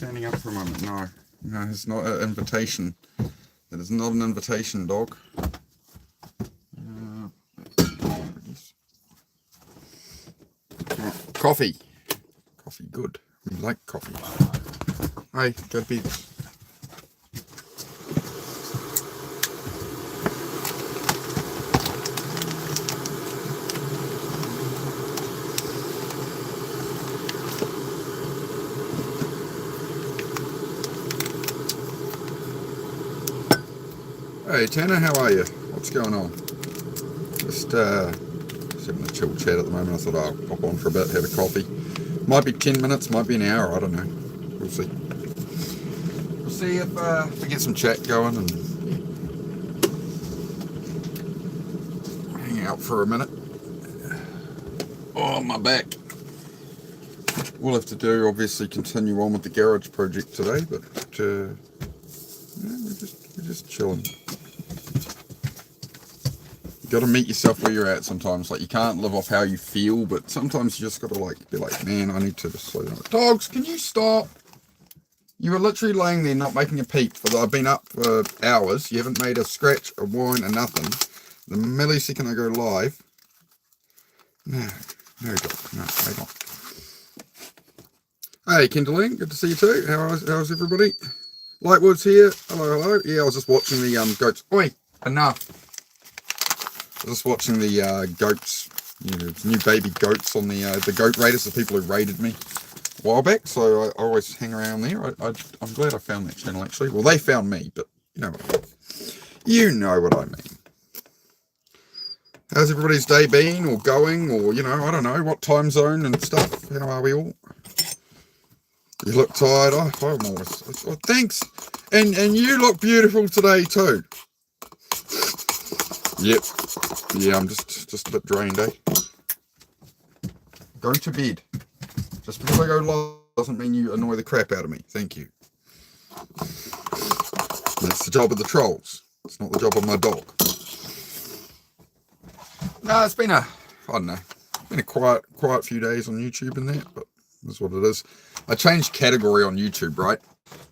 standing up for a moment? No. No, it's not an invitation. It is not an invitation, dog. Coffee. Coffee, good. We like coffee. Hey, go beats. Hey Tanner, how are you? What's going on? Just having a chill chat at the moment. I thought I'll pop on for a bit, have a coffee. Might be 10 minutes, might be an hour, I don't know. We'll see. We'll see if we get some chat going and hang out for a minute. Oh, my back. We'll have to do, obviously, continue on with the garage project today, but yeah, we're just chilling. You got to meet yourself where you're at sometimes. Like, you can't live off how you feel, but sometimes you just got to like be like, man, I need to just slow down. Dogs, can you stop? You were literally laying there not making a peep. I've been up for hours. You haven't made a scratch, a whine, or nothing. The millisecond I go live. No, dog. No, hang on. Hey, Kindling, good to see you too. How's everybody? Lightwood's here. Hello. Yeah, I was just watching the goats. Oi, enough. I was just watching the goats, new baby goats on the goat raiders, the people who raided me a while back. So I always hang around there. I'm glad I found that channel actually. Well, they found me, but you know what I mean. How's everybody's day been, or going, or I don't know what time zone and stuff. How are we all? You look tired. I'm always. Oh, thanks, and you look beautiful today too. Yep. Yeah, I'm just a bit drained, eh? Go to bed. Just because I go live doesn't mean you annoy the crap out of me. Thank you. That's the job of the trolls. It's not the job of my dog. No, it's been a quiet few days on YouTube and that, but that's what it is. I changed category on YouTube, right?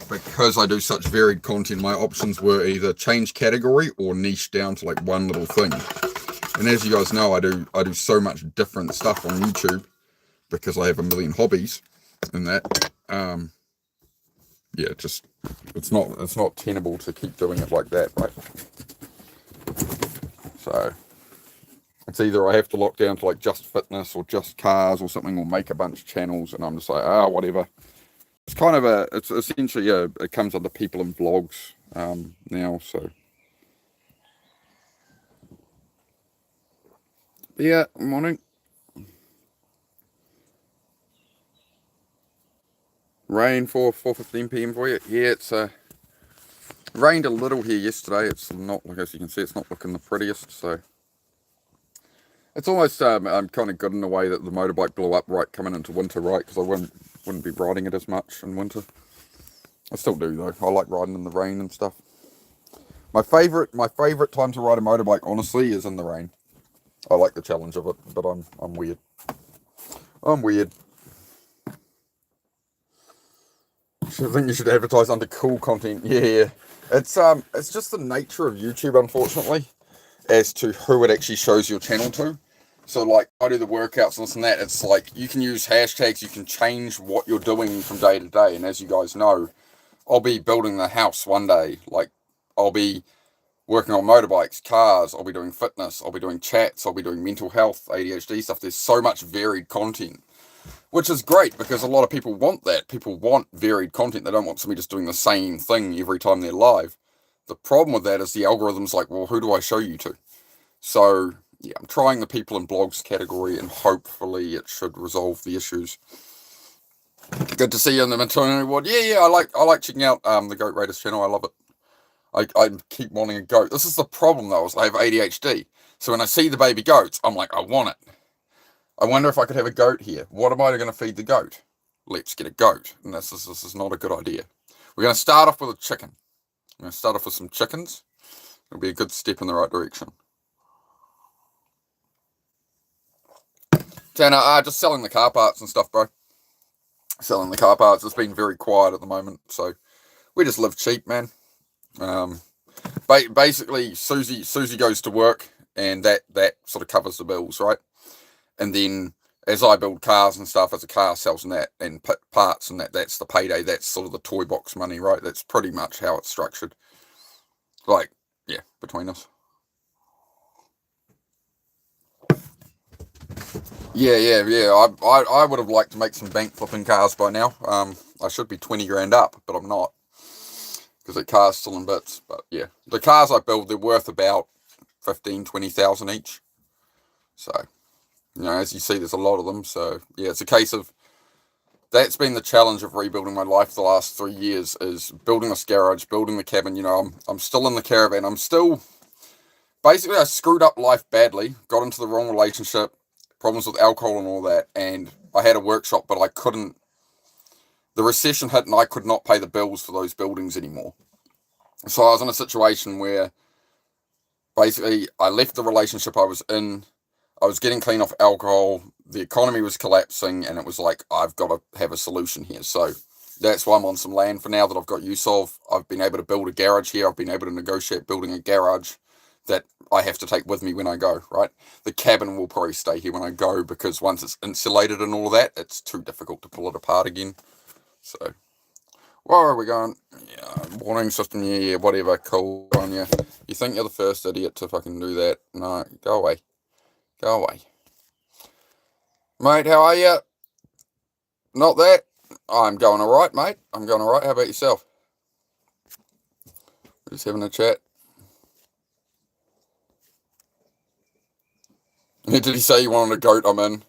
Because I do such varied content, my options were either change category or niche down to like one little thing. And as you guys know, I do so much different stuff on YouTube because I have a million hobbies and that. Yeah, it's not tenable to keep doing it like that, right? So it's either I have to lock down to like just fitness or just cars or something, or make a bunch of channels, and I'm just like, whatever. It's kind of it's essentially, it comes under people and vlogs now, so. But yeah, morning. Rain for 4:15 p.m. for you. Yeah, it's rained a little here yesterday. It's not, like, as you can see, it's not looking the prettiest, so. It's almost I'm kind of good in a way that the motorbike blew up right coming into winter, right? Because I wouldn't be riding it as much in winter. I still do though. I like riding in the rain and stuff. My favorite time to ride a motorbike, honestly, is in the rain. I like the challenge of it, but I'm weird. I'm weird. I think you should advertise under cool content. Yeah. It's just the nature of YouTube, unfortunately, as to who it actually shows your channel to. So like, I do the workouts and this and that. It's like, you can use hashtags, you can change what you're doing from day to day. And as you guys know, I'll be building the house one day. Like, I'll be working on motorbikes, cars, I'll be doing fitness, I'll be doing chats, I'll be doing mental health, ADHD stuff. There's so much varied content, which is great because a lot of people want that. People want varied content. They don't want somebody just doing the same thing every time they're live. The problem with that is the algorithm's like, well, who do I show you to? So yeah, I'm trying the people and blogs category, and hopefully it should resolve the issues. Good to see you in the maternity ward. Yeah, I like checking out the Goat Raiders channel. I love it. I keep wanting a goat. This is the problem though, is I have ADHD. So when I see the baby goats, I'm like, I want it. I wonder if I could have a goat here. What am I going to feed the goat? Let's get a goat. And this is not a good idea. We're going to start off with a chicken. I'm going to start off with some chickens. It'll be a good step in the right direction. Tanner, just selling the car parts and stuff, bro. selling the car parts. It's been very quiet at the moment, so we just live cheap, man. Um, basically, Susie goes to work, and that sort of covers the bills, right? And then as I build cars and stuff, as a car sells and that, and parts and that's the payday. That's sort of the toy box money, right? That's pretty much how it's structured. Like, yeah, between us. Yeah. I would have liked to make some bank flipping cars by now. I should be 20 grand up, but I'm not, because the car's still in bits. But yeah, the cars I build, they're worth about 15,000-20,000 each. So, as you see, there's a lot of them. So yeah, it's a case of, that's been the challenge of rebuilding my life the last 3 years, is building this garage, building the cabin. I'm still in the caravan. I'm still, basically, I screwed up life badly, got into the wrong relationship, problems with alcohol and all that, and I had a workshop, but I couldn't, the recession hit and I could not pay the bills for those buildings anymore. So I was in a situation where basically I left the relationship I was in, I was getting clean off alcohol, the economy was collapsing, and it was like, I've got to have a solution here. So that's why I'm on some land for now that I've got use of. I've been able to build a garage here. I've been able to negotiate building a garage that I have to take with me when I go, right? The cabin will probably stay here when I go, because once it's insulated and all that, it's too difficult to pull it apart again. So, where are we going? Yeah, warning system, yeah, whatever, cool on you. You think you're the first idiot to fucking do that? No, go away. Go away. Mate, how are you? Not that. I'm going alright, mate. I'm going alright. How about yourself? We're just having a chat. Did he say you wanted a goat? I'm in.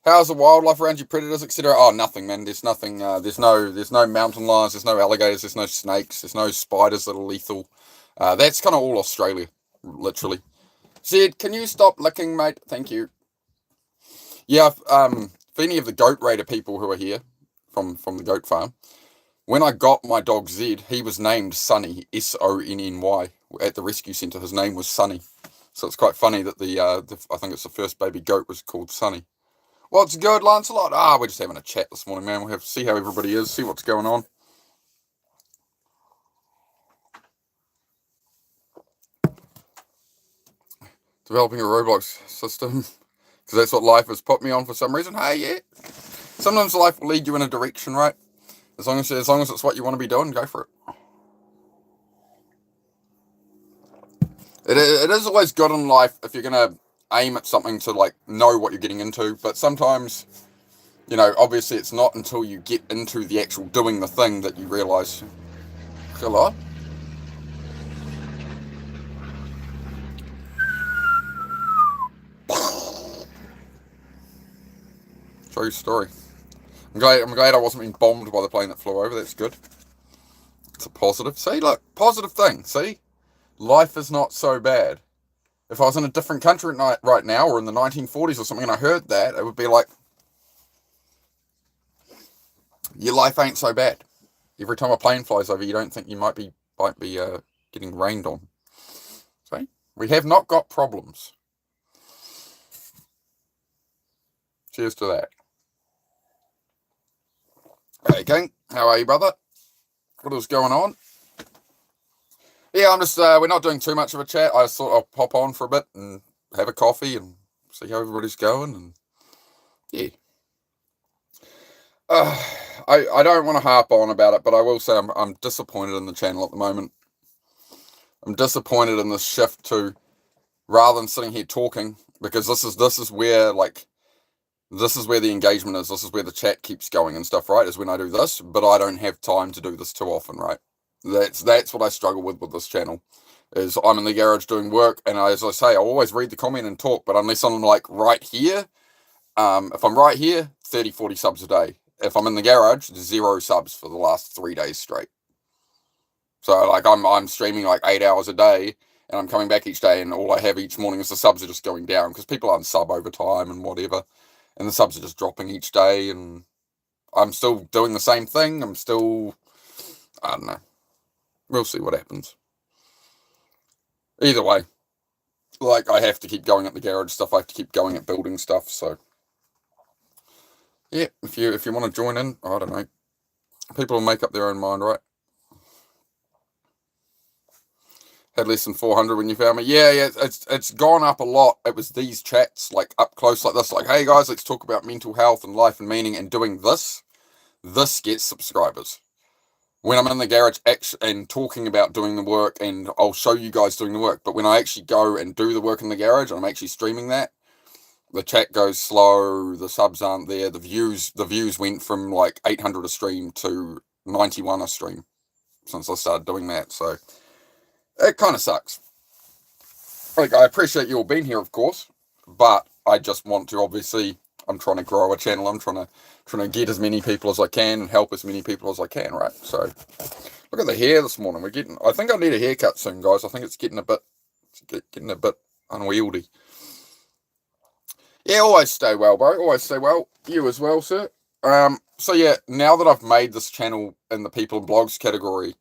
How's the wildlife around you, predators, etc.? Oh, nothing, man. There's nothing. There's no mountain lions. There's no alligators. There's no snakes. There's no spiders that are lethal. That's kind of all Australia, literally. Zed, can you stop licking, mate? Thank you. Yeah, for any of the goat raider people who are here from the goat farm, when I got my dog Zed, he was named Sonny, Sonny, at the rescue centre. His name was Sonny. So it's quite funny that I think it's the first baby goat was called Sonny. What's good, Lancelot? We're just having a chat this morning, man. We'll have to see how everybody is, see what's going on. Developing a Roblox system, because that's what life has put me on for some reason. Hey, yeah. Sometimes life will lead you in a direction, right? As long as it's what you want to be doing, go for it. It is always good in life if you're going to aim at something to, like, know what you're getting into. But sometimes, obviously it's not until you get into the actual doing the thing that you realise. Hello? True story. I'm glad I wasn't being bombed by the plane that flew over. That's good. It's a positive. See, look, positive thing. See? Life is not so bad. If I was in a different country right now, or in the 1940s or something, and I heard that, it would be like, your life ain't so bad. Every time a plane flies over, you don't think you might be getting rained on. See? We have not got problems. Cheers to that. Hey, King. How are you, brother? What is going on? Yeah, I'm just, we're not doing too much of a chat. I thought I'll pop on for a bit and have a coffee and see how everybody's going, and yeah. I don't want to harp on about it, but I will say I'm disappointed in the channel at the moment. I'm disappointed in this shift to, rather than sitting here talking, because this is where, like, this is where the engagement is. This is where the chat keeps going and stuff, right? Is when I do this, but I don't have time to do this too often, right? That's what I struggle with this channel. Is I'm in the garage doing work, and as I say, I always read the comment and talk, but unless I'm like right here, if I'm right here, 30, 40 subs a day. If I'm in the garage, 0 subs for the last 3 days straight. So like I'm streaming like 8 hours a day, and I'm coming back each day, and all I have each morning is the subs are just going down, because people unsub over time and whatever, and the subs are just dropping each day, and I'm still doing the same thing. I don't know. We'll see what happens. Either way, like, I have to keep going at the garage stuff. I have to keep going at building stuff. So Yeah, if you want to join in, I don't know. People will make up their own mind, right? Had less than 400 when you found me. Yeah, it's gone up a lot. It was these chats, like, up close like this, like, hey guys, let's talk about mental health and life and meaning, and doing this gets subscribers. When I'm in the garage and talking about doing the work, and I'll show you guys doing the work, but when I actually go and do the work in the garage, and I'm actually streaming that, the chat goes slow, the subs aren't there, the views went from like 800 a stream to 91 a stream since I started doing that, so it kind of sucks. Like, I appreciate you all being here, of course, but I just want to, obviously, I'm trying to grow a channel, I'm trying to get as many people as I can and help as many people as I can, right? So look at the hair this morning. I think I need a haircut soon, guys. I think it's getting a bit unwieldy. Yeah, always stay well, bro. Always stay well. You as well, sir. So yeah, now that I've made this channel in the people and blogs category,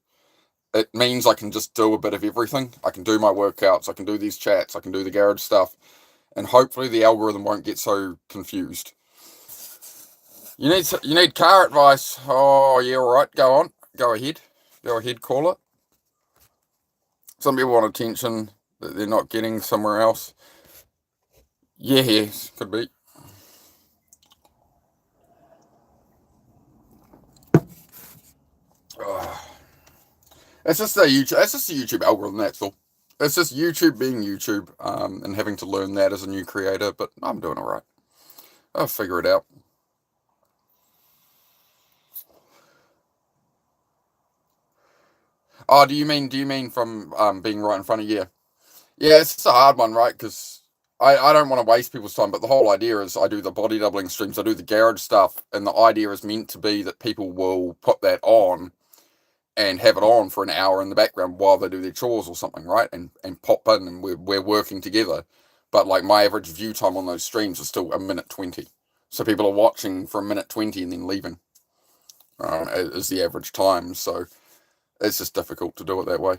it means I can just do a bit of everything. I can do my workouts, I can do these chats, I can do the garage stuff, and hopefully the algorithm won't get so confused. You need car advice. Oh yeah, all right. Go on. Go ahead, caller. Some people want attention that they're not getting somewhere else. Yeah, could be. It's just the YouTube algorithm, that's all. It's just YouTube being YouTube, and having to learn that as a new creator, but I'm doing all right. I'll figure it out. Oh, do you mean from being right in front of you? Yeah, it's just a hard one, right? Because I don't want to waste people's time, but the whole idea is I do the body doubling streams, I do the garage stuff, and the idea is meant to be that people will put that on and have it on for an hour in the background while they do their chores or something, right? And pop in, and we're working together. But like, my average view time on those streams is still 1:20. So people are watching for 1:20 and then leaving. Is the average time. So it's just difficult to do it that way.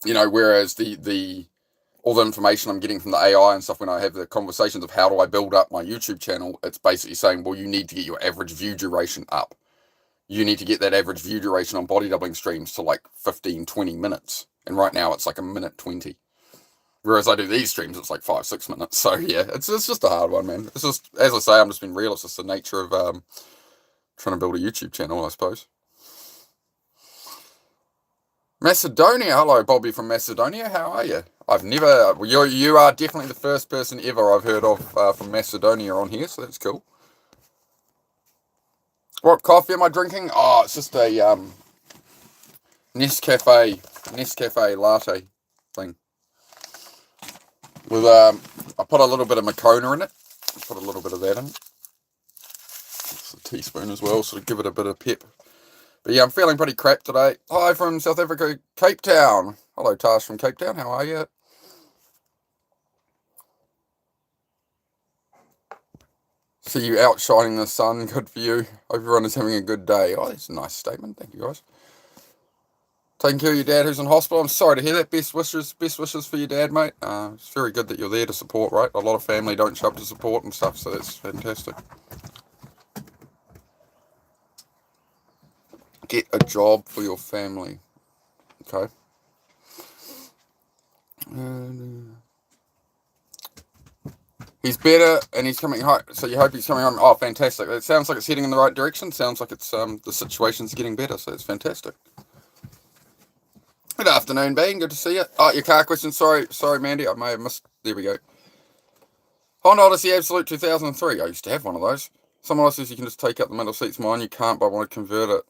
Whereas the all the information I'm getting from the AI and stuff, when I have the conversations of how do I build up my YouTube channel, it's basically saying, well, you need to get your average view duration up. You need to get that average view duration on body doubling streams to like 15-20 minutes. And right now it's like 1:20. Whereas I do these streams, it's like 5-6 minutes. So yeah, it's just a hard one, man. It's just, as I say, I'm just being real. It's just the nature of trying to build a YouTube channel, I suppose. Macedonia. Hello, Bobby from Macedonia. How are you? You are definitely the first person ever I've heard of from Macedonia on here, so that's cool. What coffee am I drinking? Oh, it's just a Nescafe latte thing. With I put a little bit of Moccona in it. Put a little bit of that in. It's a teaspoon as well, so to give it a bit of pep. But yeah, I'm feeling pretty crap today. Hi from South Africa, Cape Town. Hello, Tash from Cape Town. How are you? See you outshining the sun. Good for you. Hope everyone is having a good day. Oh, that's a nice statement. Thank you, guys. Taking care of your dad who's in hospital. I'm sorry to hear that. Best wishes for your dad, mate. It's very good that you're there to support, right? A lot of family don't show up to support and stuff, so that's fantastic. Get a job for your family. Okay. He's better and he's coming home. So you hope he's coming home. Oh, fantastic. It sounds like it's heading in the right direction. Sounds like it's the situation's getting better, so it's fantastic. Good afternoon, Bean. Good to see you. Oh, your car question. Sorry, Mandy. I may have missed. There we go. Honda Odyssey Absolute 2003. I used to have one of those. Someone else says you can just take out the middle seats. Mine, you can't, but I want to convert it.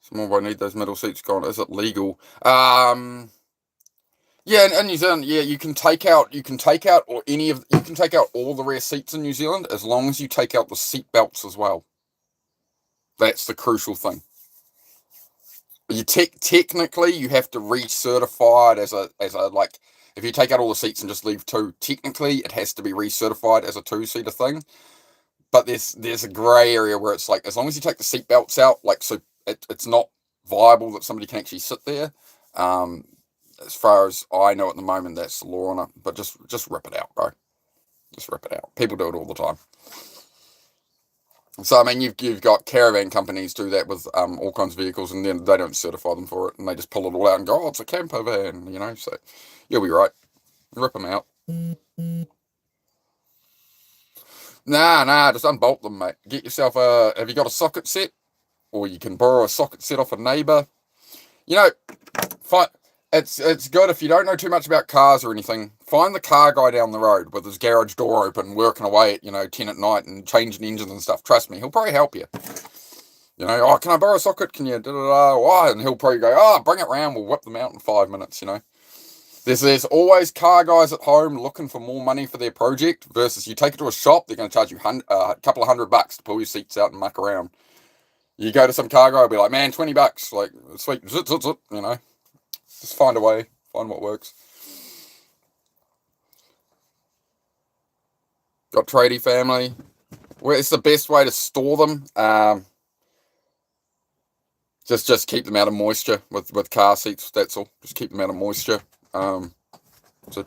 Someone will need those middle seats gone. Is it legal? Yeah, in New Zealand, yeah, you can take out all the rear seats in New Zealand as long as you take out the seat belts as well. That's the crucial thing. You technically you have to recertify it as a like, if you take out all the seats and just leave two, technically it has to be recertified as a two-seater thing. But there's a grey area where it's like, as long as you take the seat belts out, like, so it's not viable that somebody can actually sit there. As far as I know at the moment, that's the law on it. But just rip it out, bro. Just rip it out. People do it all the time. So I mean, you've got caravan companies do that with all kinds of vehicles, and then they don't certify them for it, and they just pull it all out and go, oh, it's a camper van, you know. So you'll be right. Rip them out. Nah, just unbolt them, mate. Get yourself a. Have you got a socket set, or you can borrow a socket set off a neighbour? You know, it's good if you don't know too much about cars or anything. Find the car guy down the road with his garage door open, working away at 10 at night and changing engines and stuff. Trust me, he'll probably help you. You know, oh, can I borrow a socket? Can you? Why? And he'll probably go, oh, bring it round. We'll whip them out in 5 minutes. You know, there's always car guys at home looking for more money for their project. Versus you take it to a shop, they're going to charge you a couple of $100 to pull your seats out and muck around. You go to some car guy, will be like, man, $20, like sweet, zit, zit, zit, you know. Just find a way, find what works. Got tradie family. It's the best way to store them. Just keep them out of moisture with car seats. That's all. Just keep them out of moisture. So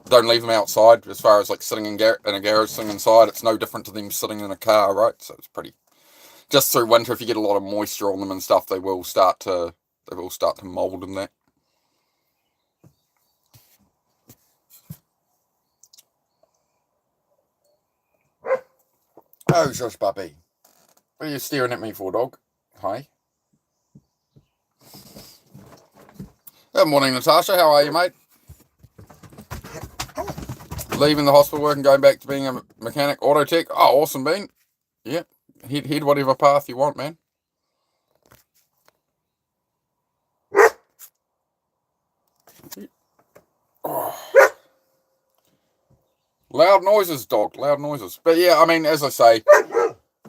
don't leave them outside. As far as like sitting in a garage, sitting inside, it's no different to them sitting in a car, right? So it's pretty. Just through winter, if you get a lot of moisture on them and stuff, they will start to mold and that. Oh, shush, puppy. What are you staring at me for, dog? Hi. Good morning, Natasha. How are you, mate? Leaving the hospital work and going back to being a mechanic, auto tech. Oh, awesome, Bean. Yeah, head whatever path you want, man. Oh. Loud noises, dog. Loud noises. But yeah, I mean, as I say,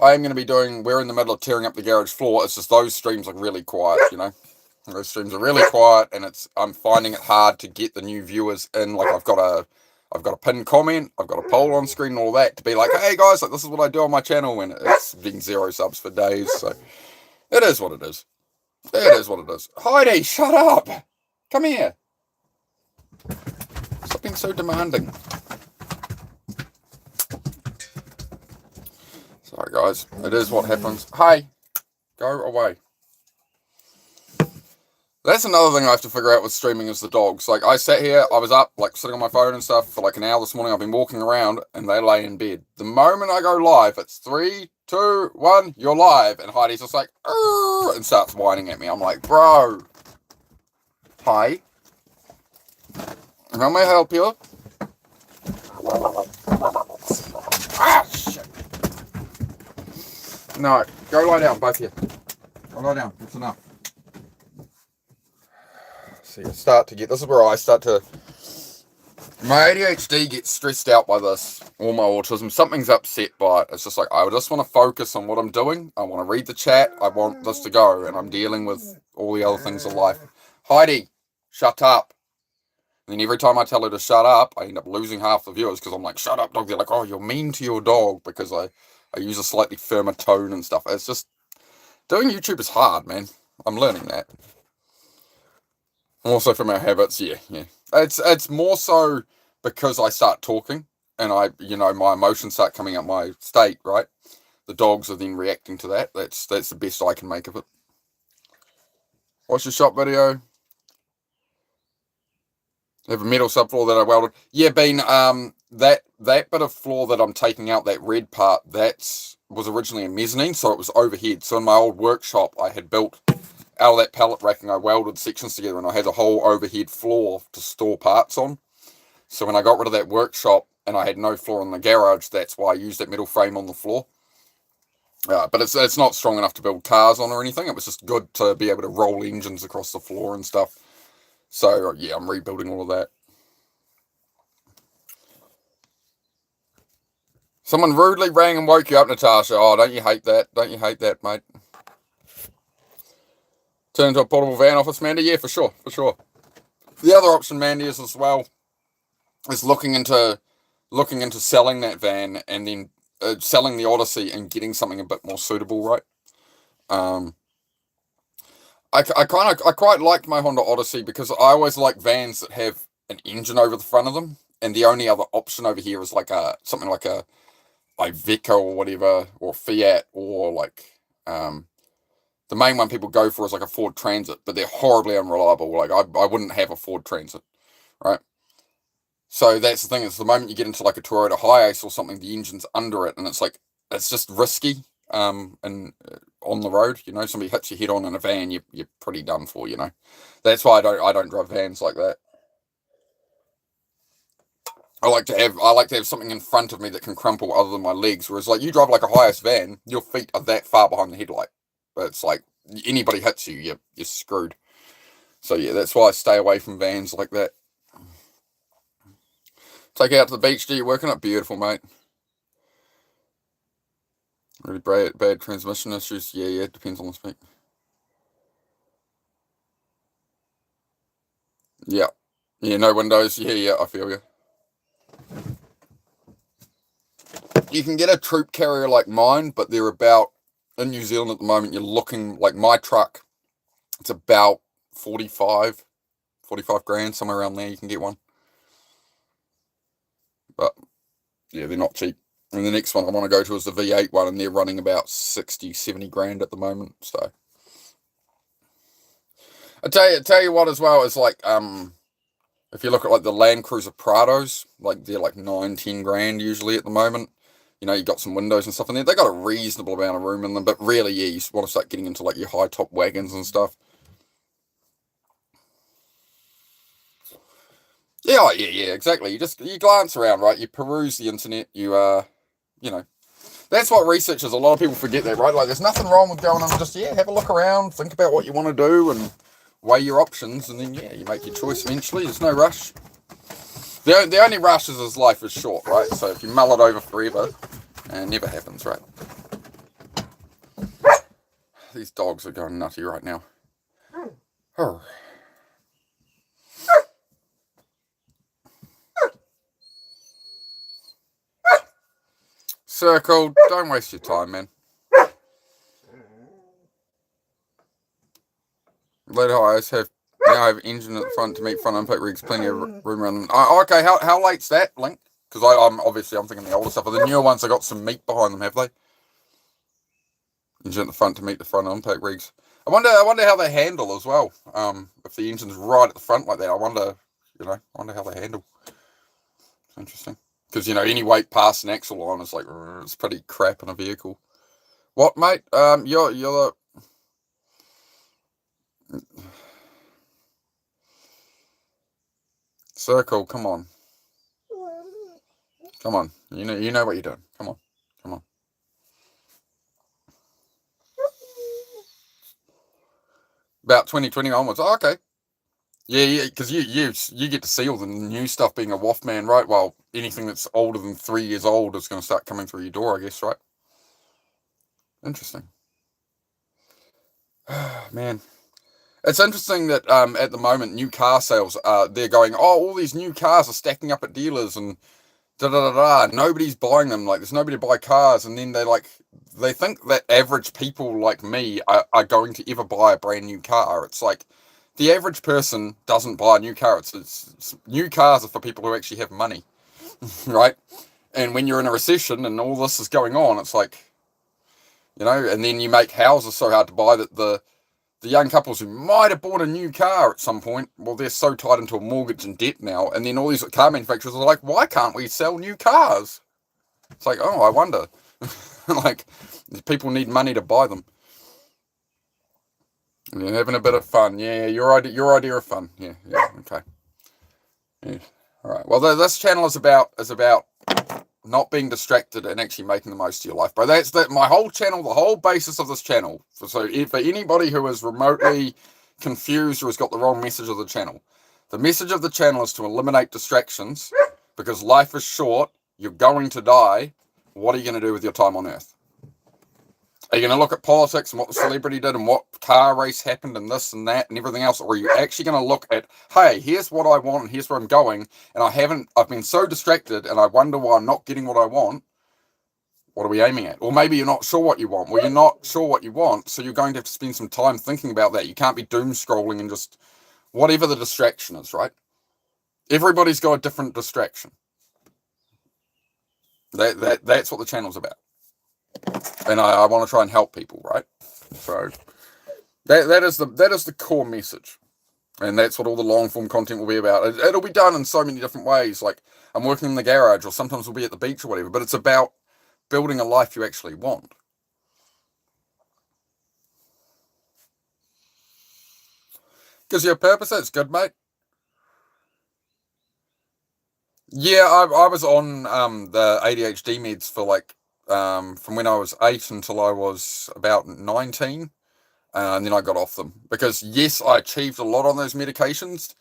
I am going to be we're in the middle of tearing up the garage floor. It's just those streams are really quiet, you know. Those streams are really quiet, and I'm finding it hard to get the new viewers in. Like I've got a pinned comment, I've got a poll on screen and all that to be like, hey guys, like this is what I do on my channel, and it's been 0 subs for days. So it is what it is. It is what it is. Heidi, shut up. Come here. Stop being so demanding. Sorry guys, it is what happens. Hey, go away. That's another thing I have to figure out with streaming is the dogs. Like I sat here, I was up, like sitting on my phone and stuff for like an hour this morning. I've been walking around and they lay in bed. The moment I go live, it's 3, 2, 1, you're live. And Heidi's just like, and starts whining at me. I'm like, bro. Hi. How may I help you? Ah, shit. No, go lie down, both of you. Go lie down, it's enough. See, this is where I start to, my ADHD gets stressed out by this, or my autism, something's upset by it. It's just like, I just want to focus on what I'm doing, I want to read the chat, I want this to go, and I'm dealing with all the other things of life. Heidi, shut up. And then every time I tell her to shut up, I end up losing half the viewers, because I'm like, shut up, dog. They're like, oh, you're mean to your dog, because I use a slightly firmer tone and stuff. It's just, doing YouTube is hard, man. I'm learning that. Also from our habits, yeah. It's more so because I start talking and my emotions start coming up my state, right? The dogs are then reacting to that. That's the best I can make of it. Watch your shop video. I have a metal subfloor that I welded. Yeah, that bit of floor that I'm taking out, that red part, was originally a mezzanine, so it was overhead. So in my old workshop, I had built out of that pallet racking, I welded sections together, and I had a whole overhead floor to store parts on. So when I got rid of that workshop and I had no floor in the garage, that's why I used that metal frame on the floor. But it's not strong enough to build cars on or anything. It was just good to be able to roll engines across the floor and stuff. So yeah, I'm rebuilding all of that. Someone rudely rang and woke you up, Natasha. Oh, don't you hate that? Don't you hate that, mate? Turn into a portable van office, Mandy? Yeah, for sure. The other option, Mandy, is as well, is looking into selling that van and then selling the Odyssey and getting something a bit more suitable, right? I quite liked my Honda Odyssey because I always like vans that have an engine over the front of them, and the only other option over here is like something like a like Vico or whatever, or Fiat, or like the main one people go for is like a Ford Transit, but they're horribly unreliable. Like I wouldn't have a Ford Transit, right? So that's the thing, is the moment you get into like a Toyota Hiace or something, the engine's under it, and it's like, it's just risky. And on the road, somebody hits your head on in a van, you're pretty done for. That's why I don't drive vans like that. I like to have something in front of me that can crumple other than my legs. Whereas like you drive like a Hiace van, your feet are that far behind the headlight. But it's like anybody hits you, you're screwed. So yeah, that's why I stay away from vans like that. Take it out to the beach. Do you working up? Beautiful, mate. Really bad transmission issues. Yeah, it depends on the spec. Yeah. Yeah, no windows. Yeah, I feel you. You can get a troop carrier like mine, but they're about, in New Zealand at the moment, you're looking, like my truck, it's about 45 grand, somewhere around there you can get one. But, yeah, they're not cheap. And the next one I want to go to is the V8 one, and they're running about 60, 70 grand at the moment, so. I tell you what as well, is like, if you look at like the Land Cruiser Prados, like they're like 9, 10 grand usually at the moment. You got some windows and stuff in there. They got a reasonable amount of room in them, but really, yeah, you want to start getting into like your high top wagons and stuff. Yeah, oh, yeah, exactly. You glance around, right? You peruse the internet. That's what research is. A lot of people forget that, right? Like, there's nothing wrong with going and just have a look around, think about what you want to do, and weigh your options, and then you make your choice eventually. There's no rush. The only rush is life is short, right? So if you mull it over forever, it never happens, right? These dogs are going nutty right now. Circle, don't waste your time, man. Later highs now have engine at the front to meet front impact rigs, plenty of room around. Okay, how late's that, Link? Because I'm thinking the older stuff, but the newer ones have got some meat behind them, have they? Engine at the front to meet the front impact rigs. I wonder how they handle as well. If the engine's right at the front like that, I wonder how they handle. It's interesting. Because any weight past an axle on is like, it's pretty crap in a vehicle. What, mate? You're the Circle. Come on. You know what you're doing. Come on. About 2020 onwards. Oh, okay. Yeah, because you get to see all the new stuff being a waft man, right? Well, anything that's older than 3 years old is going to start coming through your door, I guess, right? Interesting. Man. It's interesting that at the moment, new car sales, they're going, all these new cars are stacking up at dealers and da-da-da-da. Nobody's buying them. Like, there's nobody to buy cars. And then they think that average people like me are going to ever buy a brand new car. It's like, the average person doesn't buy a new car. It's new cars are for people who actually have money, right? And when you're in a recession and all this is going on, it's like, and then you make houses so hard to buy that the young couples who might have bought a new car at some point, well, they're so tied into a mortgage and debt now. And then all these car manufacturers are like, why can't we sell new cars? It's like, I wonder. Like, people need money to buy them. And you're having a bit of fun. Yeah, your idea of fun. Yeah, okay. Yeah. All right. Well, this channel is about not being distracted and actually making the most of your life, bro. That's my whole channel, the whole basis of this channel. So for anybody who is remotely confused or has got the wrong message of the channel, the message of the channel is to eliminate distractions, because life is short. You're going to die. What are you going to do with your time on Earth? Are you going to look at politics and what the celebrity did and what car race happened and this and that and everything else? Or are you actually going to look at, hey, here's what I want and here's where I'm going, and I've been so distracted and I wonder why I'm not getting what I want. What are we aiming at? Or maybe you're not sure what you want. Well, you're not sure what you want, so you're going to have to spend some time thinking about that. You can't be doom scrolling and just whatever the distraction is, right? Everybody's got a different distraction. That's what the channel's about. And I want to try and help people, right? So that is the core message. And that's what all the long form content will be about. It'll be done in so many different ways. Like I'm working in the garage, or sometimes we'll be at the beach or whatever, but it's about building a life you actually want. Gives you a purpose, that's good, mate. Yeah, I was on the ADHD meds for like from when I was 8 until I was about 19. And then I got off them because, yes, I achieved a lot on those medications.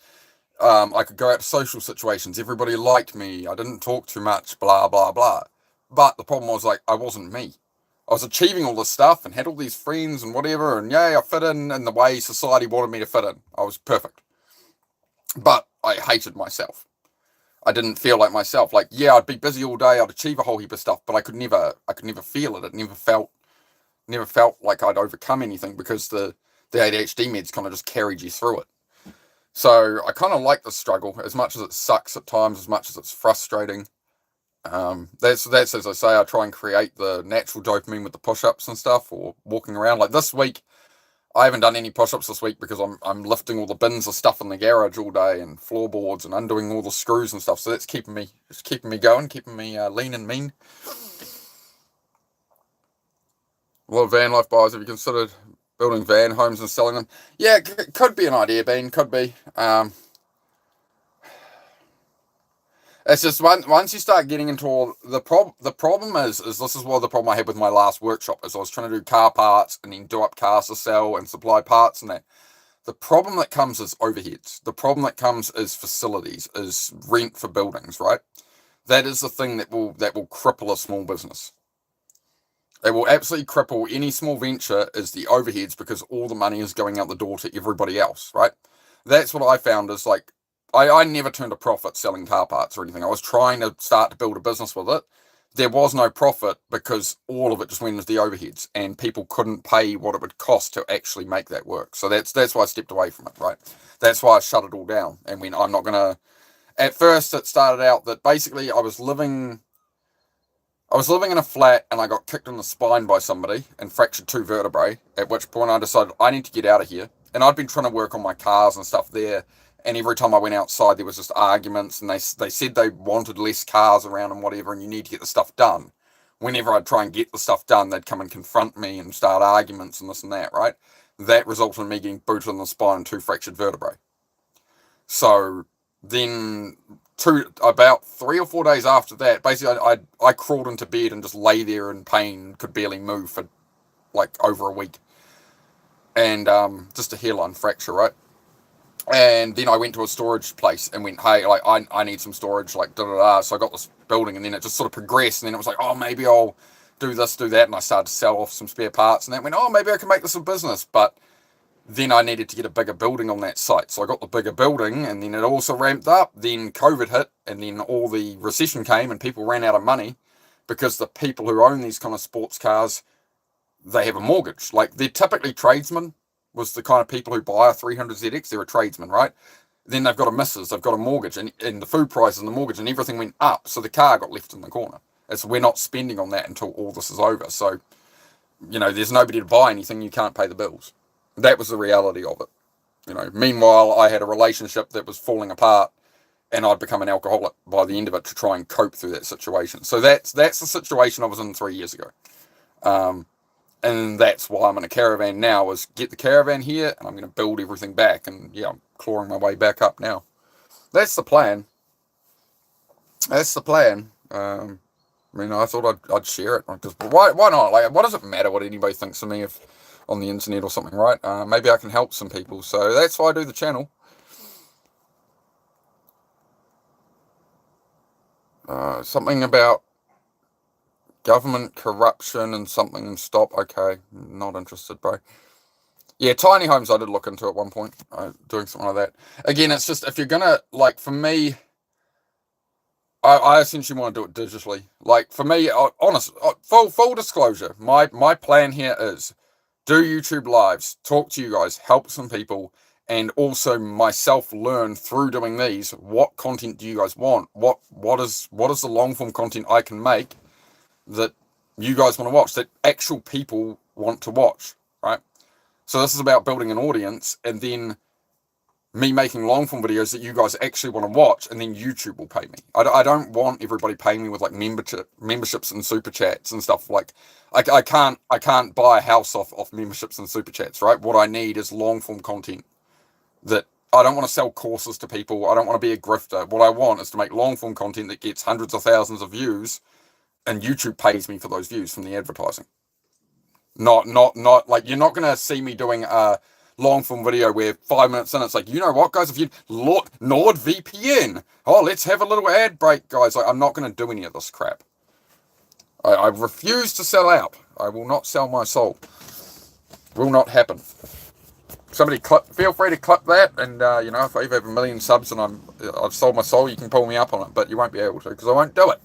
I could go out to social situations. Everybody liked me. I didn't talk too much, blah, blah, blah. But the problem was, like, I wasn't me. I was achieving all this stuff and had all these friends and whatever. And, yay, I fit in the way society wanted me to fit in. I was perfect. But I hated myself. I didn't feel like myself. Like, yeah, I'd be busy all day. I'd achieve a whole heap of stuff, but I could never feel it. It never felt like I'd overcome anything because the ADHD meds kind of just carried you through it. So I kind of like the struggle, as much as it sucks at times, as much as it's frustrating. That's as I say, I try and create the natural dopamine with the push-ups and stuff, or walking around. Like this week, I haven't done any push-ups this week because I'm lifting all the bins of stuff in the garage all day and floorboards and undoing all the screws and stuff. So that's keeping me going, keeping me lean and mean. A lot of van life buyers, have you considered building van homes and selling them? Yeah, could be an idea, Bean, could be. It's just once you start getting into all the problem is this is what the problem I had with my last workshop is I was trying to do car parts and then do up cars to sell and supply parts and that. The problem that comes is overheads. The problem that comes is facilities, is rent for buildings, right? That is the thing that will cripple a small business. It will absolutely cripple any small venture is the overheads because all the money is going out the door to everybody else, right? That's what I found is like, I never turned a profit selling car parts or anything. I was trying to start to build a business with it. There was no profit because all of it just went into the overheads and people couldn't pay what it would cost to actually make that work. So that's why I stepped away from it, right? That's why I shut it all down and went, I'm not going to... At first, it started out that basically I was living in a flat and I got kicked in the spine by somebody and fractured 2 vertebrae, at which point I decided I need to get out of here. And I'd been trying to work on my cars and stuff there. And every time I went outside, there was just arguments, and they said they wanted less cars around and whatever, and you need to get the stuff done. Whenever I'd try and get the stuff done, they'd come and confront me and start arguments and this and that, right? That resulted in me getting booted in the spine and 2 fractured vertebrae. So then, about 3 or 4 days after that, basically I crawled into bed and just lay there in pain, could barely move for like over a week. And just a hairline fracture, right? And then I went to a storage place and went, hey, like I need some storage, like da da da. So I got this building, and then it just sort of progressed, and then it was like, oh, maybe I'll do this, do that, and I started to sell off some spare parts, and that went, oh, maybe I can make this a business. But then I needed to get a bigger building on that site, so I got the bigger building, and then it also ramped up. Then COVID hit, and then all the recession came, and people ran out of money because the people who own these kind of sports cars, they have a mortgage. Like they're typically tradesmen. Was the kind of people who buy a 300 ZX, they're a tradesman, right? Then they've got a missus, they've got a mortgage, and the food prices and the mortgage and everything went up, so the car got left in the corner. We're not spending on that until all this is over. So, there's nobody to buy anything, you can't pay the bills. That was the reality of it. Meanwhile, I had a relationship that was falling apart, and I'd become an alcoholic by the end of it to try and cope through that situation. So that's the situation I was in 3 years ago. And that's why I'm in a caravan now, is get the caravan here, and I'm going to build everything back. And yeah, I'm clawing my way back up now. That's the plan. I thought I'd share it. Because why not? Like, what does it matter what anybody thinks of me if on the internet or something, right? Maybe I can help some people. So that's why I do the channel. Something about government corruption and something and stop. Okay, not interested, bro. Yeah, tiny homes I did look into at one point, doing something like that. Again, it's just, if you're gonna, like, for me, I essentially want to do it digitally. Like, for me, full disclosure, my plan here is do YouTube lives, talk to you guys, help some people, and also myself learn through doing these, what content do you guys want? What is the long form content I can make that you guys want to watch, that actual people want to watch, right? So this is about building an audience, and then me making long form videos that you guys actually want to watch, and then YouTube will pay me. I don't want everybody paying me with like memberships and super chats and stuff. Like I can't buy a house off memberships and super chats, right? What I need is long form content. That I don't want to sell courses to people. I don't want to be a grifter. What I want is to make long form content that gets hundreds of thousands of views, and YouTube pays me for those views from the advertising. Not like, you're not gonna see me doing a long form video where 5 minutes in it's like, you know what, guys, if you look NordVPN, oh, let's have a little ad break, guys. Like, I'm not gonna do any of this crap. I refuse to sell out. I will not sell my soul. Will not happen. Somebody feel free to clip that, and you know, if I ever have 1 million subs and I've sold my soul, you can pull me up on it, but you won't be able to, because I won't do it.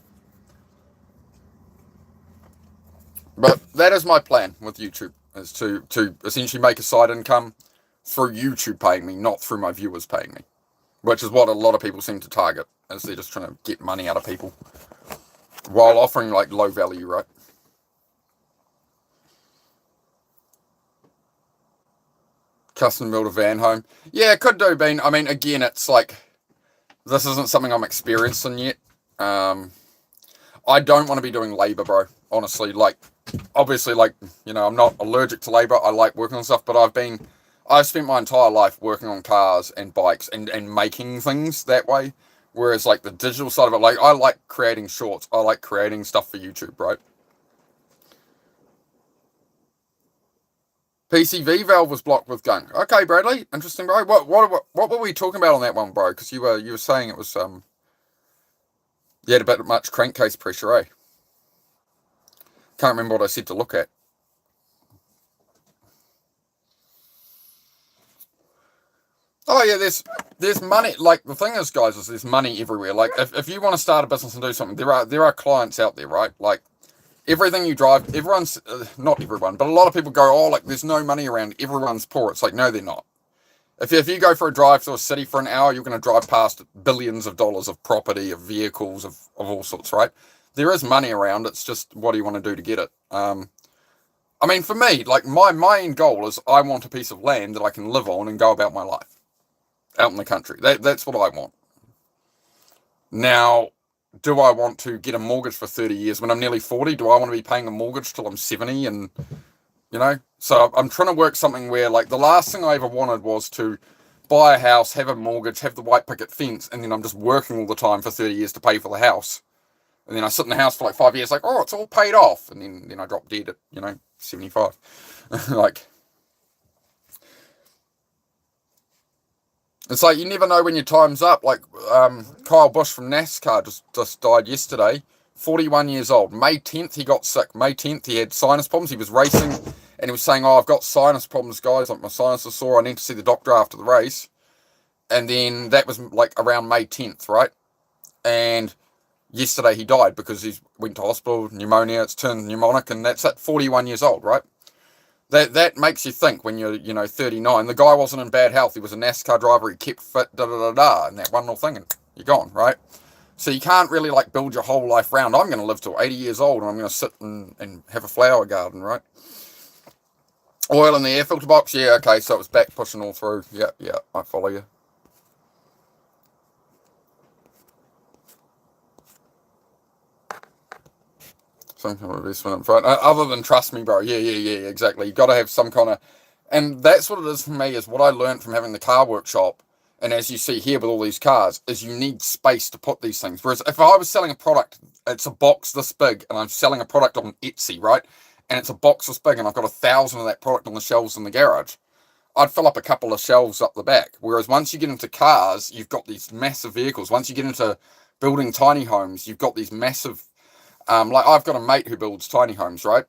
But that is my plan with YouTube, is to essentially make a side income through YouTube paying me, not through my viewers paying me, which is what a lot of people seem to target, as they're just trying to get money out of people while offering like low value, right? Custom build a van home. Yeah, could do, Bean. I mean, again, it's like, this isn't something I'm experienced in yet. I don't want to be doing labor, bro. Honestly, like, obviously, like, you know, I'm not allergic to labor. I like working on stuff, but I've spent my entire life working on cars and bikes and making things that way. Whereas, like, the digital side of it, like, I like creating shorts. I like creating stuff for YouTube, right? PCV valve was blocked with gunk. Okay, Bradley, interesting, bro. What were we talking about on that one, bro? Because you were saying it was you had a bit much crankcase pressure, eh? Can't remember what I said to look at. Oh yeah, there's money. Like, the thing is, guys, is there's money everywhere. Like, if you want to start a business and do something, there are clients out there, right? Like, everything you drive, everyone's not everyone, but a lot of people go, oh, like, there's no money around, everyone's poor. It's like, no, they're not. If you go for a drive to a city for an hour, you're going to drive past billions of dollars of property, of vehicles, of all sorts, right? There is money around. It's just, what do you want to do to get it? I mean, for me, like, my end goal is, I want a piece of land that I can live on and go about my life out in the country. That's what I want. Now, do I want to get a mortgage for 30 years when I'm nearly 40? Do I want to be paying a mortgage till I'm 70? And, you know, so I'm trying to work something where, like, the last thing I ever wanted was to buy a house, have a mortgage, have the white picket fence, and then I'm just working all the time for 30 years to pay for the house. And then I sit in the house for like 5 years, like, oh, it's all paid off. And then I drop dead at, you know, 75. Like, it's like, you never know when your time's up. Like, Kyle Busch from NASCAR just died yesterday, 41 years old. May 10th, he got sick. May 10th, he had sinus problems. He was racing, and he was saying, oh, I've got sinus problems, guys. Like, my sinus is sore. I need to see the doctor after the race. And then that was like around May 10th, right? And yesterday he died because he went to hospital, pneumonia, it's turned pneumonic, and that's at 41 years old, right? That makes you think when you're, you know, 39. The guy wasn't in bad health. He was a NASCAR driver. He kept fit, and that one little thing, and you're gone, right? So you can't really, like, build your whole life around, I'm going to live till 80 years old, and I'm going to sit and have a flower garden, right? Oil in the air filter box, yeah, okay, so it was back pushing all through. Yeah, I follow you. Some kind of investment up front. Other than trust me, bro. Yeah, exactly. You got to have some kind of, and that's what it is for me. Is what I learned from having the car workshop, and as you see here with all these cars, is you need space to put these things. Whereas if I was selling a product, it's a box this big, and I'm selling a product on Etsy, right? And it's a box this big, and I've got 1,000 of that product on the shelves in the garage, I'd fill up a couple of shelves up the back. Whereas once you get into cars, you've got these massive vehicles. Once you get into building tiny homes, you've got these massive. Like, I've got a mate who builds tiny homes, right?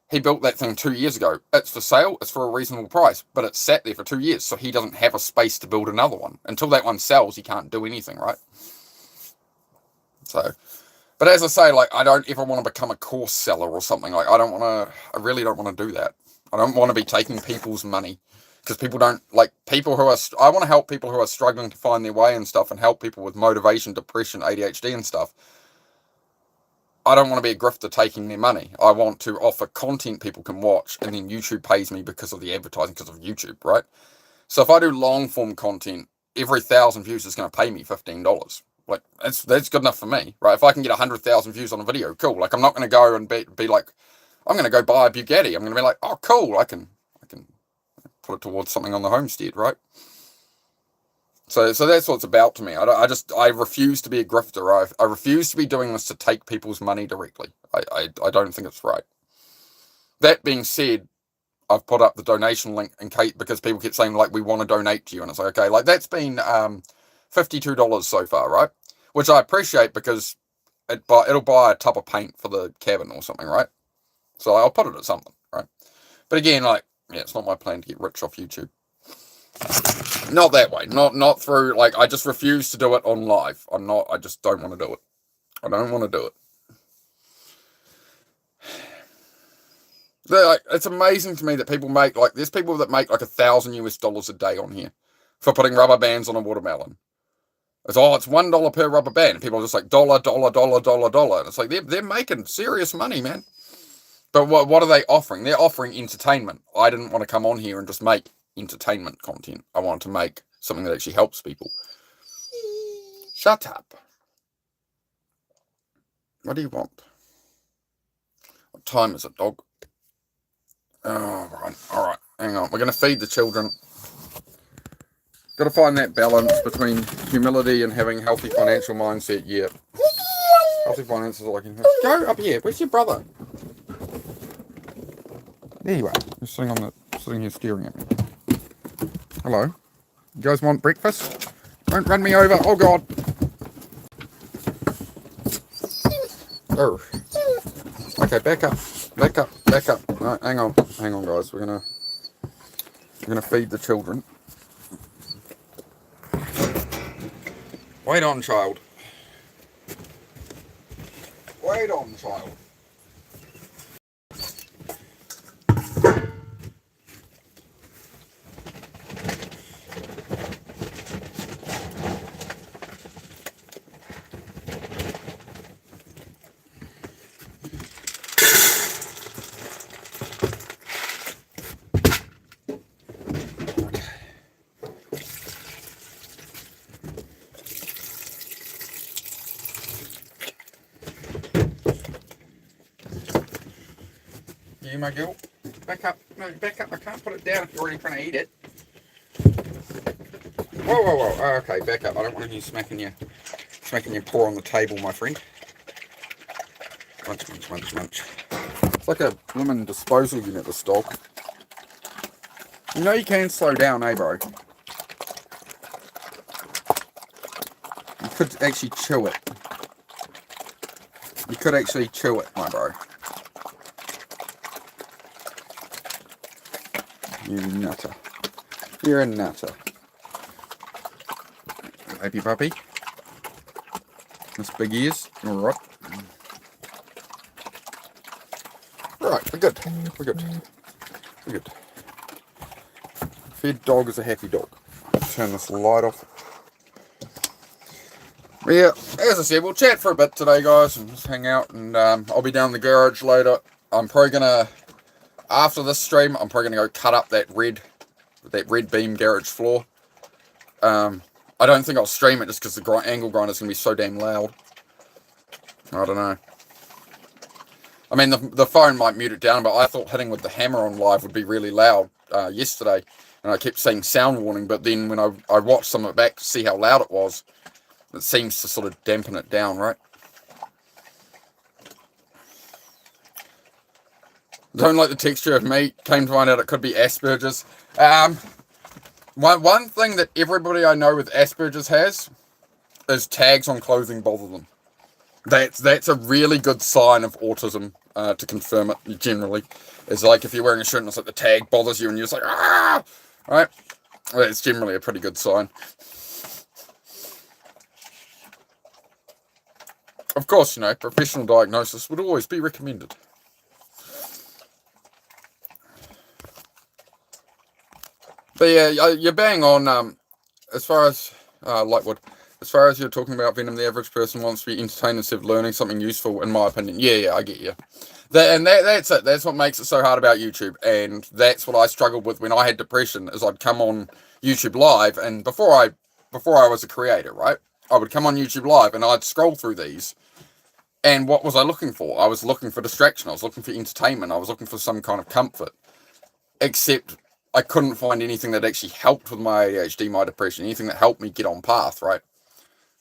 He built that thing 2 years ago. It's for sale. It's for a reasonable price, but it's sat there for 2 years, so he doesn't have a space to build another one. Until that one sells, he can't do anything, right? So, but as I say, like, I don't ever want to become a course seller or something. Like, I really don't want to do that. I don't want to be taking people's money, because people don't, like, I want to help people who are struggling to find their way and stuff, and help people with motivation, depression, ADHD and stuff. I don't want to be a grifter taking their money. I want to offer content people can watch, and then YouTube pays me because of the advertising, because of YouTube, right? So if I do long form content, every 1,000 views is going to pay me $15. Like, that's good enough for me, right? If I can get 100,000 views on a video, cool. Like, I'm not going to go and be like, I'm going to go buy a Bugatti. I'm going to be like, oh, cool. I can put it towards something on the homestead, right? So that's what it's about to me. I refuse to be a grifter. I refuse to be doing this to take people's money directly. I don't think it's right. That being said, I've put up the donation link in case, because people keep saying, like, we want to donate to you, and it's like, okay, like, that's been $52 so far, right? Which I appreciate, because it'll buy a tub of paint for the cabin or something, right? So I'll put it at something, right? But again, like, yeah, it's not my plan to get rich off YouTube. Not that way. Not through, like, I just refuse to do it on live. I just don't want to do it. I don't want to do it. Like, it's amazing to me that people make, like, there's people that make like $1,000 a day on here for putting rubber bands on a watermelon. It's $1 per rubber band. And people are just like dollar. And it's like they're making serious money, man. But what are they offering? They're offering entertainment. I didn't want to come on here and just make entertainment content. I wanted to make something that actually helps people. Shut up. What do you want? What time is it, dog? Oh, right. All right. Hang on. We're going to feed the children. Got to find that balance between humility and having healthy financial mindset. Yeah. Healthy finances are like... Go up here. Where's your brother? There you are. You're sitting here staring at me. Hello. You guys want breakfast? Don't run me over. Oh, God. Oh. Okay, back up. No, hang on, guys. We're gonna feed the children. Wait on, child. Wait on, child. You, my girl. Back up. No, back up. I can't put it down if you're already trying to eat it. Whoa. Oh, okay, back up. I don't want you smacking your paw on the table, my friend. Munch. It's like a blooming disposal unit, this dog. You know you can slow down, eh, bro? You could actually chew it. You could actually chew it, my bro. You nutter. You're a nutter. Baby puppy. That's big ears. Alright. Right, we're good. Fed dog is a happy dog. Turn this light off. But yeah, as I said, we'll chat for a bit today, guys, and just hang out, and I'll be down in the garage later. I'm probably gonna, after this stream, I'm probably gonna go cut up that red beam garage floor. I don't think I'll stream it just because the angle grinder is gonna be so damn loud. I don't know. I mean, the phone might mute it down, but I thought hitting with the hammer on live would be really loud yesterday, and I kept seeing sound warning, but then when I watched some of it back to see how loud it was, it seems to sort of dampen it down, right? Don't like the texture of meat. Came to find out it could be Asperger's. One thing that everybody I know with Asperger's has is tags on clothing bother them. That's a really good sign of autism, to confirm it generally. It's like if you're wearing a shirt and it's like the tag bothers you and you're just like, ah! Right? That's generally a pretty good sign. Of course, you know, professional diagnosis would always be recommended. But yeah, you're bang on, as far as Lightwood, As far as you're talking about Venom, the average person wants to be entertained instead of learning something useful, in my opinion. Yeah, I get you. That's it. That's what makes it so hard about YouTube, and that's what I struggled with when I had depression. Is I'd come on YouTube Live, and before I was a creator, right? I would come on YouTube Live, and I'd scroll through these, and what was I looking for? I was looking for distraction. I was looking for entertainment. I was looking for some kind of comfort. Except I couldn't find anything that actually helped with my ADHD, my depression, anything that helped me get on path, right?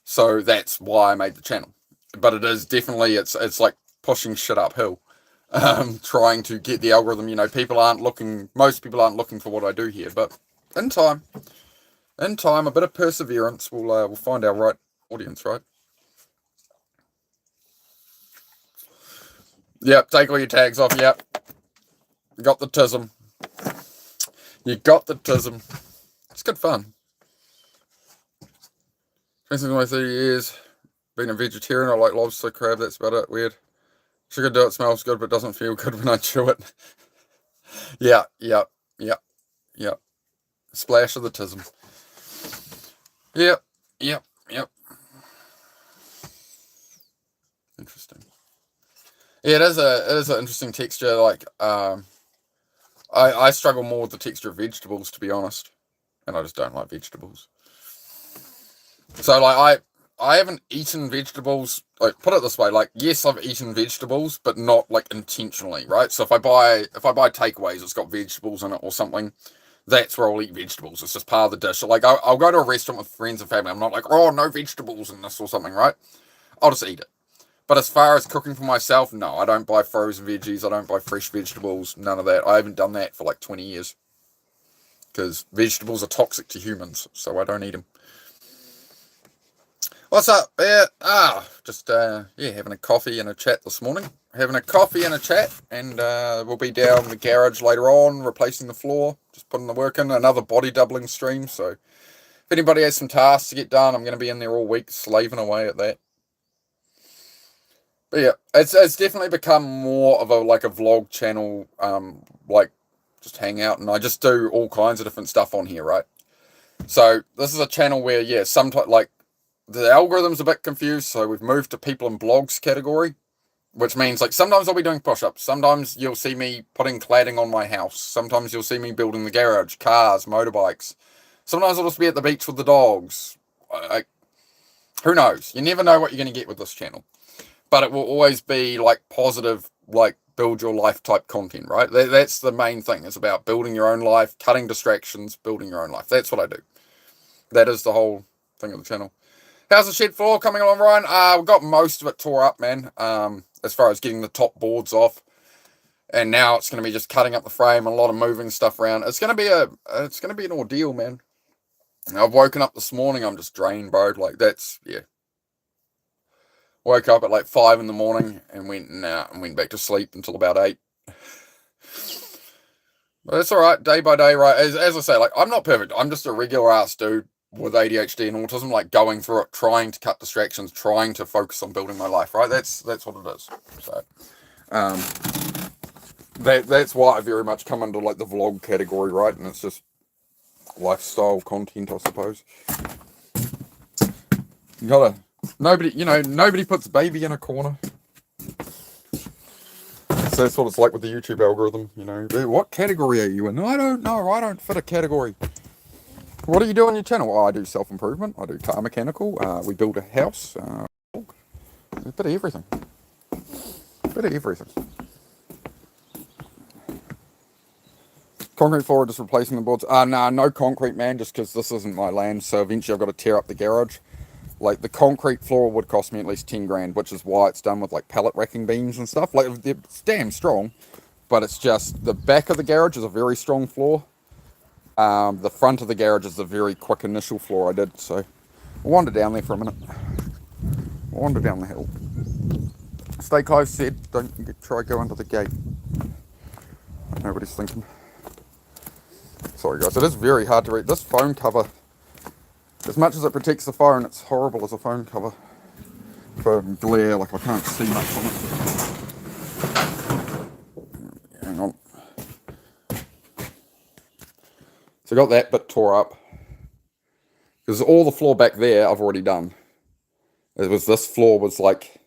So that's why I made the channel. But it is definitely, it's like pushing shit uphill, trying to get the algorithm. You know, most people aren't looking for what I do here, but in time, a bit of perseverance, we'll find our right audience, right? Yep, take all your tags off. Yep, you got the tism. You got the tism. It's good fun. Since my 30 years, being a vegetarian, I like lobster, crab, that's about it. Weird. Sugar do it smells good, but doesn't feel good when I chew it. Yeah. Splash of the tism. Yep. Interesting. Yeah, it is an interesting texture. Like, I struggle more with the texture of vegetables, to be honest, and I just don't like vegetables. So like I haven't eaten vegetables. Like, put it this way, like, yes, I've eaten vegetables, but not like intentionally, right? So if I buy takeaways, it's got vegetables in it or something. That's where I'll eat vegetables. It's just part of the dish. So like I'll go to a restaurant with friends and family. I'm not like, oh, no vegetables in this or something, right? I'll just eat it. But as far as cooking for myself, no, I don't buy frozen veggies. I don't buy fresh vegetables. None of that. I haven't done that for like 20 years. Because vegetables are toxic to humans, so I don't eat them. What's up? Yeah, just having a coffee and a chat this morning. Having a coffee and a chat, and we'll be down the garage later on, replacing the floor, just putting the work in. Another body doubling stream, so if anybody has some tasks to get done, I'm going to be in there all week, slaving away at that. But yeah, it's definitely become more of a vlog channel, like just hang out, and I just do all kinds of different stuff on here, right? So this is a channel where, yeah, sometimes like the algorithm's a bit confused, so we've moved to people and blogs category, which means like sometimes I'll be doing push-ups, sometimes you'll see me putting cladding on my house, sometimes you'll see me building the garage, cars, motorbikes, sometimes I'll just be at the beach with the dogs. Who knows? You never know what you're going to get with this channel. But it will always be like positive, like build your life type content, right? That's the main thing. It's about building your own life, cutting distractions, building your own life. That's what I do. That is the whole thing of the channel. How's the shed floor coming along, Ryan? We've got most of it tore up, man. As far as getting the top boards off, and now it's going to be just cutting up the frame and a lot of moving stuff around. It's going to be an ordeal, man. I've woken up this morning. I'm just drained, bro. Like yeah. Woke up at like 5 in the morning and went back to sleep until about 8. But it's all right, day by day, right? As I say, like, I'm not perfect. I'm just a regular ass dude with ADHD and autism, like going through it, trying to cut distractions, trying to focus on building my life, right? That's what it is. So, that's why I very much come into like the vlog category, right? And it's just lifestyle content, I suppose. Nobody puts baby in a corner. So that's what it's like with the YouTube algorithm, What category are you in? I don't know. I don't fit a category. What do you do on your channel? Well, I do self-improvement. I do car mechanical. We build a house. A bit of everything. Concrete floor, just replacing the boards. No concrete, man, just because this isn't my land. So eventually I've got to tear up the garage. Like, the concrete floor would cost me at least 10 grand, which is why it's done with like pallet racking beams and stuff. Like, it's damn strong, but it's just the back of the garage is a very strong floor. The front of the garage is a very quick initial floor I did. So I'll wander down there for a minute. Wander down the hill. Stay close, said. Don't try to go under the gate. Nobody's thinking. Sorry guys, it is very hard to read. This phone cover, as much as it protects the phone, it's horrible as a phone cover for glare. Like, I can't see much on it. Hang on. So I got that bit tore up Because all the floor back there I've already done. This floor was like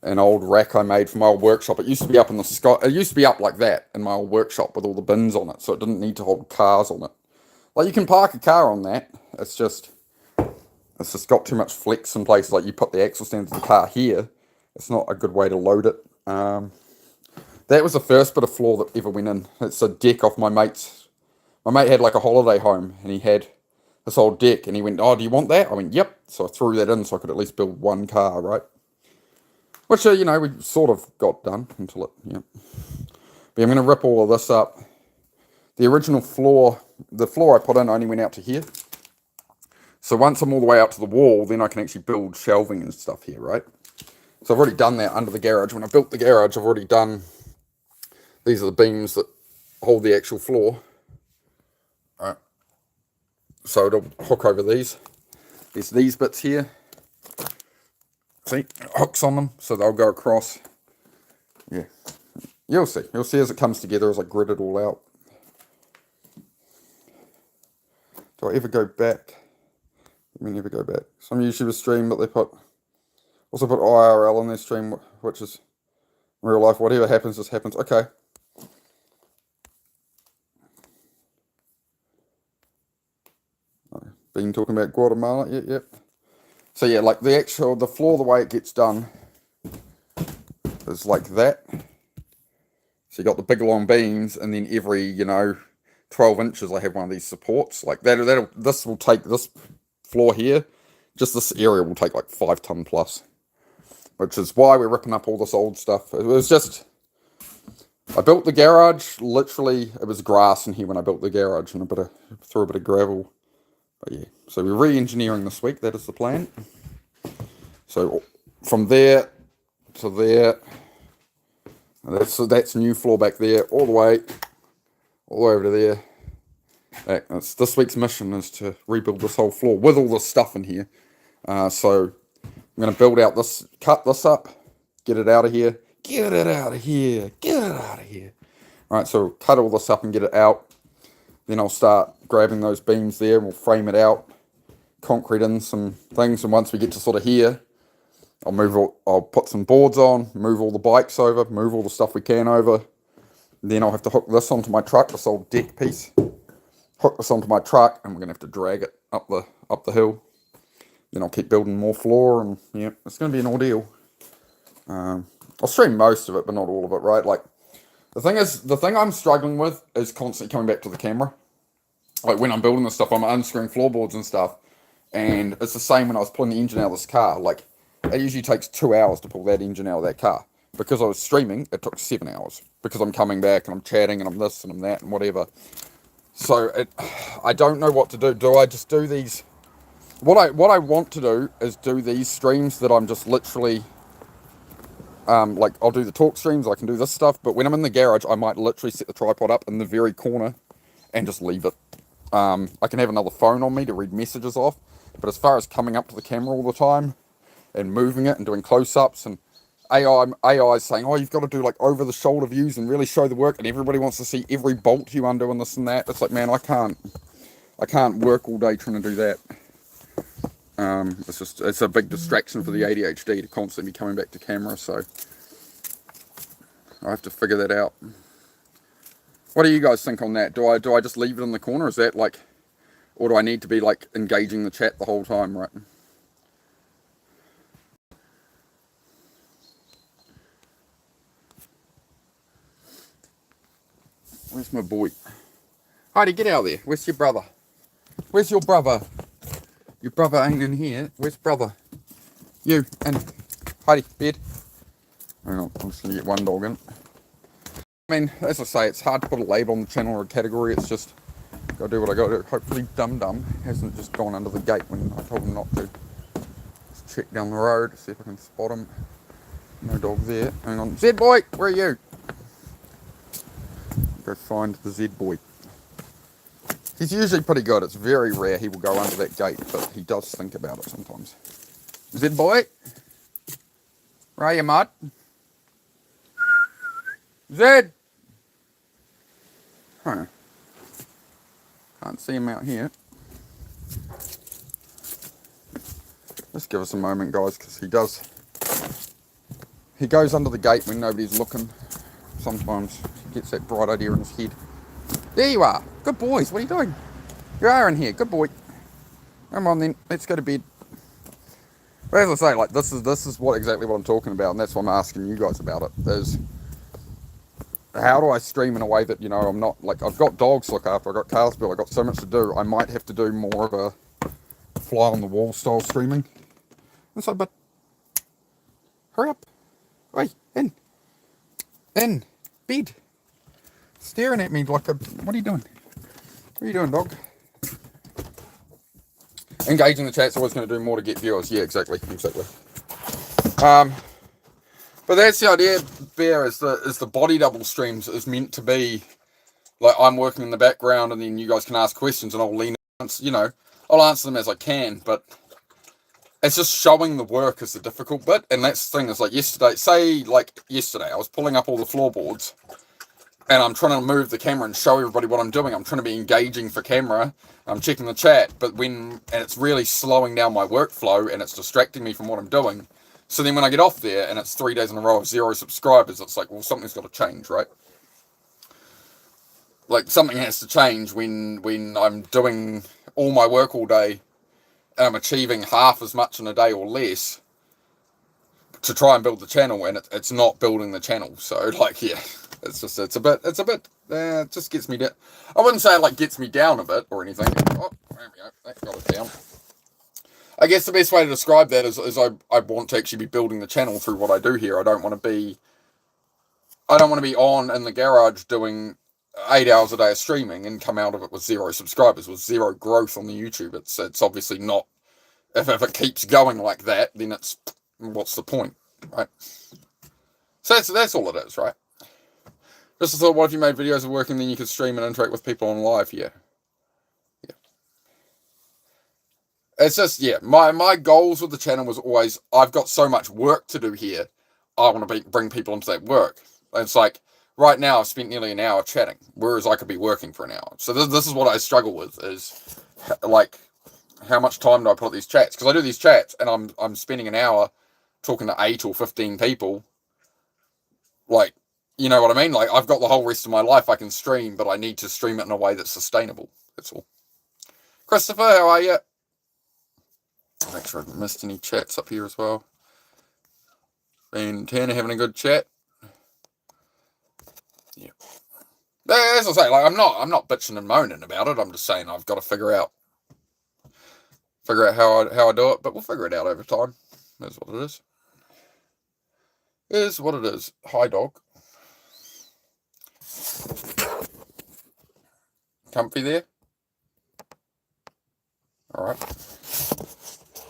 an old rack I made for my old workshop. It used to be up in the sky. It used to be up like that in my old workshop with all the bins on it, so it didn't need to hold cars on it. Like, you can park a car on that. It's just got too much flex in place. Like, you put the axle stands of the car here, it's not a good way to load it. That was the first bit of floor that ever went in. It's a deck off my mate's. My mate had like a holiday home, and he had this old deck, and he went, "Oh, do you want that?" I went, "Yep." So I threw that in so I could at least build one car, right? Which, you know, we sort of got done until it, yeah. But I'm going to rip all of this up. The original floor, the floor I put in only went out to here. So once I'm all the way out to the wall, then I can actually build shelving and stuff here, right? So I've already done that under the garage. When I built the garage, I've already done, these are the beams that hold the actual floor. All right. So it'll hook over these. There's these bits here. See, hooks on them, so they'll go across. Yeah. You'll see. You'll see as it comes together as I grid it all out. Do I ever go back? We never go back. Some YouTubers stream, but they also put IRL in their stream, which is real life. Whatever happens, just happens. Okay. Been talking about Guatemala. Yep. So yeah, like the floor, the way it gets done is like that. So you got the big long beams, and then every, 12 inches I have one of these supports. Like this will take this floor here, just this area will take like 5 ton plus. Which is why we're ripping up all this old stuff. It was just, I built the garage, literally, it was grass in here when I built the garage, and threw a bit of gravel. But yeah, so we're re-engineering this week, that is the plan. So from there to there, that's new floor back there, all the way over to there. That's this week's mission, is to rebuild this whole floor with all this stuff in here. So I'm going to build out this, cut this up, get it out of here, get it out of here, get it out of here. All right, so cut all this up and get it out. Then I'll start grabbing those beams there, and we'll frame it out, concrete in some things, and once we get to sort of here, I'll put some boards on, move all the bikes over, move all the stuff we can over. Then I'll have to hook this onto my truck, this old deck piece. Hook this onto my truck, and we're going to have to drag it up the hill. Then I'll keep building more floor, and yeah, it's going to be an ordeal. I'll stream most of it, but not all of it, right? Like, the thing I'm struggling with is constantly coming back to the camera. Like, when I'm building this stuff, I'm unscrewing floorboards and stuff, and it's the same when I was pulling the engine out of this car. Like, it usually takes 2 hours to pull that engine out of that car. Because I was streaming, it took 7 hours. Because I'm coming back, and I'm chatting, and I'm this, and I'm that, and whatever. So, I don't know what to do. Do I just do these... What I want to do is do these streams that I'm just literally... like, I'll do the talk streams, I can do this stuff, but when I'm in the garage, I might literally set the tripod up in the very corner and just leave it. I can have another phone on me to read messages off, but as far as coming up to the camera all the time and moving it and doing close-ups, and AI is saying, oh, you've got to do like over-the-shoulder views and really show the work, and everybody wants to see every bolt you undo and this and that. It's like, man, I can't work all day trying to do that. It's a big distraction for the ADHD to constantly be coming back to camera, so I have to figure that out. What do you guys think on that? Do I just leave it in the corner? Is that like, or do I need to be like engaging the chat the whole time, right? Where's my boy? Heidi, get out there. Where's your brother? Where's your brother? Your brother ain't in here. Where's brother? You and Heidi, bed. Hang on, I'm just gonna get one dog in. I mean, as I say, it's hard to put a label on the channel or a category. It's just gotta do what I gotta do. Hopefully, Dum Dum hasn't just gone under the gate when I told him not to. Let's check down the road, see if I can spot him. No dog there. Hang on, Z boy, where are you? Go find the Z boy. He's usually pretty good. It's very rare he will go under that gate, but he does think about it sometimes. Z boy, where are you, mud? Zed! Huh. Can't see him out here. Just give us a moment, guys, because he goes under the gate when nobody's looking. Sometimes he gets that bright idea in his head. There you are. Good boys. What are you doing? You are in here. Good boy. Come on then. Let's go to bed. But as I say, like this is exactly what I'm talking about, and that's why I'm asking you guys about it. Is how do I stream in a way that, you know, I'm not like, I've got dogs to look after, I've got cars to build, I've got so much to do. I might have to do more of a fly on the wall style streaming. And so, but hurry up. Wait, in, bed. Staring at me like a, what are you doing? What are you doing, dog? Engaging the chat's always going to do more to get viewers. Yeah, exactly. But that's the idea, Bear, is the body double streams is meant to be like I'm working in the background and then you guys can ask questions and I'll lean in, you know, I'll answer them as I can, but it's just showing the work is the difficult bit. And that's the thing is like yesterday, I was pulling up all the floorboards and I'm trying to move the camera and show everybody what I'm doing. I'm trying to be engaging for camera. I'm checking the chat, and it's really slowing down my workflow and it's distracting me from what I'm doing. So then when I get off there and it's 3 days in a row of 0 subscribers, it's like, well, something's got to change, right? Like something has to change when I'm doing all my work all day and I'm achieving half as much in a day or less to try and build the channel, and it's not building the channel. So like, yeah, it's a bit, it just gets me down. I wouldn't say it like gets me down a bit or anything. Oh, there we go, that got it down. I guess the best way to describe that is I want to actually be building the channel through what I do here. I don't want to be on in the garage doing 8 hours a day of streaming and come out of it with 0 subscribers, with 0 growth on the YouTube. It's obviously not, if it keeps going like that, then it's, what's the point, right? So that's all it is, right? Just a thought, what if you made videos of working, then you could stream and interact with people on live? Yeah. It's just, yeah, my goals with the channel was always, I've got so much work to do here, I want to bring people into that work. And it's like, right now I've spent nearly an hour chatting, whereas I could be working for an hour. So this is what I struggle with, is like, how much time do I put at these chats? Because I do these chats, and I'm spending an hour talking to 8 or 15 people. Like, you know what I mean? Like, I've got the whole rest of my life I can stream, but I need to stream it in a way that's sustainable. That's all. Christopher, how are you? Make sure I haven't missed any chats up here as well. And Tanner having a good chat. Yeah. As I say, like I'm not bitching and moaning about it. I'm just saying I've got to figure out how I do it, but we'll figure it out over time. That's what it is. Is what it is. Hi, dog. Comfy there? Alright.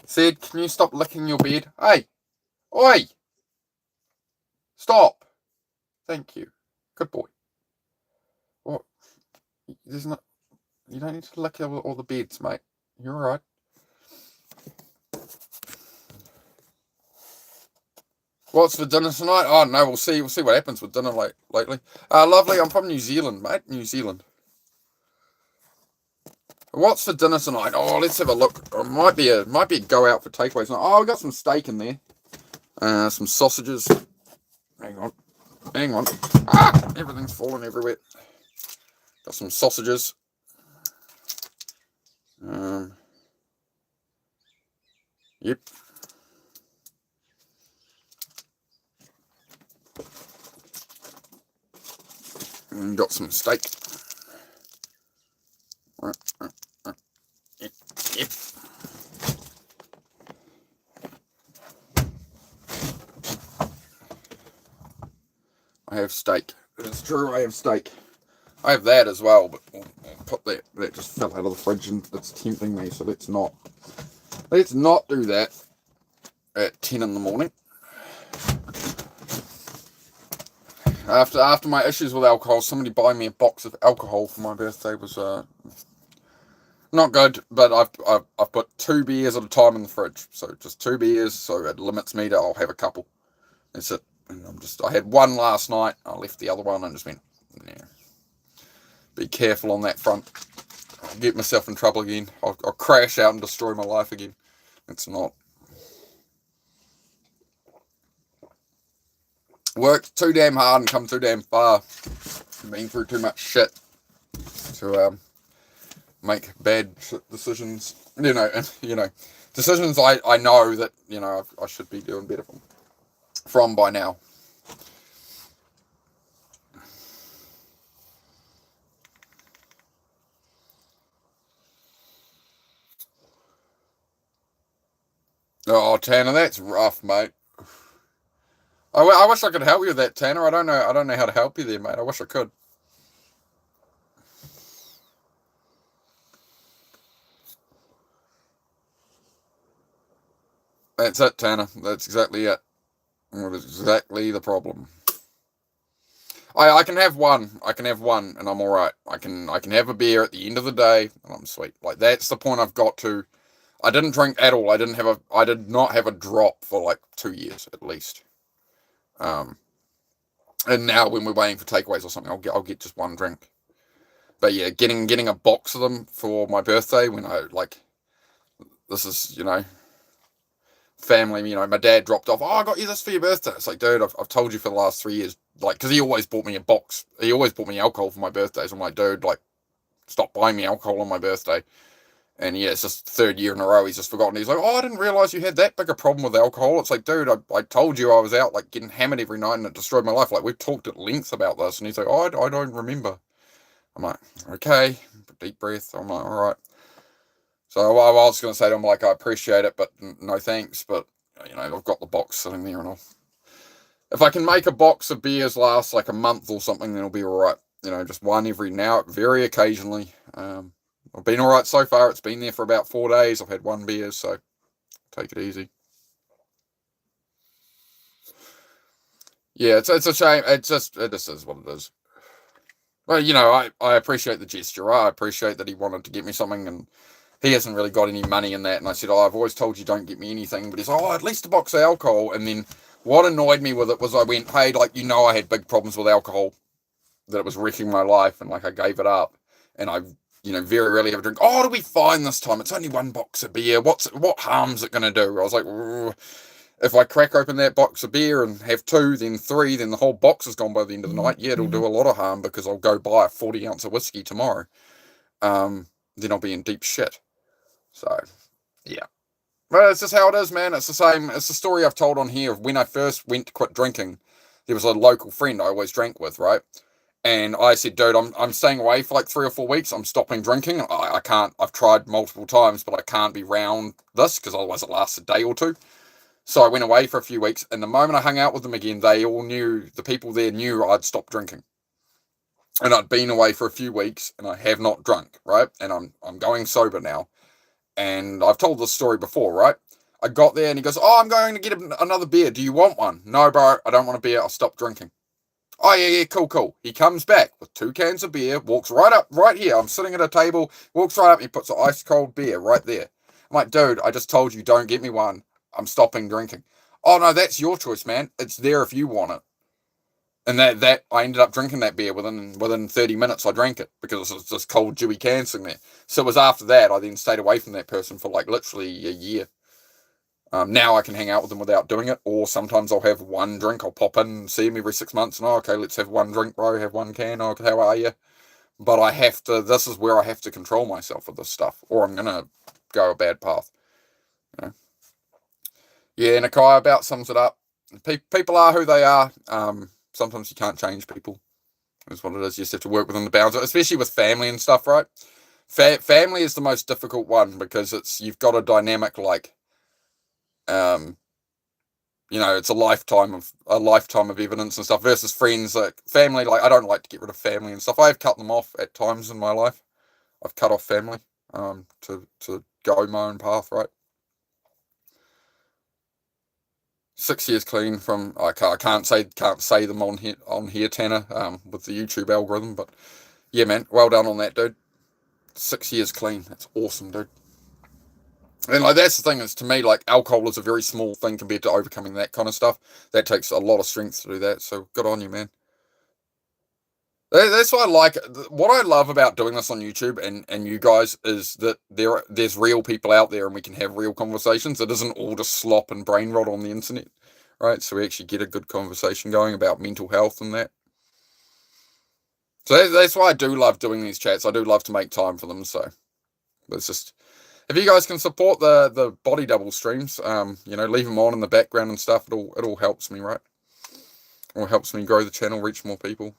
Sid, can you stop licking your bed? Hey! Oi! Stop! Thank you. Good boy. What? There's not... You don't need to lick all the beds, mate. You're alright. What's for dinner tonight? Oh, no, we'll see what happens with dinner lately. Lovely, I'm from New Zealand, mate. New Zealand. What's for dinner tonight? Oh, let's have a look. It might be a go out for takeaways. Oh, I got some steak in there. Some sausages. Hang on. Ah, everything's falling everywhere. Got some sausages. Yep. And got some steak. Yep. I have steak. It's true, I have steak. I have that as well, but I'll put that just fell out of the fridge and it's tempting me, so let's not do that at 10 in the morning. After my issues with alcohol, somebody buying me a box of alcohol for my birthday was not good, but I've put 2 beers at a time in the fridge, so just 2 beers, so it limits me to, I'll have a couple. That's it. And I had one last night, I left the other one and just went, yeah. Be careful on that front. I'll get myself in trouble again. I'll crash out and destroy my life again. It's not. worked too damn hard and come too damn far. Been through too much shit to make bad decisions. Decisions I know that I should be doing better from by now. Oh, Tanner, that's rough, mate. I wish I could help you with that, Tanner. I don't know how to help you there, mate. I wish I could. That's it, Tanner. That's exactly it. That's exactly the problem. I can have one. I can have one, and I'm all right. I can have a beer at the end of the day, and I'm sweet. Like that's the point I've got to. I didn't drink at all. I did not have a drop for like 2 years at least. And now when we're waiting for takeaways or something, I'll get just one drink. But yeah, getting a box of them for my birthday when this is family. My dad dropped off. Oh, I got you this for your birthday. It's like, dude, I've told you for the last 3 years. Like, because he always bought me a box. He always bought me alcohol for my birthdays. I'm like, dude, like, stop buying me alcohol on my birthday. And yeah, it's just third year in a row. He's just forgotten. He's like, oh, I didn't realize you had that big a problem with alcohol. It's like, dude, I told you I was out like getting hammered every night and it destroyed my life. Like we've talked at length about this. And he's like, oh, I don't remember. I'm like, okay, deep breath. I'm like, all right. So I was going to say to him, like, I appreciate it, but no thanks. But I've got the box sitting there, and if I can make a box of beers last like a month or something, then it'll be all right. Just one every now, very occasionally. I've been all right so far. It's been there for about 4 days. I've had one beer, so take it easy. Yeah, it's a shame. It just is what it is. Well, I appreciate the gesture. I appreciate that he wanted to get me something, and he hasn't really got any money in that. And I said, oh, I've always told you don't get me anything. But he's like, oh, at least a box of alcohol. And then what annoyed me with it was I went, hey, I had big problems with alcohol, that it was wrecking my life, and like I gave it up. And I very rarely have a drink. Oh, it'll be fine this time. It's only one box of beer. What harm's it going to do? I was like, if I crack open that box of beer and have 2, then 3, then the whole box is gone by the end of the night. Yeah, it'll do a lot of harm because I'll go buy a 40-ounce of whiskey tomorrow. Then I'll be in deep shit. So, yeah. But it's just how it is, man. It's the same. It's the story I've told on here of when I first went to quit drinking. There was a local friend I always drank with, right? And I said, dude, I'm staying away for like 3 or 4 weeks. I'm stopping drinking. I can't. I've tried multiple times, but I can't be round this because otherwise it lasts a day or two. So I went away for a few weeks, and the moment I hung out with them again, they all knew, the people there knew I'd stopped drinking. And I'd been away for a few weeks, and I have not drunk, right? And I'm going sober now. And I've told this story before, right? I got there, and he goes, oh, I'm going to get another beer. Do you want one? No, bro, I don't want a beer. I'll stop drinking. Oh, yeah, cool. He comes back with 2 cans of beer, walks right up, right here. I'm sitting at a table, walks right up, and he puts an ice cold beer right there. I'm like, dude, I just told you, don't get me one. I'm stopping drinking. Oh, no, that's your choice, man. It's there if you want it. And that I ended up drinking that beer within 30 minutes. I drank it because it was just cold, dewy can sitting there. So it was after that I then stayed away from that person for like literally a year. Now I can hang out with them without doing it, or sometimes I'll have one drink. I'll pop in and see him every 6 months, and okay, let's have one drink, bro. Have one can. Oh, how are you? But I have to. This is where I have to control myself with this stuff, or I'm gonna go a bad path. Yeah, Nakai about sums it up. People are who they are. Sometimes you can't change people. That's what it is. You just have to work within the bounds, especially with family and stuff, right? Family is the most difficult one because you've got a dynamic like, it's a lifetime of evidence and stuff versus friends. Like family, like I don't like to get rid of family and stuff. I've cut them off at times in my life. I've cut off family to go my own path, right? 6 years clean from I can't say them on here, Tanner, with the YouTube algorithm, but yeah, man, well done on that, dude. 6 years clean, that's awesome, dude. And like that's the thing is, to me, like alcohol is a very small thing compared to overcoming that kind of stuff. That takes a lot of strength to do that. So good on you, man. That's what I like. What I love about doing this on YouTube and you guys is that there's real people out there and we can have real conversations. It isn't all just slop and brain rot on the internet, right? So we actually get a good conversation going about mental health and that. So that's why I do love doing these chats. I do love to make time for them. So it's just, if you guys can support the body double streams, leave them on in the background and stuff. It all helps me, right? It all helps me grow the channel, reach more people.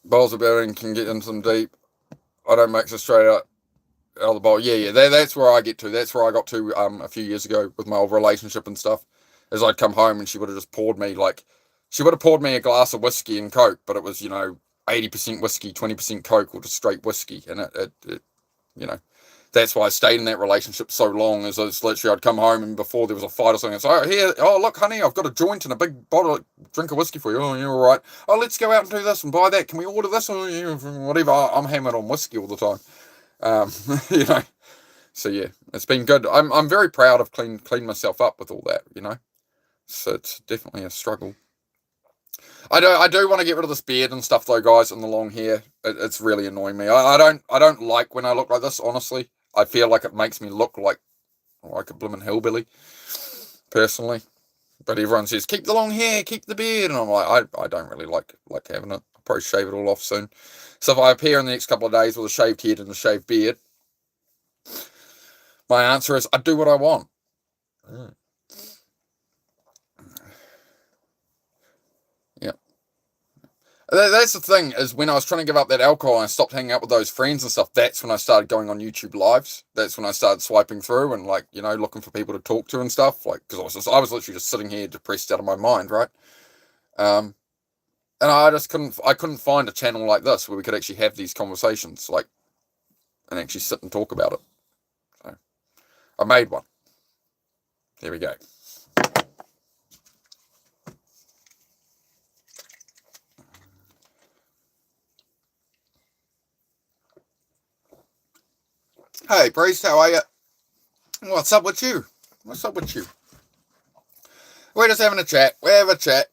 Bowls of building can get into them deep. I don't mix it straight out of the bowl. Yeah. That's where I get to. That's where I got to a few years ago with my old relationship and stuff. As I'd come home and she would have just poured me a glass of whiskey and Coke, but it was 80% whiskey, 20% Coke, or just straight whiskey, and it that's why I stayed in that relationship so long. Is it's literally I'd come home and before there was a fight or something, it's look, honey, I've got a joint and a big drink of whiskey for you. Oh, you're all right. Oh, let's go out and do this and buy that. Can we order this? Oh, yeah, whatever. I'm hammered on whiskey all the time. So yeah, it's been good. I'm very proud of clean myself up with all that. So it's definitely a struggle. I do want to get rid of this beard and stuff though, guys, and the long hair. It's really annoying me. I don't like when I look like this, honestly. I feel like it makes me look like a blooming hillbilly, personally. But everyone says, keep the long hair, keep the beard. And I'm like, I don't really like having it. I'll probably shave it all off soon. So if I appear in the next couple of days with a shaved head and a shaved beard, my answer is, I do what I want. Yeah. That's the thing, is when I was trying to give up that alcohol and I stopped hanging out with those friends and stuff, that's when I started going on YouTube lives. That's when I started swiping through and looking for people to talk to and stuff. Because I was literally just sitting here depressed out of my mind, right? And I just couldn't find a channel like this where we could actually have these conversations, and actually sit and talk about it. So I made one. There we go. Hey, Priest, how are you? What's up with you? We're just having a chat. We have a chat.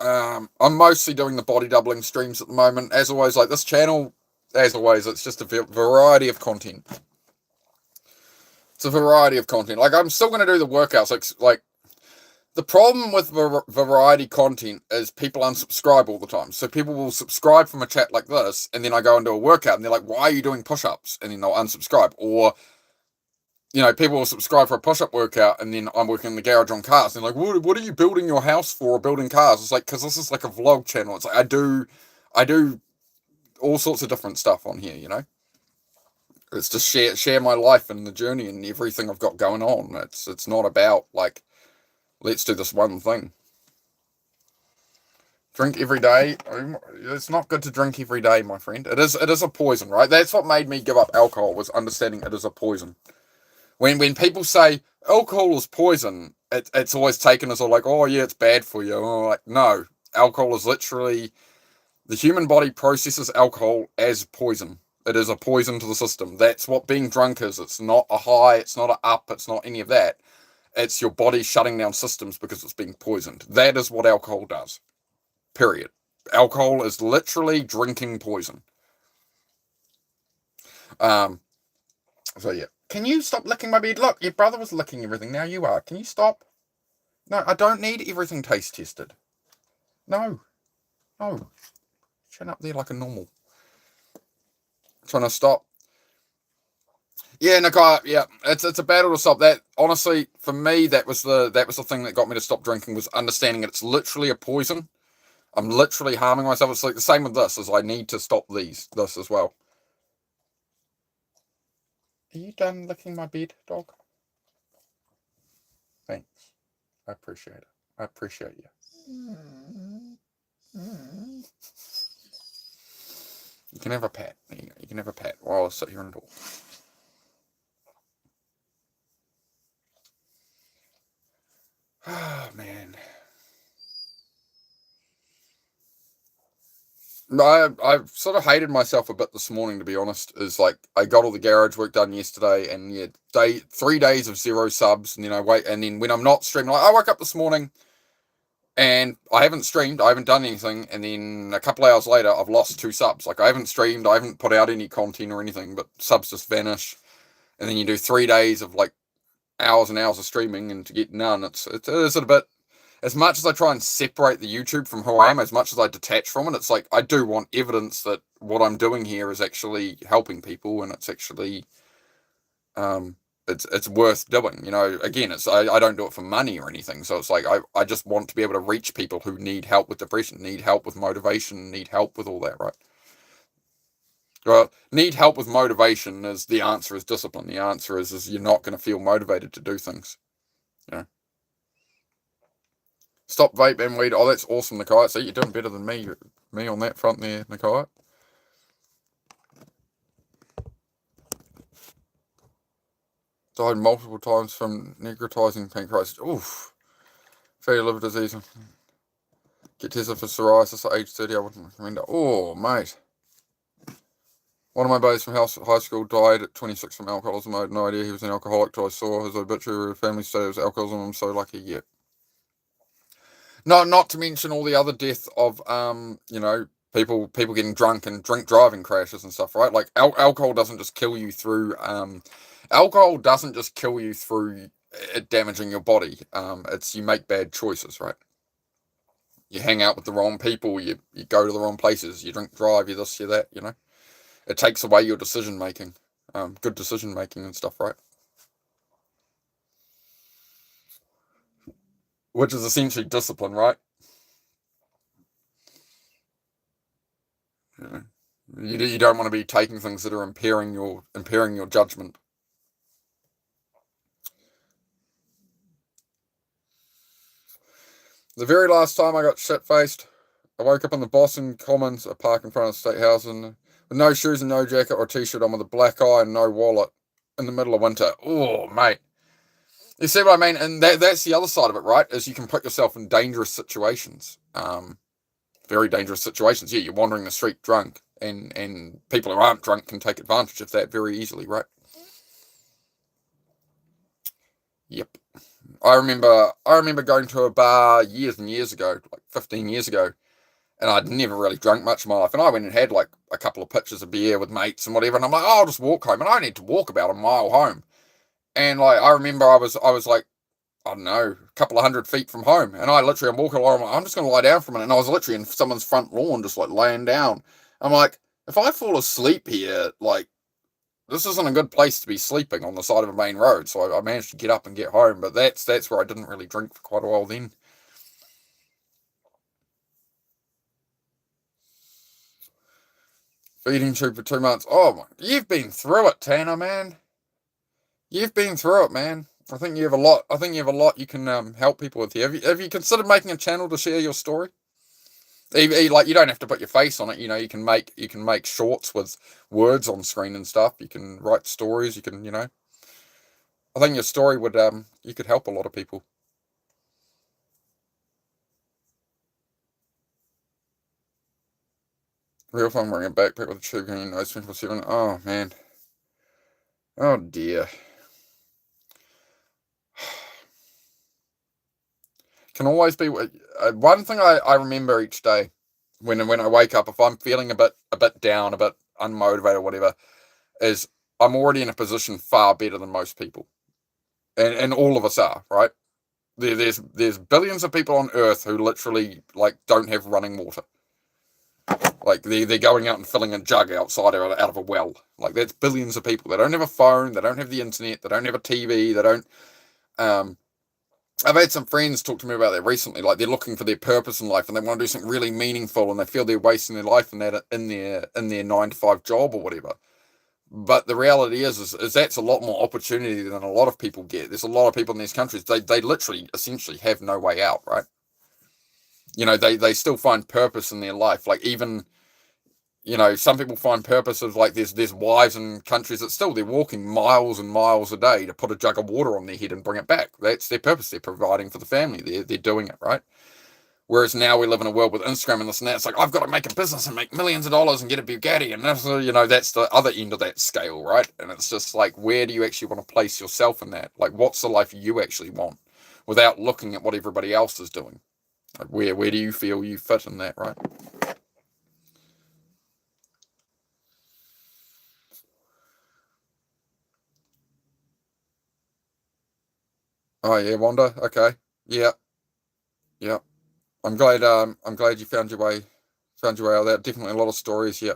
I'm mostly doing the body doubling streams at the moment. As always, this channel, as always, it's just a variety of content. It's a variety of content. I'm still going to do the workouts. The problem with variety content is people unsubscribe all the time. So people will subscribe from a chat like this, and then I go and do a workout, and they're like, why are you doing push-ups? And then they'll unsubscribe. Or, people will subscribe for a push-up workout, and then I'm working in the garage on cars. And they're like, what are you building your house for, or building cars? It's because this is a vlog channel. It's I do all sorts of different stuff on here, It's just share my life and the journey and everything I've got going on. It's not about, let's do this one thing. Drink every day. It's not good to drink every day, my friend. It is a poison, right? That's what made me give up alcohol, was understanding it is a poison. When people say alcohol is poison, it's always taken as oh yeah, it's bad for you. No, alcohol is literally, the human body processes alcohol as poison. It is a poison to the system. That's what being drunk is. It's not a high, it's not an up, it's not any of that. It's your body shutting down systems because it's being poisoned. That is what alcohol does. Period. Alcohol is literally drinking poison. So yeah. Can you stop licking my beard? Look, your brother was licking everything. Now you are. Can you stop? No, I don't need everything taste tested. No. Shut up there like a normal. Trying to stop. Yeah, Nikai, yeah, it's a battle to stop that. Honestly, for me, that was the thing that got me to stop drinking, was understanding it's literally a poison. I'm literally harming myself. It's the same with this, as I need to stop this as well. Are you done licking my bed, dog? Thanks. I appreciate it. I appreciate you. You can have a pat. You can have a pat while I sit here and talk. Oh, man. I've sort of hated myself a bit this morning, to be honest. Is I got all the garage work done yesterday, and yeah, 3 days of 0 subs, and then and then when I'm not streaming, I woke up this morning and I haven't streamed, I haven't done anything, and then a couple hours later I've lost 2 subs. I haven't streamed, I haven't put out any content or anything, but subs just vanish. And then you do 3 days of hours and hours of streaming and to get none. It is a bit, as much as I try and separate the YouTube from who I am, as much as I detach from it, it's like I do want evidence that what I'm doing here is actually helping people, and it's actually it's worth doing. Again, I don't do it for money or anything. So it's like I just want to be able to reach people who need help with depression, need help with motivation, need help with all that, right? Well, need help with motivation is the answer is discipline. The answer is you're not going to feel motivated to do things. You know. Stop vape and weed. Oh, that's awesome, Nakai. So you're doing better than me on that front there, Nakai. Died multiple times from necrotizing pancreatitis. Oof. Fatty liver disease. Get tested for psoriasis at age 30. I wouldn't recommend it. Oh, mate. One of my buddies from high school died at 26 from alcoholism. I had no idea he was an alcoholic till I saw his obituary. Family stated it was alcoholism. I'm so lucky. Yeah. Not to mention all the other death of people getting drunk and drink driving crashes and stuff, right? Like alcohol doesn't just kill you through it damaging your body. It's you make bad choices, right? You hang out with the wrong people, you go to the wrong places, you drink drive, you this, you that, It takes away your decision making, good decision making and stuff, right? Which is essentially discipline, right? You don't want to be taking things that are impairing your judgment. The very last time I got shit-faced, I woke up in the Boston Commons, a park in front of the State House, and with no shoes and no jacket or t-shirt on, with a black eye and no wallet in the middle of winter. Oh, mate. You see what I mean? And that's the other side of it, right? Is you can put yourself in dangerous situations. Very dangerous situations. Yeah, you're wandering the street drunk, and people who aren't drunk can take advantage of that very easily, right? Yep. I remember going to a bar years and years ago, like 15 years ago, and I'd never really drunk much in my life. And I went and had like a couple of pitchers of beer with mates and whatever. And I'm like, oh, I'll just walk home. And I need to walk about a mile home. And like, I remember I was like, I don't know, a couple of 100 feet from home. And I'm walking along. I'm just going to lie down for a minute. And I was literally in someone's front lawn, just like laying down. I'm like, if I fall asleep here, like, this isn't a good place to be sleeping on the side of a main road. So I managed to get up and get home. But that's where I didn't really drink for quite a while then. Feeding tube for 2 months. Oh, my, you've been through it, Tanner, man. You've been through it, man. I think you have a lot. I think you have a lot you can help people with here. Have you considered making a channel to share your story? Like you don't have to put your face on it. You can make shorts with words on screen and stuff. You can write stories. You can. I think your story would you could help a lot of people. Real fun wearing a backpack with a tube hanging nose 24/7. Oh man. Oh dear. Can always be one thing I remember each day when I wake up, if I'm feeling a bit down, a bit unmotivated, whatever, is I'm already in a position far better than most people, and all of us are, right? There's billions of people on Earth who literally like don't have running water. Like they're going out and filling a jug outside out of a well. Like that's billions of people. They don't have a phone. They don't have the internet. They don't have a TV. They don't. Um, I've had some friends talk to me about that recently. Like they're looking for their purpose in life and they want to do something really meaningful, and they feel they're wasting their life in that in their 9 to 5 job or whatever. But the reality is that's a lot more opportunity than a lot of people get. There's a lot of people in these countries, they literally essentially have no way out, right? They still find purpose in their life. Like even, some people find purpose of like there's wives in countries that still they're walking miles and miles a day to put a jug of water on their head and bring it back. That's their purpose. They're providing for the family. They're doing it, right? Whereas now we live in a world with Instagram and this and that. It's like, I've got to make a business and make millions of dollars and get a Bugatti. And that's the other end of that scale, right? And it's just like, where do you actually want to place yourself in that? Like, what's the life you actually want without looking at what everybody else is doing? Like, where do you feel you fit in that, right? Oh yeah, Wanda. Okay. Yeah. Yeah. I'm glad you found your way out of that. Definitely a lot of stories. Yeah.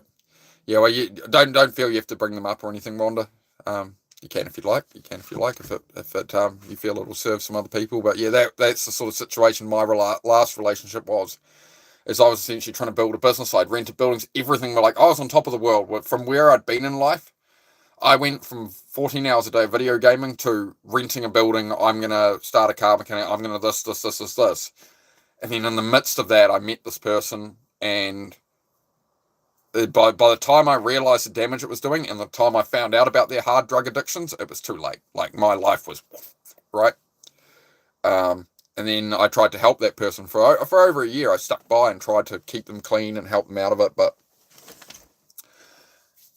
Yeah. Well, you don't feel you have to bring them up or anything, Wanda. You can if you'd like. You can if you like. If it you feel it will serve some other people. But yeah, that's the sort of situation my last relationship was. Is I was essentially trying to build a business. I'd rented buildings. Everything were like I was on top of the world. From where I'd been in life, I went from 14 hours a day video gaming to renting a building. I'm gonna start a car mechanic. I'm gonna this. And then in the midst of that, I met this person, and by the time I realized the damage it was doing, and the time I found out about their hard drug addictions, it was too late. Like my life was right. And then I tried to help that person for over a year. I stuck by and tried to keep them clean and help them out of it, but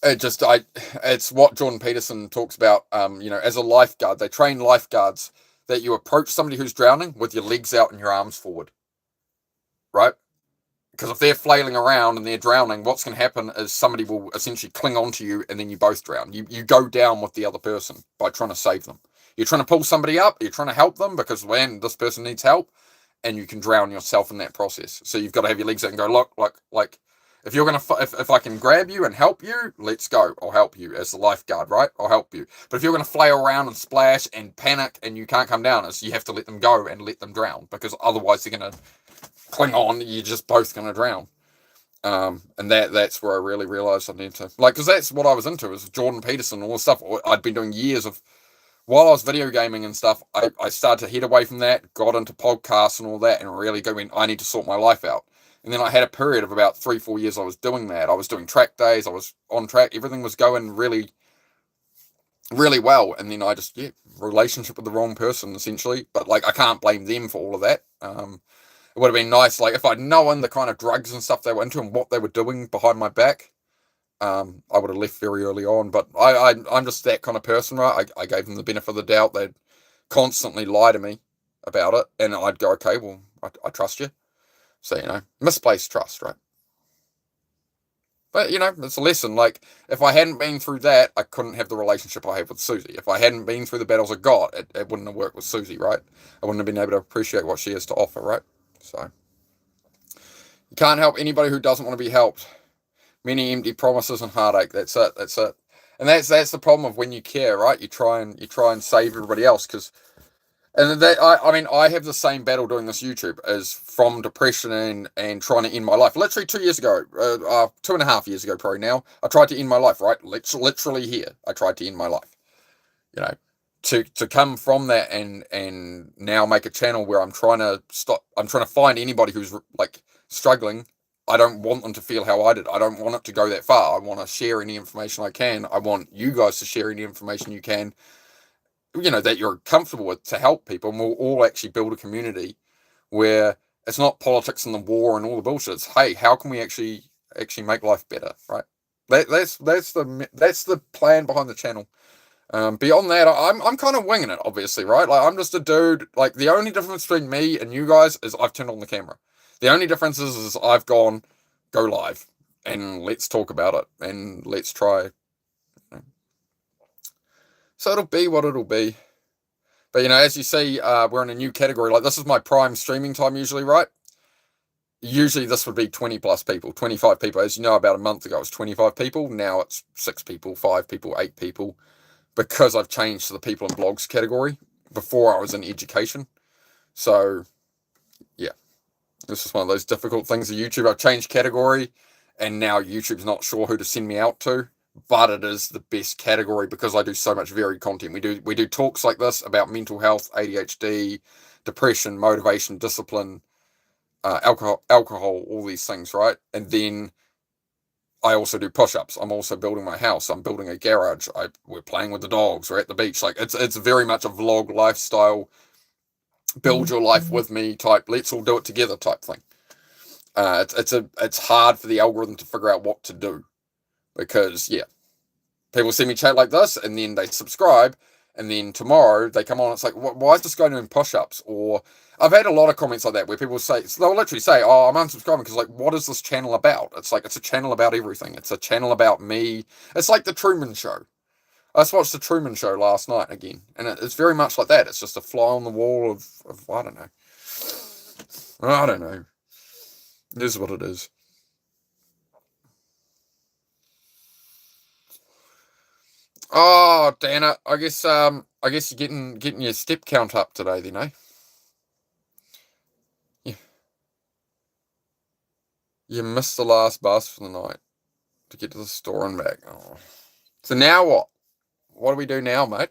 it's what Jordan Peterson talks about. As a lifeguard, they train lifeguards that you approach somebody who's drowning with your legs out and your arms forward, right? Because if they're flailing around and they're drowning, what's going to happen is somebody will essentially cling onto you, and then you both drown. You go down with the other person by trying to save them. You're trying to pull somebody up. You're trying to help them because when this person needs help, and you can drown yourself in that process. So you've got to have your legs out and go, look, like if you're gonna, if I can grab you and help you, let's go. I'll help you as the lifeguard, right? I'll help you. But if you're gonna flail around and splash and panic and you can't come down, you have to let them go and let them drown because otherwise they're gonna cling on. You're just both gonna drown. And that's where I really realized I need to because that's what I was into was Jordan Peterson, all the stuff I'd been doing years of. While I was video gaming and stuff, I started to head away from that, got into podcasts and all that, and really going, I need to sort my life out. And then I had a period of about 3-4 years I was doing that. I was doing track days, I was on track, everything was going really, really well. And then relationship with the wrong person, essentially. But I can't blame them for all of that. It would have been nice, if I'd known the kind of drugs and stuff they were into and what they were doing behind my back. I would have left very early on, but I'm just that kind of person, right? I gave them the benefit of the doubt. They'd constantly lie to me about it, and I'd go, okay, well, I trust you. So, misplaced trust, right? But, it's a lesson. If I hadn't been through that, I couldn't have the relationship I have with Susie. If I hadn't been through the battles of God, it wouldn't have worked with Susie, right? I wouldn't have been able to appreciate what she has to offer, right? So, you can't help anybody who doesn't want to be helped. Many empty promises and heartache. That's it. And that's the problem of when you care, right? You try and save everybody else and that I have the same battle doing this YouTube as from depression and trying to end my life. Literally 2 years ago, 2.5 years ago, probably now, I tried to end my life. Right, literally here, I tried to end my life. To come from that and now make a channel where I'm trying to stop. I'm trying to find anybody who's struggling. I don't want them to feel how I did. I don't want it to go that far. I want to share any information I can. I want you guys to share any information you can, that you're comfortable with to help people. And we'll all actually build a community where it's not politics and the war and all the bullshit. It's, hey, how can we actually make life better, right? That's the plan behind the channel. Beyond that, I'm kind of winging it, obviously, right? I'm just a dude. The only difference between me and you guys is I've turned on the camera. The only difference is I've go live and let's talk about it and let's try. So it'll be what it'll be. But as you see, we're in a new category. This is my prime streaming time usually, right? Usually this would be 20 plus people, 25 people. As you know, about a month ago it was 25 people. Now it's 6 people, 5 people, 8 people. Because I've changed to the people in blogs category. Before I was in education. So, yeah. This is one of those difficult things of YouTube. I've changed category, and now YouTube's not sure who to send me out to, but it is the best category because I do so much varied content. We do talks like this about mental health, ADHD, depression, motivation, discipline, alcohol, all these things, right? And then I also do push-ups. I'm also building my house. I'm building a garage. We're playing with the dogs. We're at the beach. It's very much a vlog lifestyle, build your life with me type, let's all do it together type thing. It's hard for the algorithm to figure out what to do because people see me chat like this and then they subscribe and then tomorrow they come on. It's like, why is this guy doing push-ups? Or I've had a lot of comments like that where people say, so they'll literally say, oh, I'm unsubscribing because what is this channel about? It's a channel about everything. It's a channel about me. It's like the Truman Show. I just watched the Truman Show last night again, and it's very much like that. It's just a fly on the wall of I don't know. I don't know. It is what it is. Oh, damn it. I guess you're getting your step count up today then, eh? You, you missed the last bus for the night to get to the store and back. Oh. So now what? What do we do now, mate?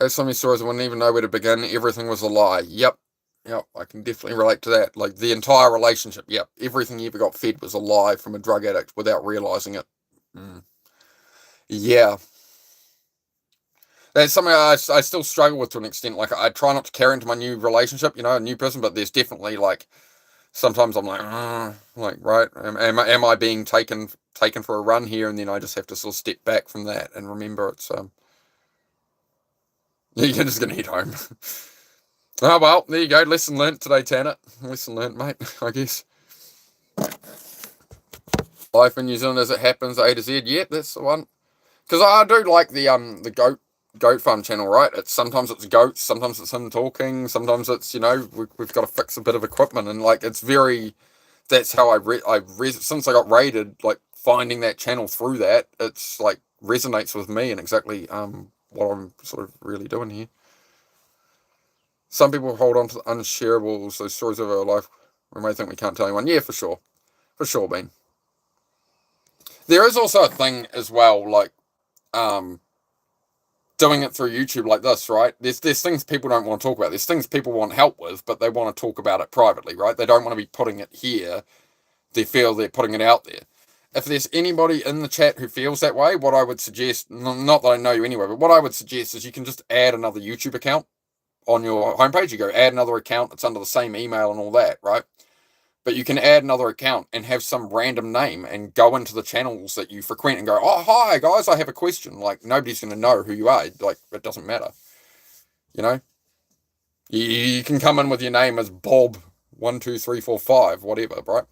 Have so many stories I wouldn't even know where to begin. Everything was a lie. Yep. Yep. I can definitely relate to that. Like the entire relationship. Yep. Everything you ever got fed was a lie from a drug addict without realizing it. Mm. Yeah. That's something I still struggle with to an extent. Like I try not to carry into my new relationship, a new person, but there's definitely like sometimes I'm like right, am I being taken for a run here, and then I just have to sort of step back from that and remember it's you're just gonna head home. Oh well, there you go. Lesson learnt today, Tanner. Lesson learnt, mate. I guess life in New Zealand as it happens, A to Z. Yep, that's the one. Because I do like the goat farm channel, right? It's sometimes it's goats, sometimes it's him talking, sometimes it's we've got to fix a bit of equipment, and like it's very. That's how since I got raided, like finding that channel through that, it's like resonates with me and exactly what I'm sort of really doing here. Some people hold on to the unshareables, those stories of our life. We may think we can't tell anyone. Yeah, for sure, Ben. There is also a thing as well, like doing it through YouTube like this, right? There's things people don't want to talk about. There's things people want help with, but they want to talk about it privately, right? They don't want to be putting it here. They feel they're putting it out there. If there's anybody in the chat who feels that way, what I would suggest, not that I know you anyway, but what I would suggest is you can just add another YouTube account on your homepage. You go add another account. It's under the same email and all that, right? But you can add another account and have some random name and go into the channels that you frequent and go, oh, hi, guys, I have a question. Like, nobody's going to know who you are. Like, it doesn't matter. You know? You can come in with your name as Bob12345, whatever, right?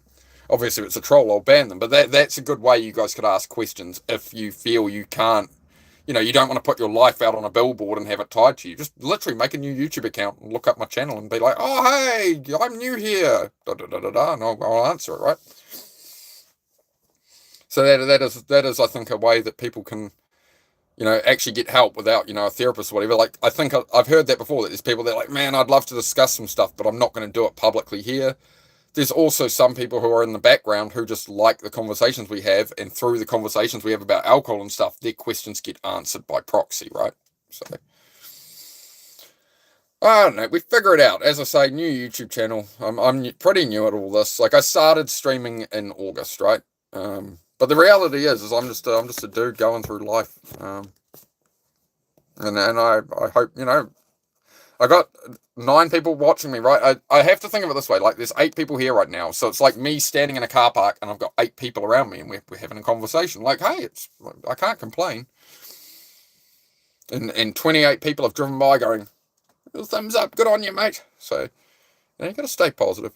Obviously, if it's a troll, I'll ban them. But that's a good way you guys could ask questions if you feel you can't, you don't want to put your life out on a billboard and have it tied to you. Just literally make a new YouTube account and look up my channel and be like, oh, hey, I'm new here. And I'll answer it, right? So that is, I think, a way that people can, actually get help without, a therapist or whatever. Like, I think I've heard that before, that there's people that are like, man, I'd love to discuss some stuff, but I'm not going to do it publicly here. There's also some people who are in the background who just like the conversations we have, and through the conversations we have about alcohol and stuff, their questions get answered by proxy, right? So, I don't know. We figure it out. As I say, new YouTube channel. I'm pretty new at all this. Like I started streaming in August, right? But the reality is I'm just a dude going through life. And I hope I got 9 people watching me, right? I have to think of it this way. Like, there's 8 people here right now. So it's like me standing in a car park and I've got 8 people around me and we're having a conversation. Like, hey, I can't complain. And 28 people have driven by going, thumbs up, good on you, mate. So, you got to stay positive.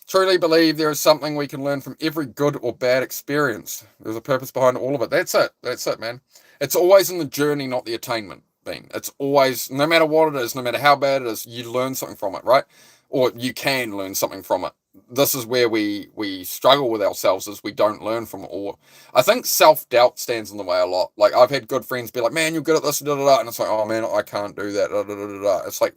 Truly believe there is something we can learn from every good or bad experience. There's a purpose behind all of it. That's it, man. It's always in the journey, not the attainment. It's always, no matter what it is, no matter how bad it is, you learn something from it, right? Or you can learn something from it. This is where we struggle with ourselves, is we don't learn from it. Or I think self-doubt stands in the way a lot. Like, I've had good friends be like, man, you're good at this, and it's like, oh man, I can't do that. It's like,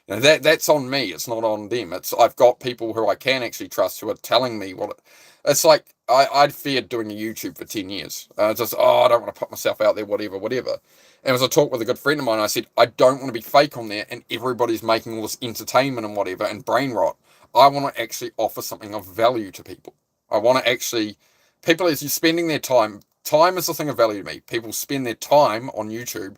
that's on me. It's not on them. I've got people who I can actually trust who are telling me what it's like. I'd feared doing a YouTube for 10 years. I don't want to put myself out there, whatever. And as I talked with a good friend of mine, I said, I don't want to be fake on there and everybody's making all this entertainment and whatever and brain rot. I want to actually offer something of value to people. I want to actually, people, as you're spending their time is the thing of value to me. People spend their time on YouTube.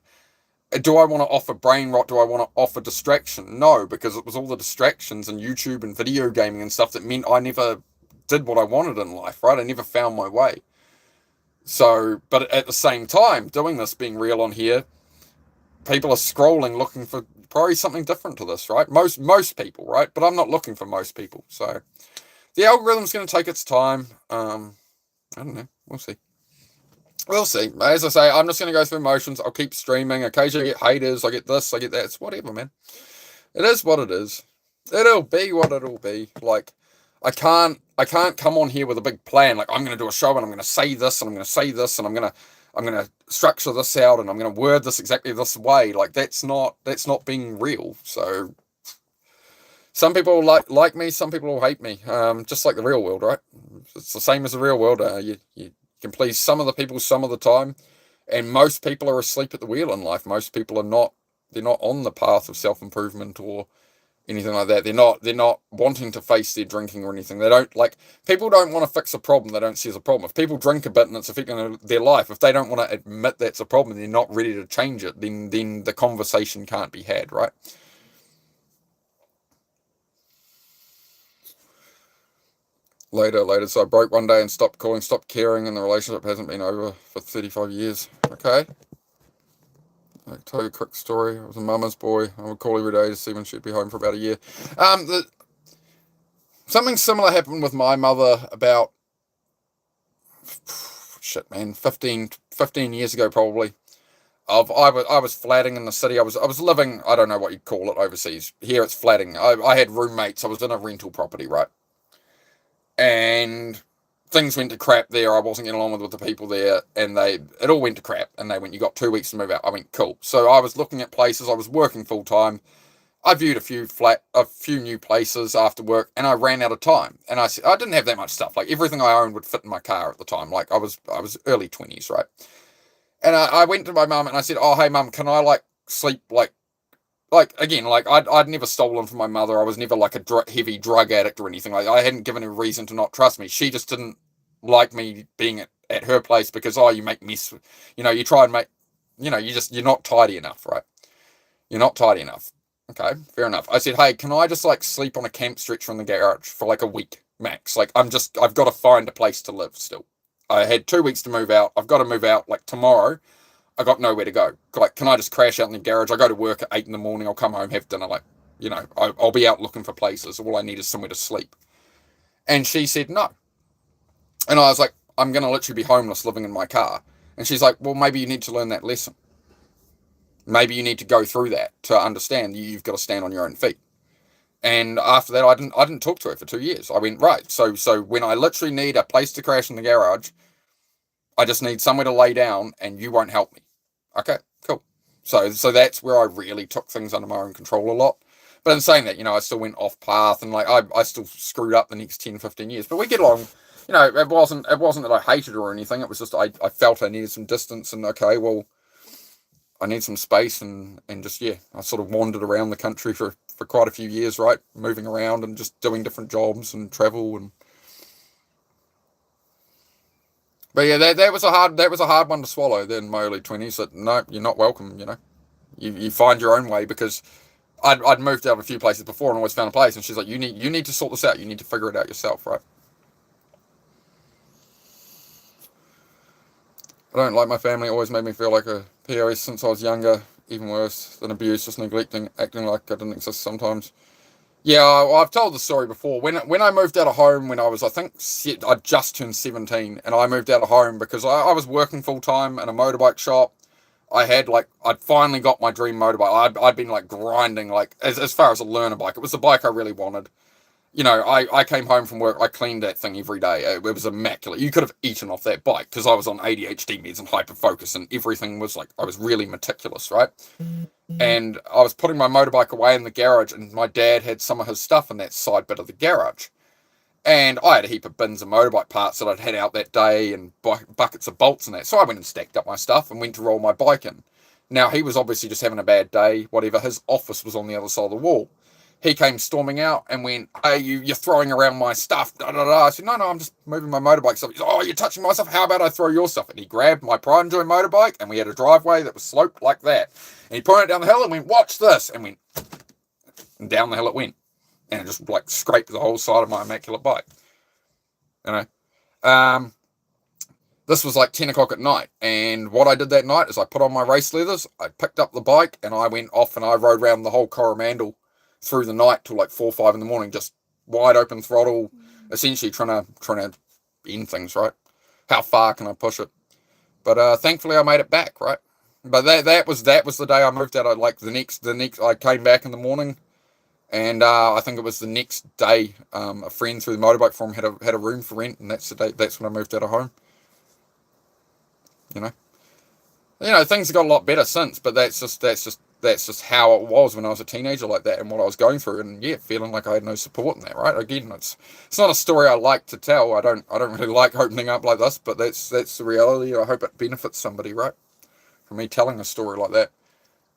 Do I want to offer brain rot? Do I want to offer distraction? No, because it was all the distractions and YouTube and video gaming and stuff that meant I never did what I wanted in life, right? I never found my way. So, but at the same time, doing this, being real on here, people are scrolling looking for probably something different to this, right? Most people, right? But I'm not looking for most people. So the algorithm's going to take its time. I don't know. We'll see. We'll see. As I say, I'm just going to go through motions. I'll keep streaming. Occasionally I get haters. I get this. I get that. It's whatever, man. It is what it is. It'll be what it'll be. Like, I can't come on here with a big plan. Like, I'm going to do a show and I'm going to say this and I'm going to say this and I'm going to structure this out and I'm going to word this exactly this way. Like, that's not being real. So some people like me, some people will hate me. Just like the real world, right? It's the same as the real world. You can please some of the people some of the time, and most people are asleep at the wheel in life. Most people are not. They're not on the path of self-improvement or anything like that. They're not wanting to face their drinking or anything. They don't like. People don't want to fix a problem they don't see as a problem. If people drink a bit and it's affecting their life, if they don't want to admit that's a problem, they're not ready to change it. Then the conversation can't be had, right? Later. So I broke one day and stopped calling, stopped caring, and the relationship hasn't been over for 35 years. Okay. I'll tell you a quick story. I was a mama's boy. I would call every day to see when she'd be home for about a year. Something similar happened with my mother about, 15 years ago probably. I was flatting in the city. I was living, I don't know what you'd call it overseas. Here it's flatting. I had roommates. I was in a rental property, right? And things went to crap there. I wasn't getting along with the people there, and it all went to crap. And they went, "You got 2 weeks to move out." I went, "Cool." So I was looking at places. I was working full time. I viewed a few new places after work, and I ran out of time. And I didn't have that much stuff. Like everything I owned would fit in my car at the time. Like I was early 20s, right? And I went to my mum and I said, "Oh, hey mum, can I sleep again, like I'd never stolen from my mother. I was never like a heavy drug addict or anything. Like I hadn't given her reason to not trust me. She just didn't like me being at her place because you make mess. You try and make, you're not tidy enough, right? You're not tidy enough. Okay, fair enough. I said, hey, can I just sleep on a camp stretcher in the garage for like a week max? Like I've got to find a place to live still. I had 2 weeks to move out. I've got to move out like tomorrow. I got nowhere to go. Like, can I just crash out in the garage? I go to work at 8 in the morning. I'll come home, have dinner. I'll be out looking for places. All I need is somewhere to sleep. And she said no. And I was like, I'm going to literally be homeless living in my car. And she's like, well, maybe you need to learn that lesson. Maybe you need to go through that to understand you've got to stand on your own feet. And after that, I didn't talk to her for 2 years. I went, right. So when I literally need a place to crash in the garage, I just need somewhere to lay down and you won't help me. Okay, cool. So that's where I really took things under my own control a lot. But in saying that, I still went off path and I still screwed up the next 10, 15 years. But we get along. It wasn't that I hated her or anything. It was just I felt I needed some distance and okay, well, I need some space and just, yeah, I sort of wandered around the country for quite a few years, right? Moving around and just doing different jobs and travel and but yeah, that was a hard one to swallow then in my early 20s that no, you're not welcome, You find your own way because I'd moved out of a few places before and always found a place and she's like, you need to sort this out, you need to figure it out yourself, right? I don't like my family, it always made me feel like a POS since I was younger, even worse than abuse, just neglecting, acting like I didn't exist sometimes. Yeah, I've told the story before. When I moved out of home when I was, I think, I just turned 17, and I moved out of home because I was working full time in a motorbike shop. I'd finally got my dream motorbike. I'd been grinding as far as a learner bike. It was the bike I really wanted. I came home from work, I cleaned that thing every day. It was immaculate. You could have eaten off that bike because I was on ADHD meds and hyperfocus and everything was I was really meticulous, right? And I was putting my motorbike away in the garage and my dad had some of his stuff in that side bit of the garage. And I had a heap of bins of motorbike parts that I'd had out that day and buckets of bolts and that. So I went and stacked up my stuff and went to roll my bike in. Now, he was obviously just having a bad day, whatever. His office was on the other side of the wall. He came storming out and went, hey, you're throwing around my stuff. Da, da, da. I said, no, I'm just moving my motorbike stuff. He said, oh, you're touching my stuff. How about I throw your stuff? And he grabbed my Pride and Joy motorbike and we had a driveway that was sloped like that. And he pointed down the hill and went, watch this. And went, and down the hill it went. And it just scraped the whole side of my immaculate bike. this was like 10 o'clock at night. And what I did that night is I put on my race leathers, I picked up the bike, and I went off and I rode around the whole Coromandel through the night till like 4 or 5 in the morning, just wide open throttle, essentially trying to end things, right? How far can I push it? But thankfully I made it back, right? But that was the day I moved out. Like the next I came back in the morning, and I think it was the next day. A friend through the motorbike forum had a room for rent, and that's the day. That's when I moved out of home. Things have got a lot better since, but that's just how it was when I was a teenager like that, and what I was going through, and yeah, feeling like I had no support in that, right? Again, it's not a story I like to tell. I don't really like opening up like this, but that's the reality. I hope it benefits somebody, right? For me telling a story like that.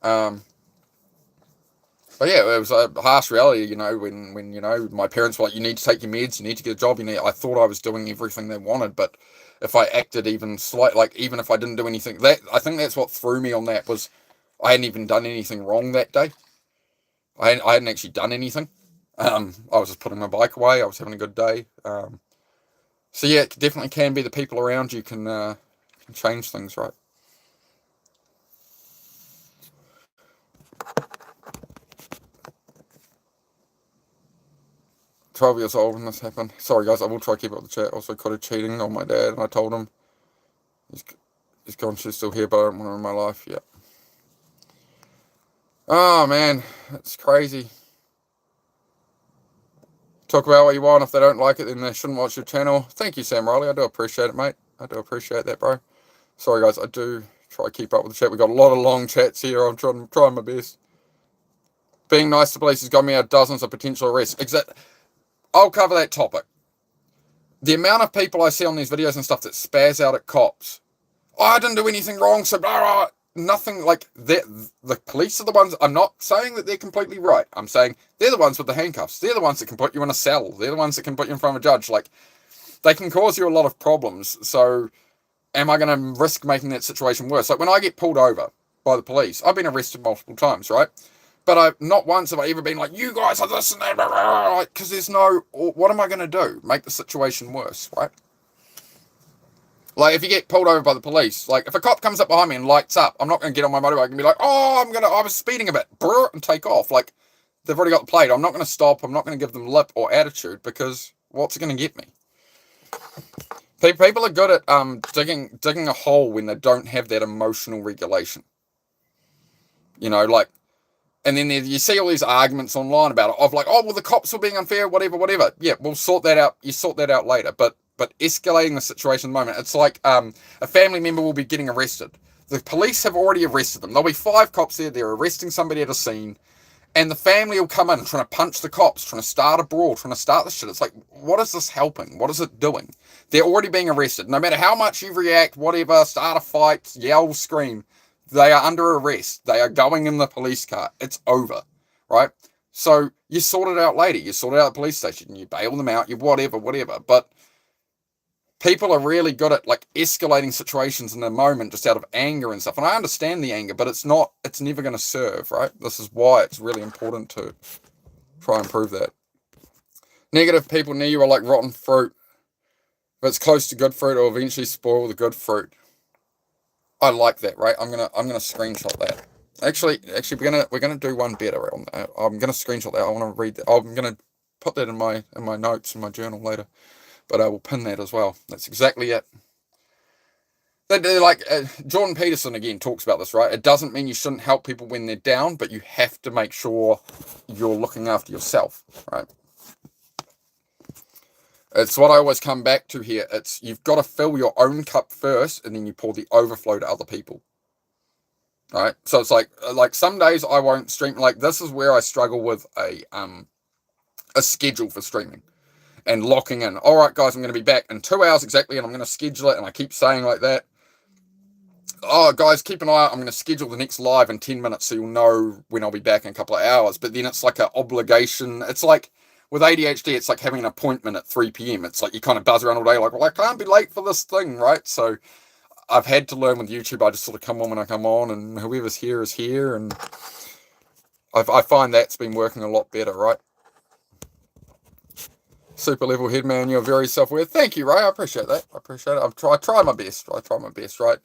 But yeah, it was a harsh reality, when my parents were like, you need to take your meds, you need to get a job, I thought I was doing everything they wanted, but if I acted even even if I didn't do anything, I think that's what threw me on that, was I hadn't even done anything wrong that day. I hadn't actually done anything. I was just putting my bike away, I was having a good day. So yeah, it definitely can be the people around you can change things, right? 12 years old when this happened. Sorry guys, I will try to keep up the chat. Also caught her cheating on my dad, and I told him he's gone, she's still here, but I don't want her in my life. Yeah. Oh man, it's crazy. Talk about what you want. If they don't like it, then they shouldn't watch your channel. Thank you, Sam Riley. I do appreciate it, mate. I do appreciate that, bro. Sorry guys, I do try to keep up with the chat. We've got a lot of long chats here. I'm trying my best. Being nice to police has got me out dozens of potential arrests. I'll cover that topic. The amount of people I see on these videos and stuff that spaz out at cops. Oh, I didn't do anything wrong, so blah, blah, nothing like that. The police are the ones. I'm not saying that they're completely right. I'm saying they're the ones with the handcuffs. They're the ones that can put you in a cell. They're the ones that can put you in front of a judge. Like, they can cause you a lot of problems. So am I going to risk making that situation worse? Like, when I get pulled over by the police, I've been arrested multiple times, right? But not once have I ever been like, you guys are this and that, because there's no, what am I going to do? Make the situation worse, right? Like, if you get pulled over by the police, like, if a cop comes up behind me and lights up, I'm not going to get on my motorbike and be like, oh, I was speeding a bit, and take off. Like, they've already got the plate. I'm not going to stop. I'm not going to give them lip or attitude, because what's it going to get me? People are good at digging a hole when they don't have that emotional regulation. And then you see all these arguments online about it, of like, oh, well, the cops were being unfair, whatever. Yeah, we'll sort that out. You sort that out later. But escalating the situation at the moment, it's like a family member will be getting arrested. The police have already arrested them. There'll be 5 cops there. They're arresting somebody at a scene. And the family will come in trying to punch the cops, trying to start a brawl, trying to start the shit. It's like, what is this helping? What is it doing? They're already being arrested. No matter how much you react, whatever, start a fight, yell, scream, they are under arrest. They are going in the police car. It's over, right? So you sort it out later. You sort it out at the police station. You bail them out. You whatever. But people are really good at like escalating situations in the moment just out of anger and stuff. And I understand the anger, but it's never going to serve, right? This is why it's really important to try and prove that. Negative people near you are like rotten fruit. If it's close to good fruit, it'll eventually spoil the good fruit. I like that, right? I'm gonna screenshot that. Actually, we're gonna do one better on that. I'm gonna screenshot that. I want to read that. I'm gonna put that in my notes in my journal later, but I will pin that as well. That's exactly it. They're like Jordan Peterson again talks about this, right? It doesn't mean you shouldn't help people when they're down, but you have to make sure you're looking after yourself, right? It's what I always come back to here. It's you've got to fill your own cup first, and then you pour the overflow to other people. All right. So it's like some days I won't stream. Like, this is where I struggle with a schedule for streaming and locking in. All right, guys, I'm going to be back in 2 hours exactly, and I'm going to schedule it. And I keep saying like that. Oh, guys, keep an eye out. I'm going to schedule the next live in 10 minutes, so you'll know when I'll be back in a couple of hours. But then it's like an obligation. It's like, with ADHD, it's like having an appointment at 3 p.m. It's like you kind of buzz around all day like, well, I can't be late for this thing, right? So I've had to learn with YouTube. I just sort of come on when I come on, and whoever's here is here. And I find that's been working a lot better, right? Super level head, man. You're very self-aware. Thank you, Ray. I appreciate that. I appreciate it. I try my best. I try my best, right?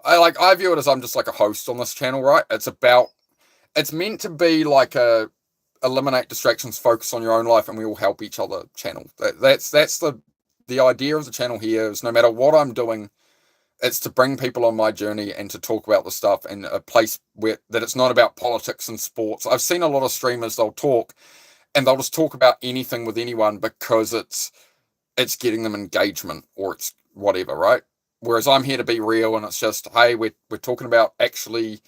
I view it as I'm just like a host on this channel, right? It's meant to be like a eliminate distractions, focus on your own life, and we all help each other channel. That's the idea of the channel here is no matter what I'm doing, it's to bring people on my journey and to talk about the stuff and a place where that it's not about politics and sports. I've seen a lot of streamers, they'll talk and they'll just talk about anything with anyone because it's getting them engagement or it's whatever, right? Whereas I'm here to be real and it's just, hey, we're talking about actually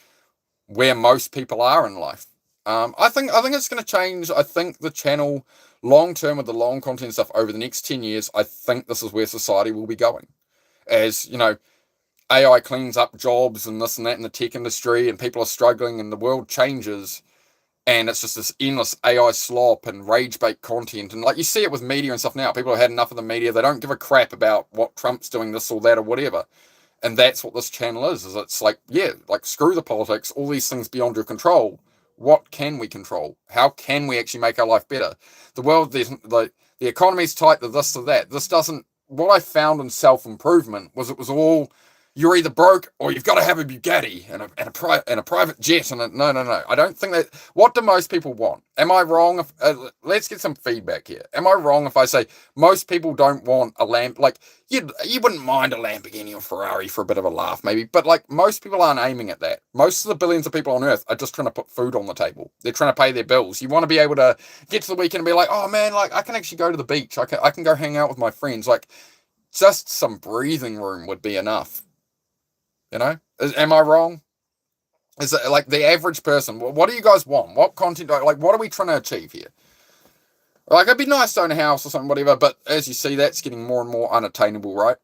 where most people are in life. I think it's going to change. I think the channel long term with the long content stuff over the next 10 years, I think this is where society will be going. As you know, AI cleans up jobs and this and that in the tech industry, and people are struggling, and the world changes, and it's just this endless AI slop and rage bait content, and like you see it with media and stuff now. People have had enough of the media; they don't give a crap about what Trump's doing, this or that or whatever, and that's what this channel is. Is it's like like screw the politics, all these things beyond your control. What can we control? How can we actually make our life better? The world, the economy's tight, the this, the that. This doesn't. What I found in self-improvement was it was all you're either broke or you've got to have a Bugatti and a private jet. And no. I don't think that. What do most people want? Am I wrong? If, let's get some feedback here. Am I wrong if I say most people don't want a lamp? Like you wouldn't mind a Lamborghini or Ferrari for a bit of a laugh, maybe. But like most people aren't aiming at that. Most of the billions of people on Earth are just trying to put food on the table. They're trying to pay their bills. You want to be able to get to the weekend and be like, oh man, like I can actually go to the beach. I can go hang out with my friends. Like just some breathing room would be enough. You know, am I wrong? Is it like the average person? What do you guys want? What content? Like, what are we trying to achieve here? Like, it'd be nice to own a house or something, whatever. But as you see, that's getting more and more unattainable, right?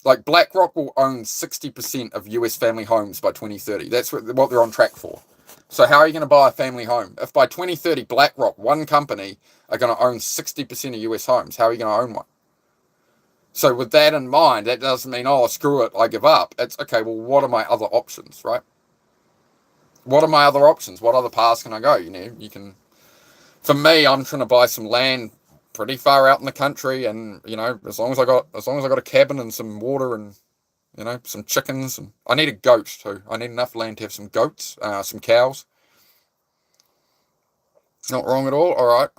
Like, BlackRock will own 60% of US family homes by 2030. That's what they're on track for. So how are you going to buy a family home? If by 2030, BlackRock, one company, are going to own 60% of US homes, how are you going to own one? So with that in mind, that doesn't mean, oh, screw it, I give up. It's, okay, well, what are my other options, right? What are my other options? What other paths can I go? You know, you can... For me, I'm trying to buy some land pretty far out in the country, and, you know, as long as I got a cabin and some water and, you know, some chickens, and I need a goat too. I need enough land to have some goats, some cows. Not wrong at all. All right.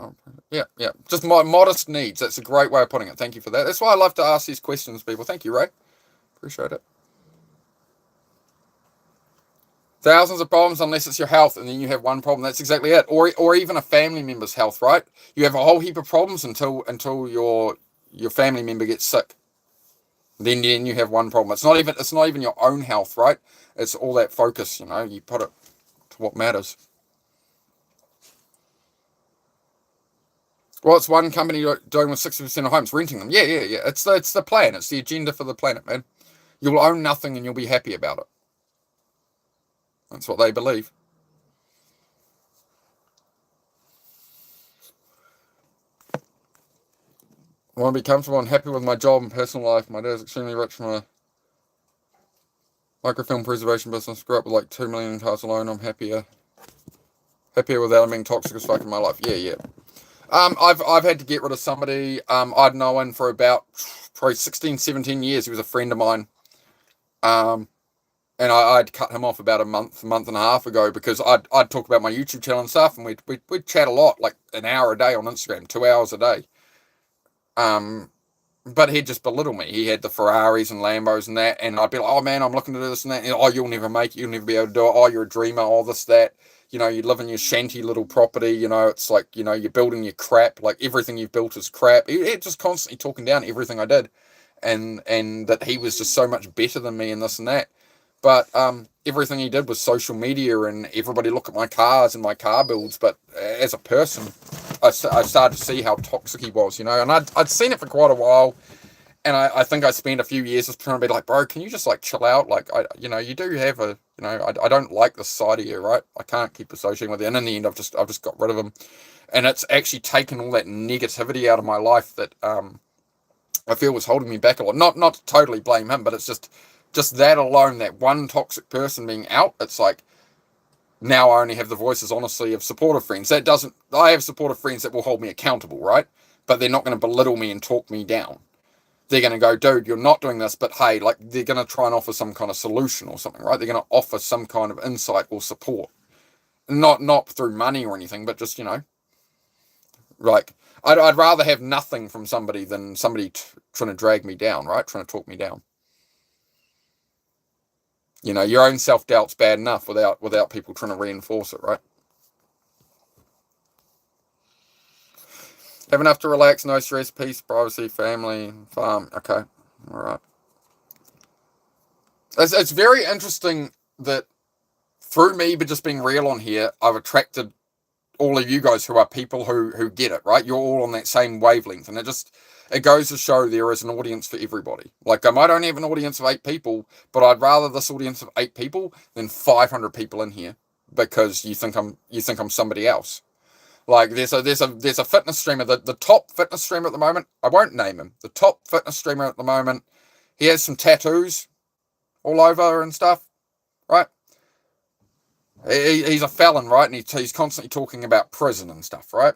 Yeah. Just my modest needs. That's a great way of putting it. Thank you for that. That's why I love to ask these questions, people. Thank you, Ray. Appreciate it. Thousands of problems unless it's your health, and then you have one problem. That's exactly it. Or even a family member's health, right? You have a whole heap of problems until your family member gets sick. Then you have one problem. It's not even your own health, right? It's all that focus, you know, you put it to what matters. Well, it's one company doing with 60% of homes, renting them. Yeah. It's the plan. It's the agenda for the planet, man. You'll own nothing and you'll be happy about it. That's what they believe. I want to be comfortable and happy with my job and personal life. My dad is extremely rich from a microfilm preservation business. Grew up with like 2 million cars alone. I'm happier without him being toxic as fuck in my life. Yeah. I've had to get rid of somebody I'd known for about probably 16, 17 years. He was a friend of mine. And I'd cut him off about a month and a half ago because I'd talk about my YouTube channel and stuff, and we'd chat a lot, like an hour a day on Instagram, 2 hours a day. But he'd just belittle me. He had the Ferraris and Lambos and that, and I'd be like, oh man, I'm looking to do this and that. And, oh, you'll never make it. You'll never be able to do it. Oh, you're a dreamer. All this, that. You know, you live in your shanty little property. You know, it's like, you know, you're building your crap. Like everything you've built is crap. He just constantly talking down everything I did, and that he was just so much better than me and this and that. But everything he did was social media, and everybody look at my cars and my car builds. But as a person, I started to see how toxic he was, you know. And I'd seen it for quite a while, and I think I spent a few years just trying to be like, bro, can you just like chill out? Like, you do have a, you know, I don't like this side of you, right? I can't keep associating with you. And in the end, I've just got rid of him, and it's actually taken all that negativity out of my life that I feel was holding me back a lot. Not to totally blame him, but it's just that alone, that one toxic person being out, it's like, now I only have the voices, honestly, of supportive friends. I have supportive friends that will hold me accountable, right? but they're not going to belittle me and talk me down. They're going to go, dude, you're not doing this, but hey, like, they're going to try and offer some kind of solution or something, right? They're going to offer some kind of insight or support. Not through money or anything, but just, like, I'd rather have nothing from somebody than somebody trying to drag me down, right? Trying to talk me down. Your own self-doubt's bad enough without people trying to reinforce it, right? Have enough to relax, no stress, peace, privacy, family, farm. Okay, all right. It's very interesting that through me but just being real on here, I've attracted all of you guys who are people who get it, right? You're all on that same wavelength, and it goes to show there is an audience for everybody. Like, I might only have an audience of 8 people, but I'd rather this audience of 8 people than 500 people in here because you think I'm somebody else. Like, there's a fitness streamer, the top fitness streamer at the moment. I won't name him. The top fitness streamer at the moment. He has some tattoos all over and stuff, right? He's a felon, right? And he's constantly talking about prison and stuff, right?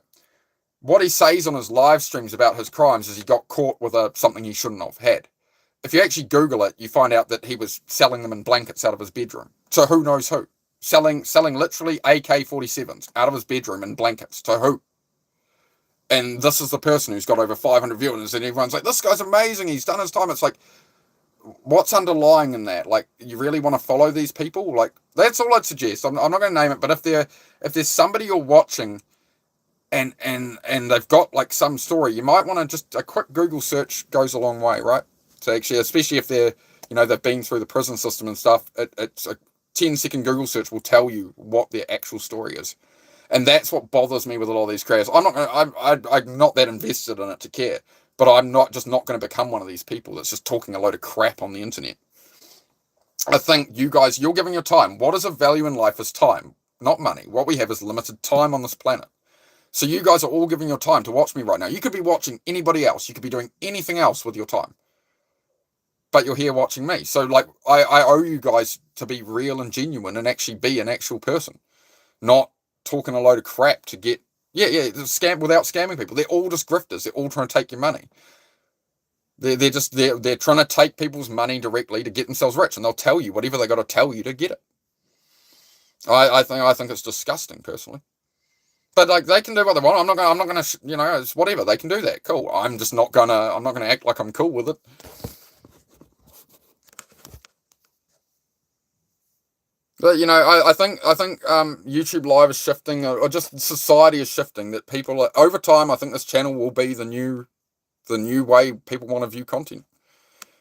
What he says on his live streams about his crimes is he got caught with something he shouldn't have had. If you actually Google it, you find out that he was selling them in blankets out of his bedroom. So who knows who? Selling literally AK-47s out of his bedroom in blankets. To who? And this is the person who's got over 500 viewers, and everyone's like, this guy's amazing, he's done his time. It's like, what's underlying in that? Like, you really want to follow these people? Like, that's all I'd suggest. I'm not going to name it, but if there's somebody you're watching and they've got like some story, you might want to just, a quick Google search goes a long way, right? So actually, especially if they're, they've been through the prison system and stuff, it's a 10-second Google search will tell you what their actual story is. And that's what bothers me with a lot of these creators. I'm not that invested in it to care, but I'm not going to become one of these people that's just talking a load of crap on the internet. I think you guys, you're giving your time. What is of value in life is time, not money. What we have is limited time on this planet. So you guys are all giving your time to watch me right now. You could be watching anybody else. You could be doing anything else with your time. But you're here watching me. So, like, I owe you guys to be real and genuine and actually be an actual person. Not talking a load of crap to get... scam without scamming people. They're all just grifters. They're all trying to take your money. They're trying to take people's money directly to get themselves rich, and they'll tell you whatever they got to tell you to get it. I think it's disgusting, personally. But like, they can do what they want. I'm not gonna it's whatever. They can do that. Cool. I'm not gonna act like I'm cool with it. But I think YouTube Live is shifting, or just society is shifting. That people over time, I think this channel will be the new way people want to view content.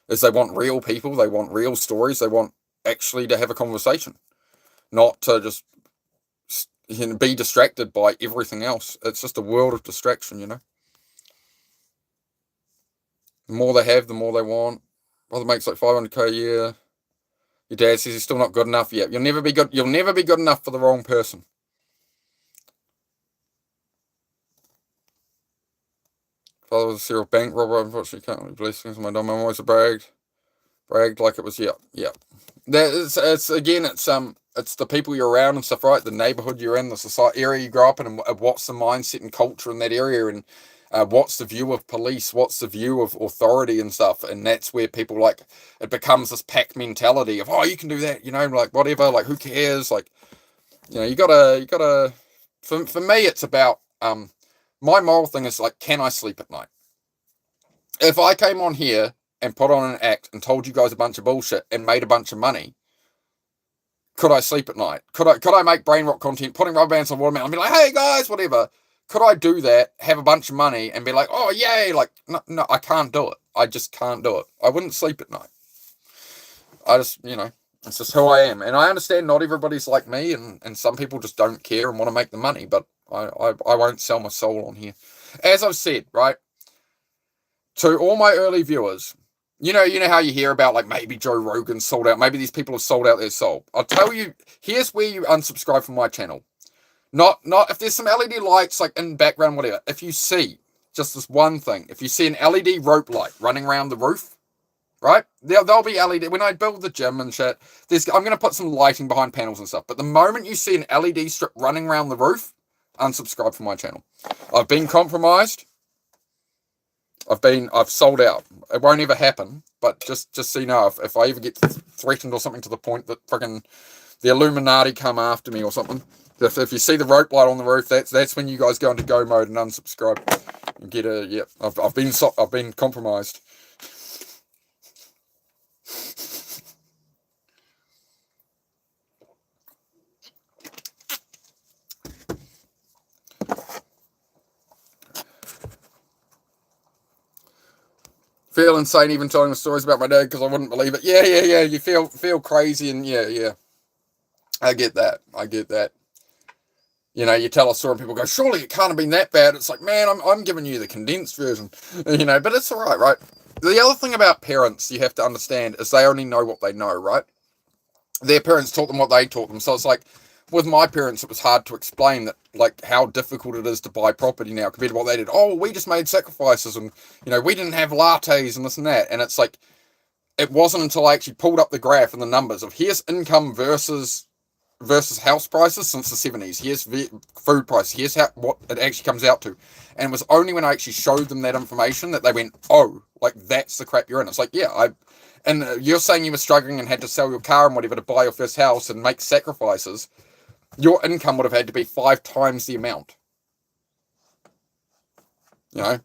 Is they want real people, they want real stories, they want actually to have a conversation, not to just be distracted by everything else. It's just a world of distraction, The more they have, the more they want. Brother makes like 500k a year. Your dad says he's still not good enough yet. You'll never be good enough for the wrong person. Father was a serial bank robber. Unfortunately, can't really blessings. My dumb mum always bragged like it was. Yeah. It's the people you're around and stuff, right? The neighborhood you're in, the society area you grow up in, and what's the mindset and culture in that area, and what's the view of police, what's the view of authority and stuff. And that's where people, like, it becomes this pack mentality of, oh, you can do that, like, whatever, like, who cares? Like, you gotta for me, it's about my moral thing is, like, can I sleep at night? If I came on here and put on an act and told you guys a bunch of bullshit and made a bunch of money, could I sleep at night? Could I make brain rot content, putting rubber bands on watermelon, and be like, hey guys, whatever? Could I do that, have a bunch of money, and be like, oh yay? Like, no, I can't do it. I just can't do it. I wouldn't sleep at night. I just, it's just who I am. And I understand not everybody's like me, and some people just don't care and want to make the money, but I won't sell my soul on here. As I've said, right, to all my early viewers, you know how you hear about, like, maybe Joe Rogan sold out, maybe these people have sold out their soul. I'll tell you, here's where you unsubscribe from my channel. Not if there's some LED lights, like, in the background, whatever. If you see just this one thing, if you see an LED rope light running around the roof, right? There'll be LED. When I build the gym and shit, I'm going to put some lighting behind panels and stuff. But the moment you see an LED strip running around the roof, unsubscribe from my channel. I've been compromised. I've sold out. It won't ever happen, but just so you know, if I ever get threatened or something to the point that friggin' the Illuminati come after me or something, if you see the rope light on the roof, that's when you guys go into go mode and unsubscribe and get a I've been compromised. Feel insane even telling the stories about my dad because I wouldn't believe it. Yeah. You feel crazy and yeah. I get that. You know, you tell a story and people go, surely it can't have been that bad. It's like, man, I'm giving you the condensed version. You know, but it's all right? The other thing about parents you have to understand is they only know what they know, right? Their parents taught them what they taught them. So it's like, with my parents, it was hard to explain that, like, how difficult it is to buy property now compared to what they did. Oh, we just made sacrifices and, you know, we didn't have lattes and this and that. And it's like, it wasn't until I actually pulled up the graph and the numbers of here's income versus house prices since the 70s. Here's food prices. Here's what it actually comes out to. And it was only when I actually showed them that information that they went, oh, like, that's the crap you're in. It's like, yeah, and you're saying you were struggling and had to sell your car and whatever to buy your first house and make sacrifices. Your income would have had to be 5 times the amount. You know?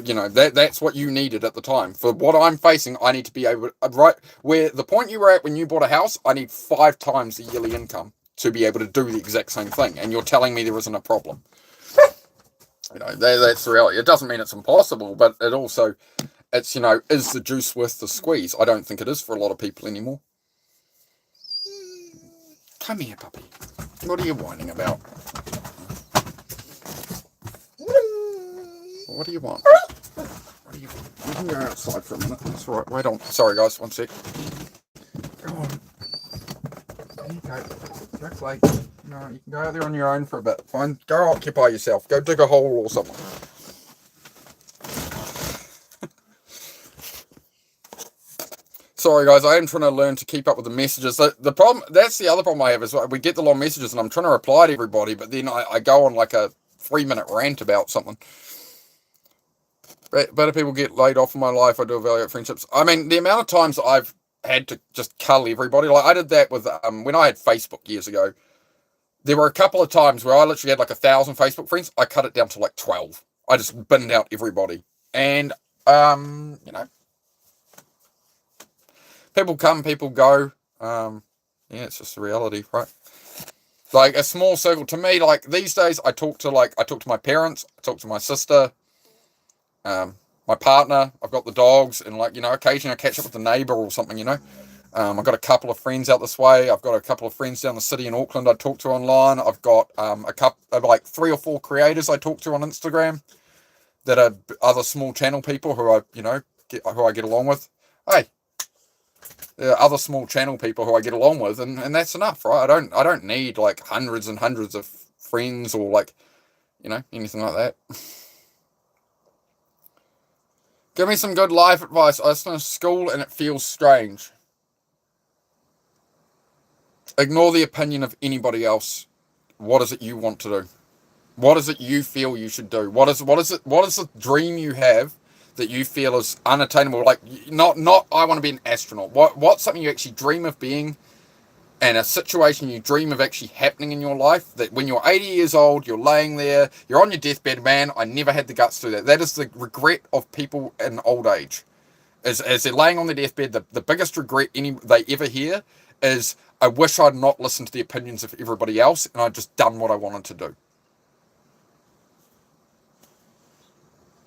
You know, that's what you needed at the time. For what I'm facing, I need to be able to, right where the point you were at when you bought a house, I need 5 times the yearly income to be able to do the exact same thing. And you're telling me there isn't a problem. You know, that's the reality. It doesn't mean it's impossible, but it also, it's, you know, is the juice worth the squeeze? I don't think it is for a lot of people anymore. Come here, puppy. What are you whining about? What do you want? What do you want? You can go outside for a minute. That's all right. Wait on. Sorry, guys. One sec. Go on. There you go. Go play. No, you can go out there on your own for a bit. Fine. Go occupy yourself. Go dig a hole or something. Sorry, guys. I am trying to learn to keep up with the messages. The problem, that's the other problem I have, is we get the long messages and I'm trying to reply to everybody, but then I go on like a 3-minute rant about something. Better people get laid off in my life. I do evaluate friendships. I mean, the amount of times I've had to just cull everybody, like I did that with when I had Facebook years ago. There were a couple of times where I literally had like 1,000 Facebook friends. I cut it down to like 12. I just binned out everybody, and you know, people come, people go. Yeah, it's just the reality, right? Like a small circle to me. Like these days, I talk to my parents. I talk to my sister. My partner, I've got the dogs, and like, you know, occasionally I catch up with the neighbour or something, you know. I've got a couple of friends out this way. I've got a couple of friends down the city in Auckland I talk to online. I've got a couple of like 3 or 4 creators I talk to on Instagram that are other small channel people who I, you know, who I get along with. Hey, there are other small channel people who I get along with, and that's enough, right? I don't need like hundreds and hundreds of friends or like, you know, anything like that. Give me some good life advice. I just finished school and it feels strange. Ignore the opinion of anybody else. What is it you want to do? What is it you feel you should do? What is the dream you have that you feel is unattainable? Like, not I want to be an astronaut. What's something you actually dream of being, and a situation you dream of actually happening in your life, that when you're 80 years old, you're laying there, you're on your deathbed, man, I never had the guts to do that. That is the regret of people in old age. As they're laying on their deathbed, the biggest regret they ever hear is, I wish I'd not listened to the opinions of everybody else and I'd just done what I wanted to do.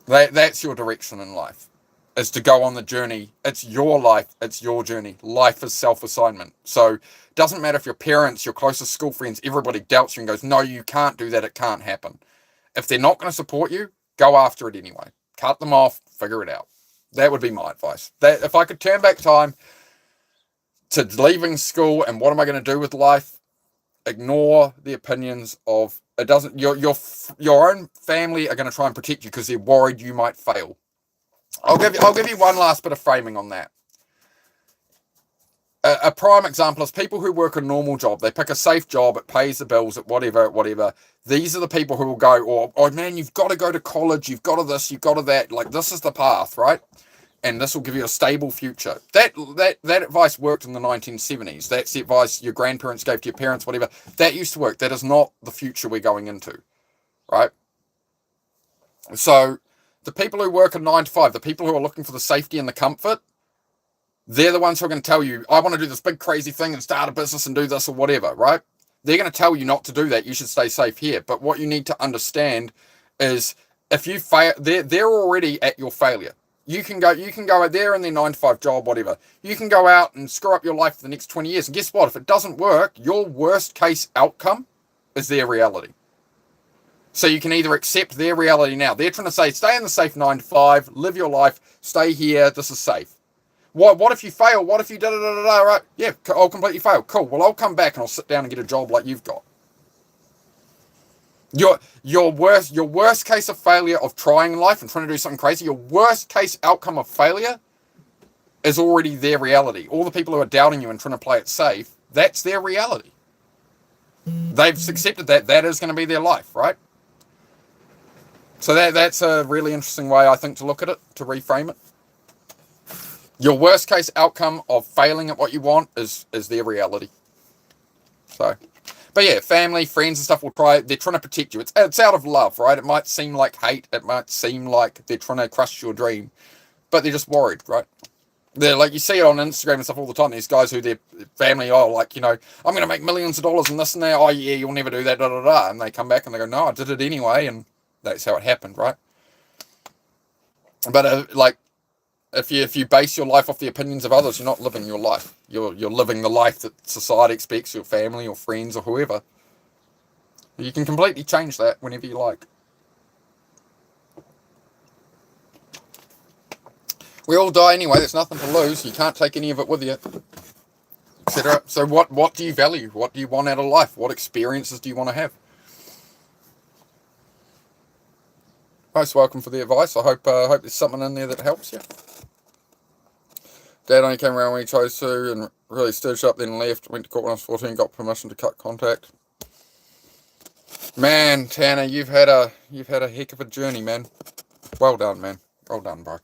That's your direction in life, is to go on the journey. It's your life. It's your journey. Life is self-assignment. So it doesn't matter if your parents, your closest school friends, everybody doubts you and goes, no, you can't do that. It can't happen. If they're not going to support you, go after it anyway. Cut them off. Figure it out. That would be my advice. That if I could turn back time to leaving school and what am I going to do with life, ignore the opinions of, it doesn't, your own family are going to try and protect you because they're worried you might fail. I'll give you one last bit of framing on that. A prime example is people who work a normal job. They pick a safe job, it pays the bills, it whatever. These are the people who will go, oh man, you've got to go to college, you've got to this, you've got to that. Like, this is the path, right? And this will give you a stable future. That advice worked in the 1970s. That's the advice your grandparents gave to your parents, whatever. That used to work. That is not the future we're going into, right? So the people who work a 9 to 5, the people who are looking for the safety and the comfort, they're the ones who are going to tell you, I want to do this big crazy thing and start a business and do this or whatever, right? They're going to tell you not to do that. You should stay safe here. But what you need to understand is if you fail, they're already at your failure. You can go out there in their 9 to 5 job, whatever. You can go out and screw up your life for the next 20 years. And guess what? If it doesn't work, your worst case outcome is their reality. So you can either accept their reality now. They're trying to say, stay in the safe 9 to 5, live your life, stay here, this is safe. What if you fail? What if you da-da-da-da-da, right? Yeah, I'll completely fail. Cool. Well, I'll come back and I'll sit down and get a job like you've got. Your worst case of failure of trying life and trying to do something crazy, your worst case outcome of failure is already their reality. All the people who are doubting you and trying to play it safe, that's their reality. They've accepted that. That is going to be their life, right? So that's a really interesting way, I think, to look at it, to reframe it. Your worst case outcome of failing at what you want is their reality. So, but yeah, family, friends and stuff will try. They're trying to protect you. It's out of love, right? It might seem like hate. It might seem like they're trying to crush your dream, but they're just worried, right? They're like, you see it on Instagram and stuff all the time. These guys who their family, I'm going to make millions of dollars and this and that. Oh yeah, you'll never do that, da da da. And they come back and they go, no, I did it anyway, and that's how it happened, right? But if you base your life off the opinions of others, you're not living your life. You're living the life that society expects, your family, your friends, or whoever. You can completely change that whenever you like. We all die anyway. There's nothing to lose. You can't take any of it with you, etc. So what do you value? What do you want out of life? What experiences do you want to have? Most welcome for the advice. I hope there's something in there that helps you. Dad only came around when he chose to and really stirred up, then left. Went to court when I was 14, got permission to cut contact. Man, Tanner, you've had a heck of a journey, man. Well done, man. Well done, bro.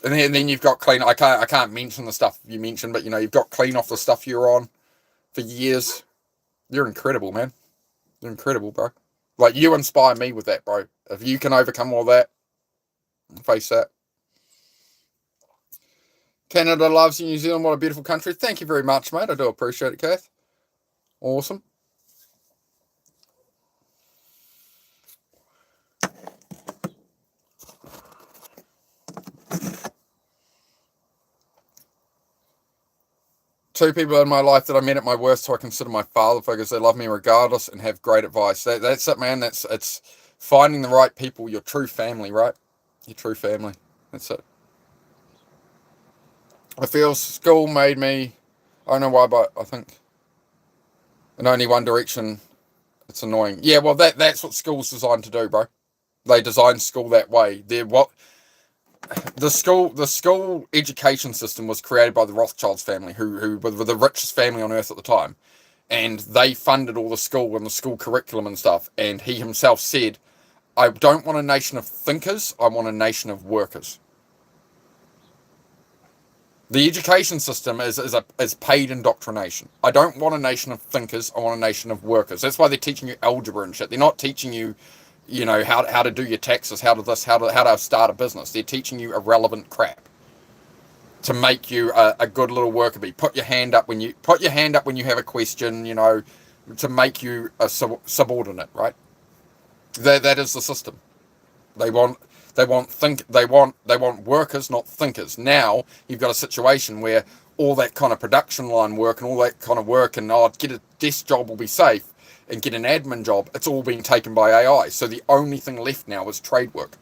And then you've got clean. I can't mention the stuff you mentioned, but you've got clean off the stuff you were on for years. You're incredible, man. You're incredible, bro. Like, you inspire me with that, bro. If you can overcome all that, face that. Canada loves you, New Zealand. What a beautiful country. Thank you very much, mate. I do appreciate it, Kath. Awesome. Two people in my life that I met at my worst who I consider my father figures. They love me regardless and have great advice. That's it, man. It's finding the right people, your true family, right? Your true family. That's it. I feel school made me, I don't know why, but I think in only one direction, it's annoying. Yeah, well, that's what school's designed to do, bro. They design school that way. The school education system was created by the Rothschilds family, who were the richest family on earth at the time. And they funded all the school and the school curriculum and stuff. And he himself said, I don't want a nation of thinkers, I want a nation of workers. The education system is paid indoctrination. I don't want a nation of thinkers, I want a nation of workers. That's why they're teaching you algebra and shit. They're not teaching you, how to do your taxes, how to start a business. They're teaching you irrelevant crap to make you a good little worker bee. Put your hand up when you have a question, to make you a subordinate, right? That is the system. They want workers, not thinkers. Now you've got a situation where all that kind of production line work and all that kind of work and get a desk job will be safe and get an admin job, it's all being taken by AI. So the only thing left now is trade work.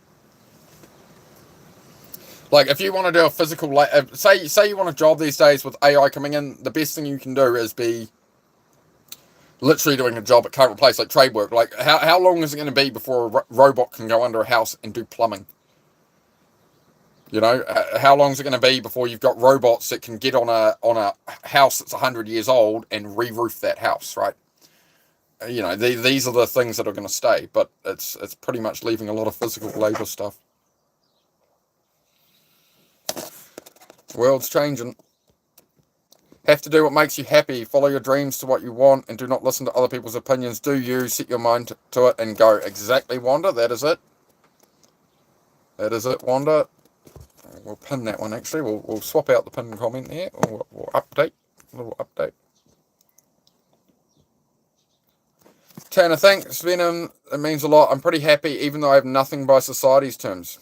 Like, if you want to do a physical, say you want a job these days with AI coming in, the best thing you can do is be literally doing a job it can't replace, like trade work. Like, how long is it going to be before a robot can go under a house and do plumbing? You know, how long is it going to be before you've got robots that can get on a house that's 100 years old and re-roof that house, right? You know, these are the things that are going to stay, but it's pretty much leaving a lot of physical labor stuff. The world's changing. Have to do what makes you happy. Follow your dreams to what you want, and do not listen to other people's opinions. Do you set your mind to it and go. Exactly, Wanda. That is it. That is it, Wanda. We'll pin that one. Actually, we'll swap out the pin comment there. We'll update. A little update. Tanner, thanks, Venom. It means a lot. I'm pretty happy, even though I have nothing by society's terms.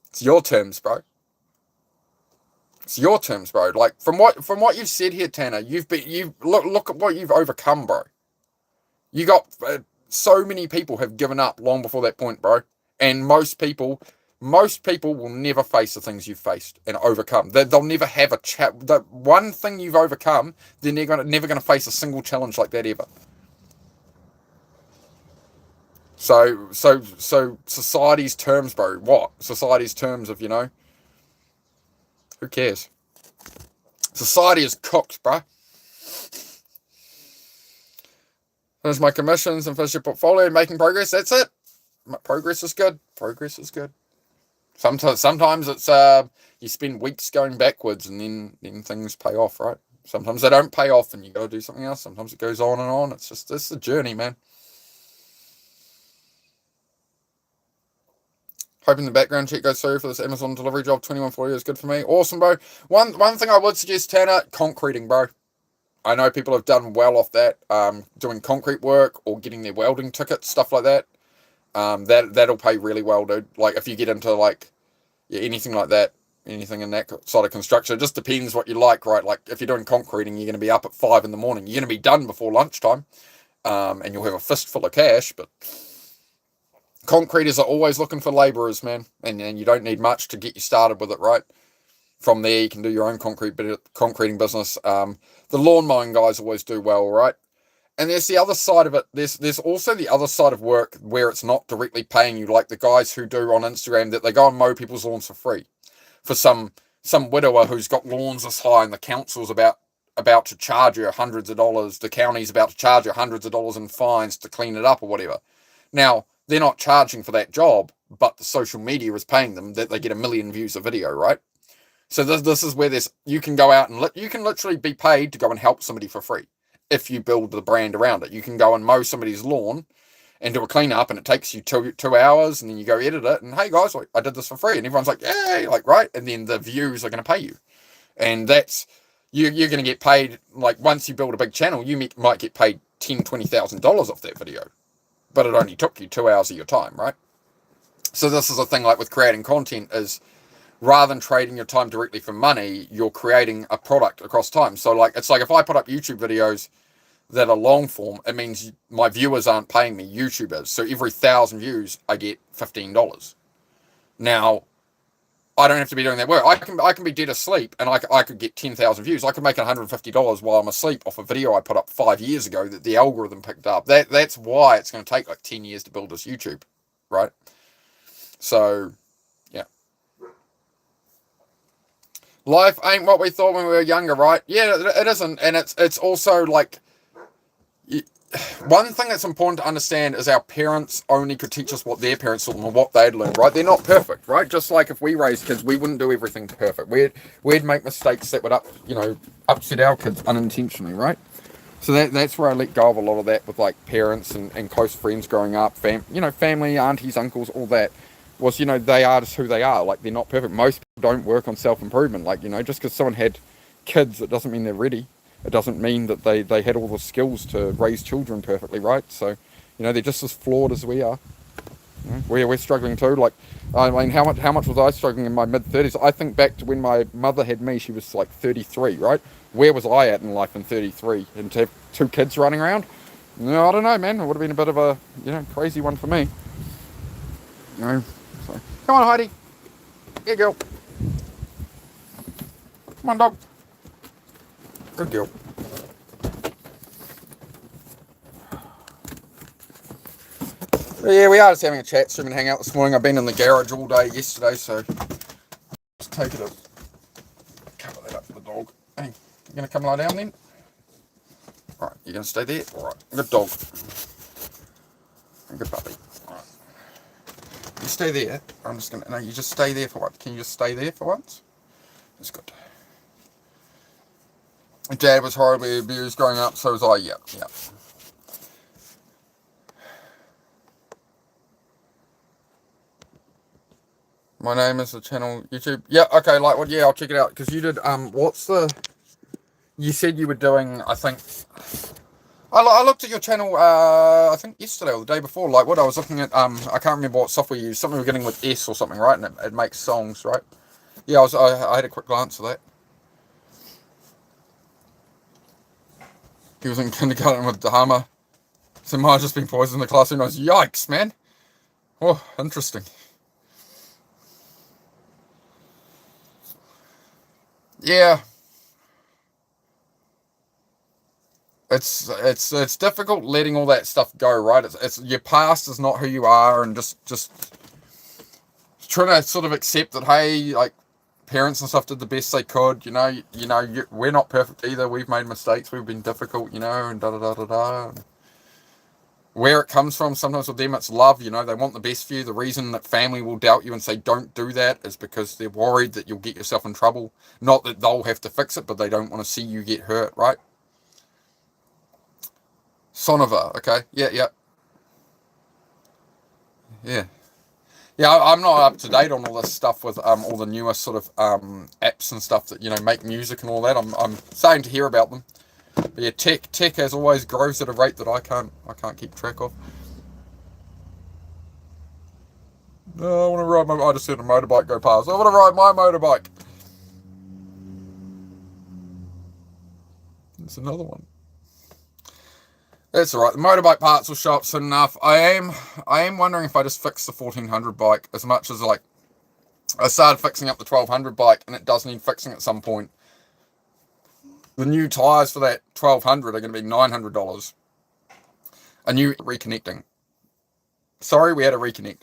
It's your terms, bro. It's your terms, bro. Like from what you've said here, Tanner, you've look at what you've overcome, bro. You got so many people have given up long before that point, bro. And most people will never face the things you've faced and overcome. They'll never have a chat. The one thing you've overcome, they're never going to face a single challenge like that ever. So society's terms, bro. What? Society's terms of, who cares? Society is cooked, bro. There's my commissions and finish your portfolio, making progress. That's it. Progress is good. Progress is good. Sometimes it's you spend weeks going backwards and then things pay off, right? Sometimes they don't pay off and you got to do something else. Sometimes it goes on and on. It's a journey, man. Hoping the background check goes through for this Amazon delivery job. 2140 is good for me. Awesome, bro. One thing I would suggest, Tanner, concreting, bro. I know people have done well off that, doing concrete work or getting their welding tickets, stuff like that. That'll pay really well, dude. Like if you get into anything like that, anything in that sort of construction, it just depends what you like, right? Like if you're doing concreting, you're going to be up at 5 a.m. You're going to be done before lunchtime, and you'll have a fistful of cash. But concreters are always looking for labourers, man, and you don't need much to get you started with it, right? From there, you can do your own concreting business. The lawn mowing guys always do well, right? And there's the other side of it. There's also the other side of work where it's not directly paying you, like the guys who do on Instagram that they go and mow people's lawns for free. For some widower who's got lawns this high and the council's about to charge you hundreds of dollars, the county's about to charge you hundreds of dollars in fines to clean it up or whatever. Now, they're not charging for that job, but the social media is paying them that they get 1 million views a video, right? So this is where you can go out and you can literally be paid to go and help somebody for free if you build the brand around it. You can go and mow somebody's lawn and do a clean up, and it takes you 2 hours, and then you go edit it, and hey guys, I did this for free, and everyone's like, yay, like, right? And then the views are going to pay you, and that's you're going to get paid. Like once you build a big channel, you might get paid $10,000-$20,000 off that video, but it only took you 2 hours of your time, right? So this is a thing like with creating content is, rather than trading your time directly for money, you're creating a product across time. So it's like if I put up YouTube videos that are long form, it means my viewers aren't paying me, YouTube is. So every 1,000 views, I get $15. Now, I don't have to be doing that work. I can be dead asleep and I could get 10,000 views. I could make $150 while I'm asleep off a video I put up 5 years ago that the algorithm picked up. That's why it's going to take 10 years to build this YouTube, right? So, yeah. Life ain't what we thought when we were younger, right? Yeah, it isn't. And it's also like, one thing that's important to understand is our parents only could teach us what their parents taught them and what they'd learned, right? They're not perfect, right? Just like if we raised kids, we wouldn't do everything perfect. We'd make mistakes that would upset our kids unintentionally, right? So that's where I let go of a lot of that with like parents and close friends growing up, family, aunties, uncles, all that. Was, they are just who they are. Like, they're not perfect. Most people don't work on self-improvement. Like, just because someone had kids, it doesn't mean they're ready. It doesn't mean that they had all the skills to raise children perfectly, right? So, they're just as flawed as we are. We're struggling too. Like, I mean, how much was I struggling in my mid-30s? I think back to when my mother had me, she was like 33, right? Where was I at in life in 33? And to have 2 kids running around? No, I don't know, man. It would have been a bit of a, crazy one for me. So, come on, Heidi. Here you go. Come on, dog. Good girl. But yeah, we are just having a chat, stream and hang out this morning. I've been in the garage all day yesterday, so Just take it up. Cover that up for the dog. Hey, you going to come lie down then? Alright, you're going to stay there? Alright, good dog. Good puppy. Alright. You stay there. I'm just going to... No, you just stay there for once. Can you just stay there for once? That's good. Dad was horribly abused growing up, so was I. Yeah. My name is the channel YouTube. Yeah, okay, like what? Yeah, I'll check it out. Because you did, what's the... You said you were doing, I think... I looked at your channel, I think yesterday or the day before. Like what I was looking at, I can't remember what software you used. Something we're getting with S or something, right? And it makes songs, right? Yeah, I had a quick glance at that. He was in kindergarten with Dahama. So might have just been poisoned in the classroom. I was, yikes, man. Oh, interesting. Yeah. It's difficult letting all that stuff go, right? It's your past is not who you are, and just trying to sort of accept that, hey, like, parents and stuff did the best they could, we're not perfect either. We've made mistakes. We've been difficult, and da-da-da-da-da. Where it comes from, sometimes with them, it's love, they want the best for you. The reason that family will doubt you and say, don't do that, is because they're worried that you'll get yourself in trouble. Not that they'll have to fix it, but they don't want to see you get hurt, right? Sonova, okay. Yeah. I'm not up to date on all this stuff with all the newest sort of apps and stuff that make music and all that. I'm starting to hear about them. But yeah, tech as always grows at a rate that I can't keep track of. No, I want to ride I just heard a motorbike go past. I want to ride my motorbike. There's another one. That's alright. The motorbike parts will show up soon enough. I am wondering if I just fix the 1400 bike, as much as like I started fixing up the 1200 bike and it does need fixing at some point. The new tyres for that 1200 are going to be $900. A new reconnecting. Sorry, we had a reconnect.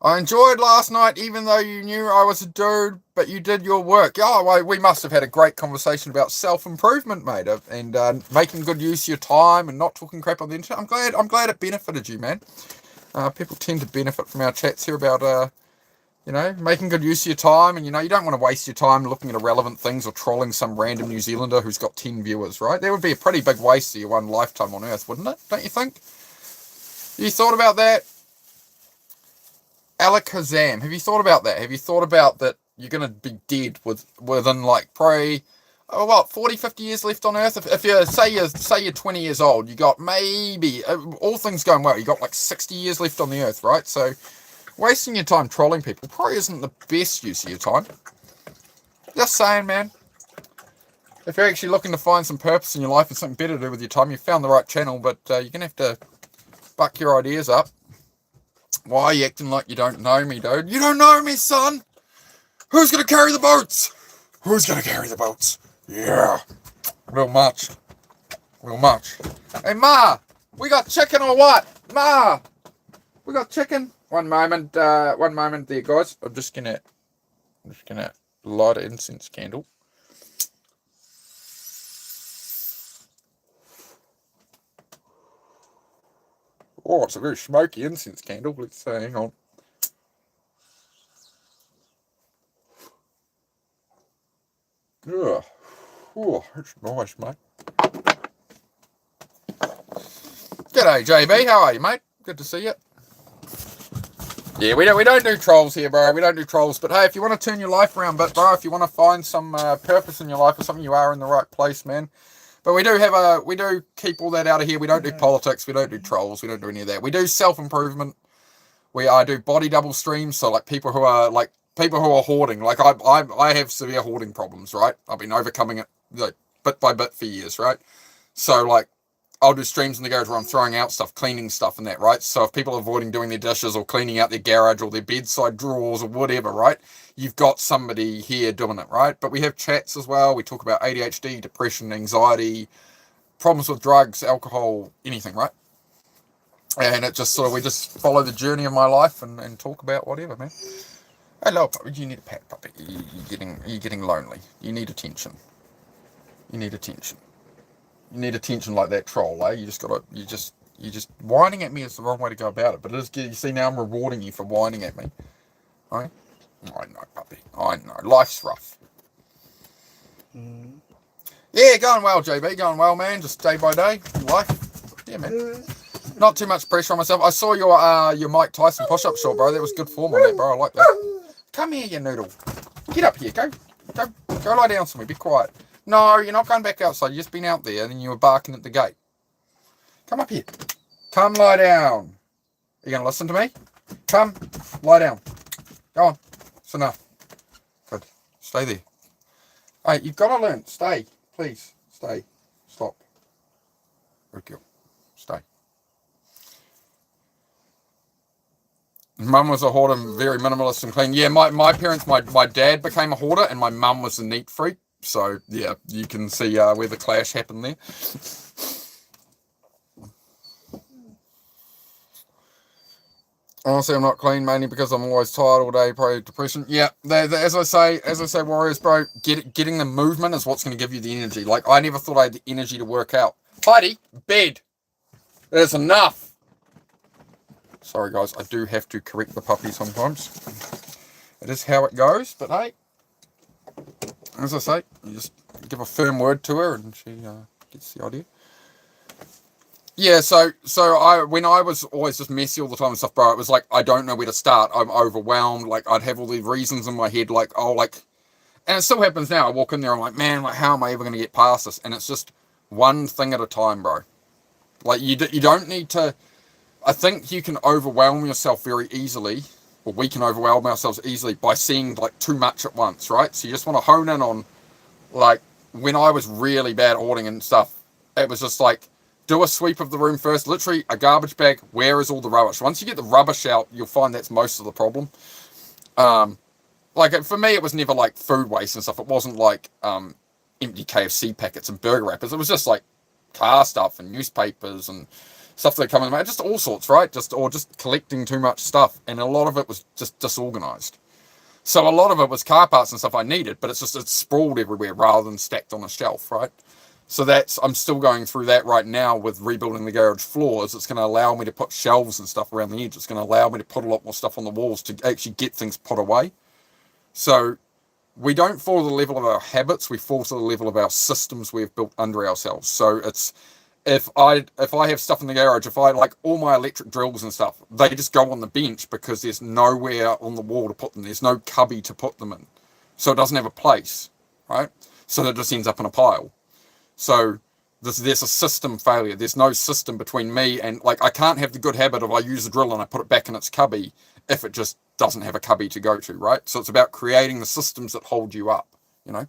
I enjoyed last night, even though you knew I was a dude, but you did your work. Oh, well, we must have had a great conversation about self-improvement, mate, and making good use of your time and not talking crap on the internet. I'm glad it benefited you, man. People tend to benefit from our chats here about, making good use of your time, and, you don't want to waste your time looking at irrelevant things or trolling some random New Zealander who's got 10 viewers, right? That would be a pretty big waste of your one lifetime on Earth, wouldn't it? Don't you think? You thought about that? Alakazam, have you thought about that? Have you thought about that you're going to be dead within like probably 40, 50 years left on Earth? If you say you're 20 years old, you got maybe, all things going well, you got like 60 years left on the Earth, right? So wasting your time trolling people probably isn't the best use of your time. Just saying, man. If you're actually looking to find some purpose in your life and something better to do with your time, you've found the right channel, but you're going to have to buck your ideas up. Why are you acting like you don't know me, dude? You don't know me, son! Who's gonna carry the boats? Who's gonna carry the boats? Yeah. Real much. Hey, Ma! We got chicken or what? Ma! We got chicken? One moment there, guys. I'm just gonna light an incense candle. Oh, it's a very smoky incense candle. Let's hang on. Yeah. Oh, it's nice, mate. G'day, JB. How are you, mate? Good to see you. Yeah, we don't do trolls here, bro. We don't do trolls. But hey, if you want to turn your life around, bro, if you want to find some purpose in your life or something, you are in the right place, man. But we do keep all that out of here. We don't do politics. We don't do trolls. We don't do any of that. We do self-improvement. I do body double streams. So like people who are hoarding. Like I have severe hoarding problems, right? I've been overcoming it like bit by bit for years, right? So like I'll do streams in the garage where I'm throwing out stuff, cleaning stuff and that, right? So if people are avoiding doing their dishes or cleaning out their garage or their bedside drawers or whatever, right? You've got somebody here doing it, right? But we have chats as well. We talk about ADHD, depression, anxiety, problems with drugs, alcohol, anything, right? And it just sort of, we just follow the journey of my life and talk about whatever, man. Hello, puppy. You need a pet, puppy. You're getting lonely. You need attention. You need attention. You need attention like that troll, eh? You just whining at me is the wrong way to go about it. But it is, you see, now I'm rewarding you for whining at me. Right? I know, puppy. I know. Life's rough. Yeah, going well, JB. Going well, man. Just day by day. Life. Yeah, man. Not too much pressure on myself. I saw your Mike Tyson push-up shot, bro. That was good form on that, bro. I like that. Come here, you noodle. Get up here. Go lie down somewhere. Be quiet. No, you're not going back outside. You've just been out there and then you were barking at the gate. Come up here. Come lie down. Are you going to listen to me? Come, lie down. Go on. It's enough. Good. Stay there. Hey, you've got to learn. Stay. Please. Stay. Stop. Good girl. Stay. Mum was a hoarder, very minimalist and clean. Yeah, my parents, my dad became a hoarder and my mum was a neat freak. So, yeah, you can see where the clash happened there. Honestly, I'm not clean, mainly because I'm always tired all day, probably depression. Yeah, as I say, warriors, bro, getting the movement is what's going to give you the energy. Like, I never thought I had the energy to work out. Heidi, bed. There's enough. Sorry, guys, I do have to correct the puppy sometimes. It is how it goes, but hey, as I say, you just give a firm word to her and she gets the idea. Yeah, so when I was always just messy all the time and stuff, bro, it was like, I don't know where to start. I'm overwhelmed. Like, I'd have all these reasons in my head, like, and it still happens now. I walk in there, I'm like, man, like, how am I ever going to get past this? And it's just one thing at a time, bro. Like, you don't need to, I think you can overwhelm yourself very easily, or we can overwhelm ourselves easily by seeing, like, too much at once, right? So you just want to hone in on, like, when I was really bad hoarding and stuff, it was just like, do a sweep of the room first. Literally, a garbage bag. Where is all the rubbish? Once you get the rubbish out, you'll find that's most of the problem. Like, for me, it was never, like, food waste and stuff. It wasn't, like, empty KFC packets and burger wrappers. It was just, like, car stuff and newspapers and stuff that come in the mail. Just all sorts, right? Just collecting too much stuff. And a lot of it was just disorganized. So a lot of it was car parts and stuff I needed, but it's sprawled everywhere rather than stacked on a shelf, right? So I'm still going through that right now with rebuilding the garage floors. It's going to allow me to put shelves and stuff around the edge. It's going to allow me to put a lot more stuff on the walls to actually get things put away. So we don't fall to the level of our habits. We fall to the level of our systems we've built under ourselves. So it's, if I have stuff in the garage, if I like all my electric drills and stuff, they just go on the bench because there's nowhere on the wall to put them. There's no cubby to put them in. So it doesn't have a place, right? So it just ends up in a pile. So there's a system failure. There's no system between me and, like, I can't have the good habit of I use a drill and I put it back in its cubby if it just doesn't have a cubby to go to, right? So it's about creating the systems that hold you up, you know?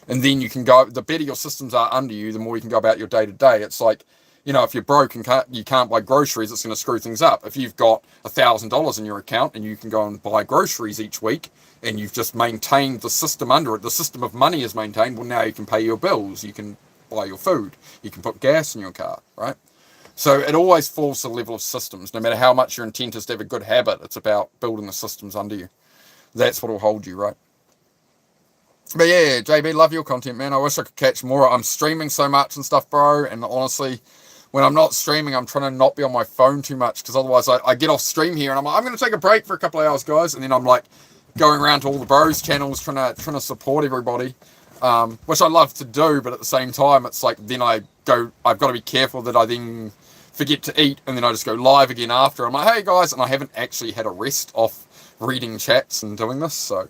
And then you can go, the better your systems are under you, the more you can go about your day to day. It's like, you know, if you're broke and you can't buy groceries, it's going to screw things up. If you've got $1,000 in your account and you can go and buy groceries each week and you've just maintained the system under it, the system of money is maintained, well, now you can pay your bills, you can buy your food, you can put gas in your car, right? So it always falls to the level of systems. No matter how much your intent is to have a good habit, it's about building the systems under you. That's what will hold you, right? But yeah, JB, love your content, man. I wish I could catch more. I'm streaming so much and stuff, bro, and honestly, when I'm not streaming, I'm trying to not be on my phone too much, because otherwise I get off stream here and I'm like, I'm going to take a break for a couple of hours, guys, and then I'm like going around to all the bros channels trying to support everybody, which I love to do, but at the same time, it's like then I've got to be careful that I then forget to eat, and then I just go live again after. I'm like, hey guys, and I haven't actually had a rest off reading chats and doing this, so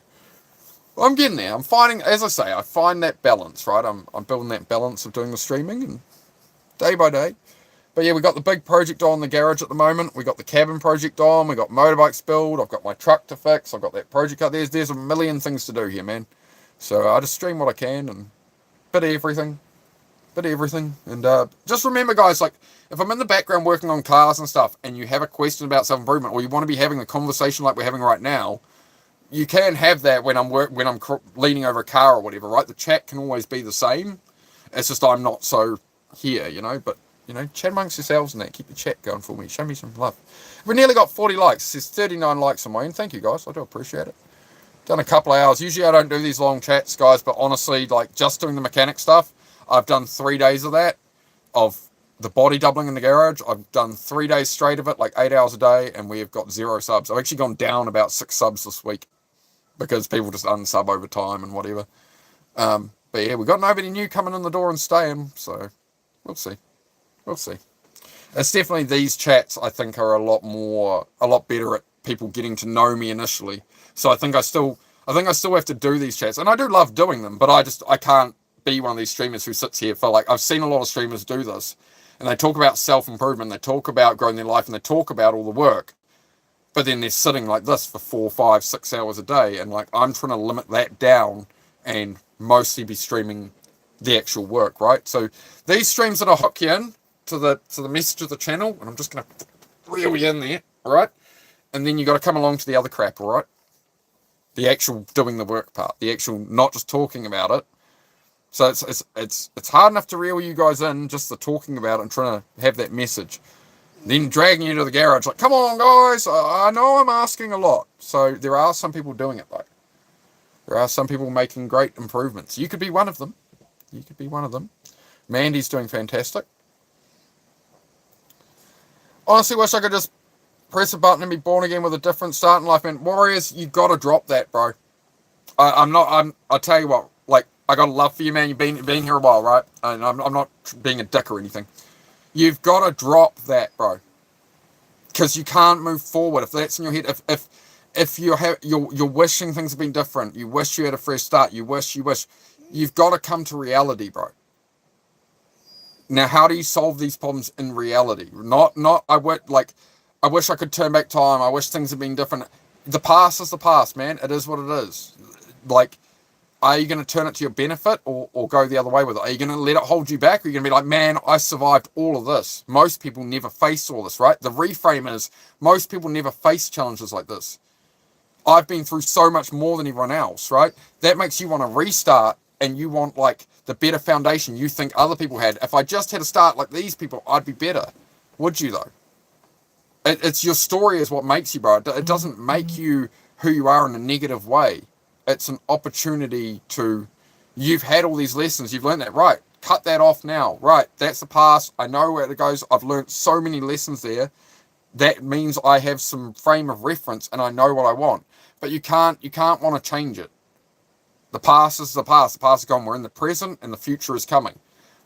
I'm getting there. I'm finding, as I say, I find that balance, right? I'm building that balance of doing the streaming and day by day. But yeah, we got the big project on in the garage at the moment. We got the cabin project on. We got motorbikes build. I've got my truck to fix. I've got that project out there. There's a million things to do here, man. So I just stream what I can and bit of everything. And just remember, guys, like, if I'm in the background working on cars and stuff and you have a question about self-improvement, or you want to be having a conversation like we're having right now, you can have that when I'm leaning over a car or whatever, right? The chat can always be the same. It's just I'm not so here, you know, but You know, chat amongst yourselves and that. Keep the chat going for me. Show me some love. We nearly got 40 likes. There's 39 likes on my end. Thank you, guys. I do appreciate it. Done a couple of hours. Usually I don't do these long chats, guys, but honestly, like, just doing the mechanic stuff, I've done 3 days of that, of the body doubling in the garage. I've done 3 days straight of it, like 8 hours a day, and we have got 0 subs. I've actually gone down about 6 subs this week because people just unsub over time and whatever. But yeah, we've got nobody new coming in the door and staying, so we'll see. We'll see. It's definitely, these chats, I think, are a lot better at people getting to know me initially. So I think I still have to do these chats, and I do love doing them, but I can't be one of these streamers who sits here for, like, I've seen a lot of streamers do this, and they talk about self-improvement, they talk about growing their life, and they talk about all the work, but then they're sitting like this for 4, 5, 6 hours a day, and, like, I'm trying to limit that down and mostly be streaming the actual work, right? So these streams that I hook you in to the message of the channel, and I'm just going to reel you in there, all right? And then you got to come along to the other crap, all right? The actual doing the work part, the actual not just talking about it. So it's hard enough to reel you guys in, just the talking about it and trying to have that message. Then dragging you to the garage, like, come on, guys, I know I'm asking a lot. So there are some people doing it, though. There are some people making great improvements. You could be one of them. You could be one of them. Mandy's doing fantastic. Honestly, wish I could just press a button and be born again with a different start in life, man. Warriors, you got to drop that, bro. I'll tell you what, like, I got a love for you, man. You've been here a while, right? And I'm not being a dick or anything. You've got to drop that, bro. Because you can't move forward if that's in your head. If you're wishing things have been different, you wish you had a fresh start, you wish, you've got to come to reality, bro. Now, how do you solve these problems in reality? I wish I could turn back time. I wish things had been different. The past is the past, man. It is what it is. Like, are you going to turn it to your benefit or go the other way with it? Are you going to let it hold you back? Or are you going to be like, man, I survived all of this. Most people never face all this, right? The reframe is most people never face challenges like this. I've been through so much more than everyone else, right? That makes you want to restart, and you want, like, the better foundation you think other people had. If I just had a start like these people, I'd be better. Would you, though? It's your story is what makes you, bro. It doesn't make you who you are in a negative way. It's an opportunity to, you've had all these lessons, you've learned that, right? Cut that off now, right? That's the past. I know where it goes. I've learned so many lessons there. That means I have some frame of reference and I know what I want. But you can't want to change it. The past is the past. The past is gone. We're in the present and the future is coming.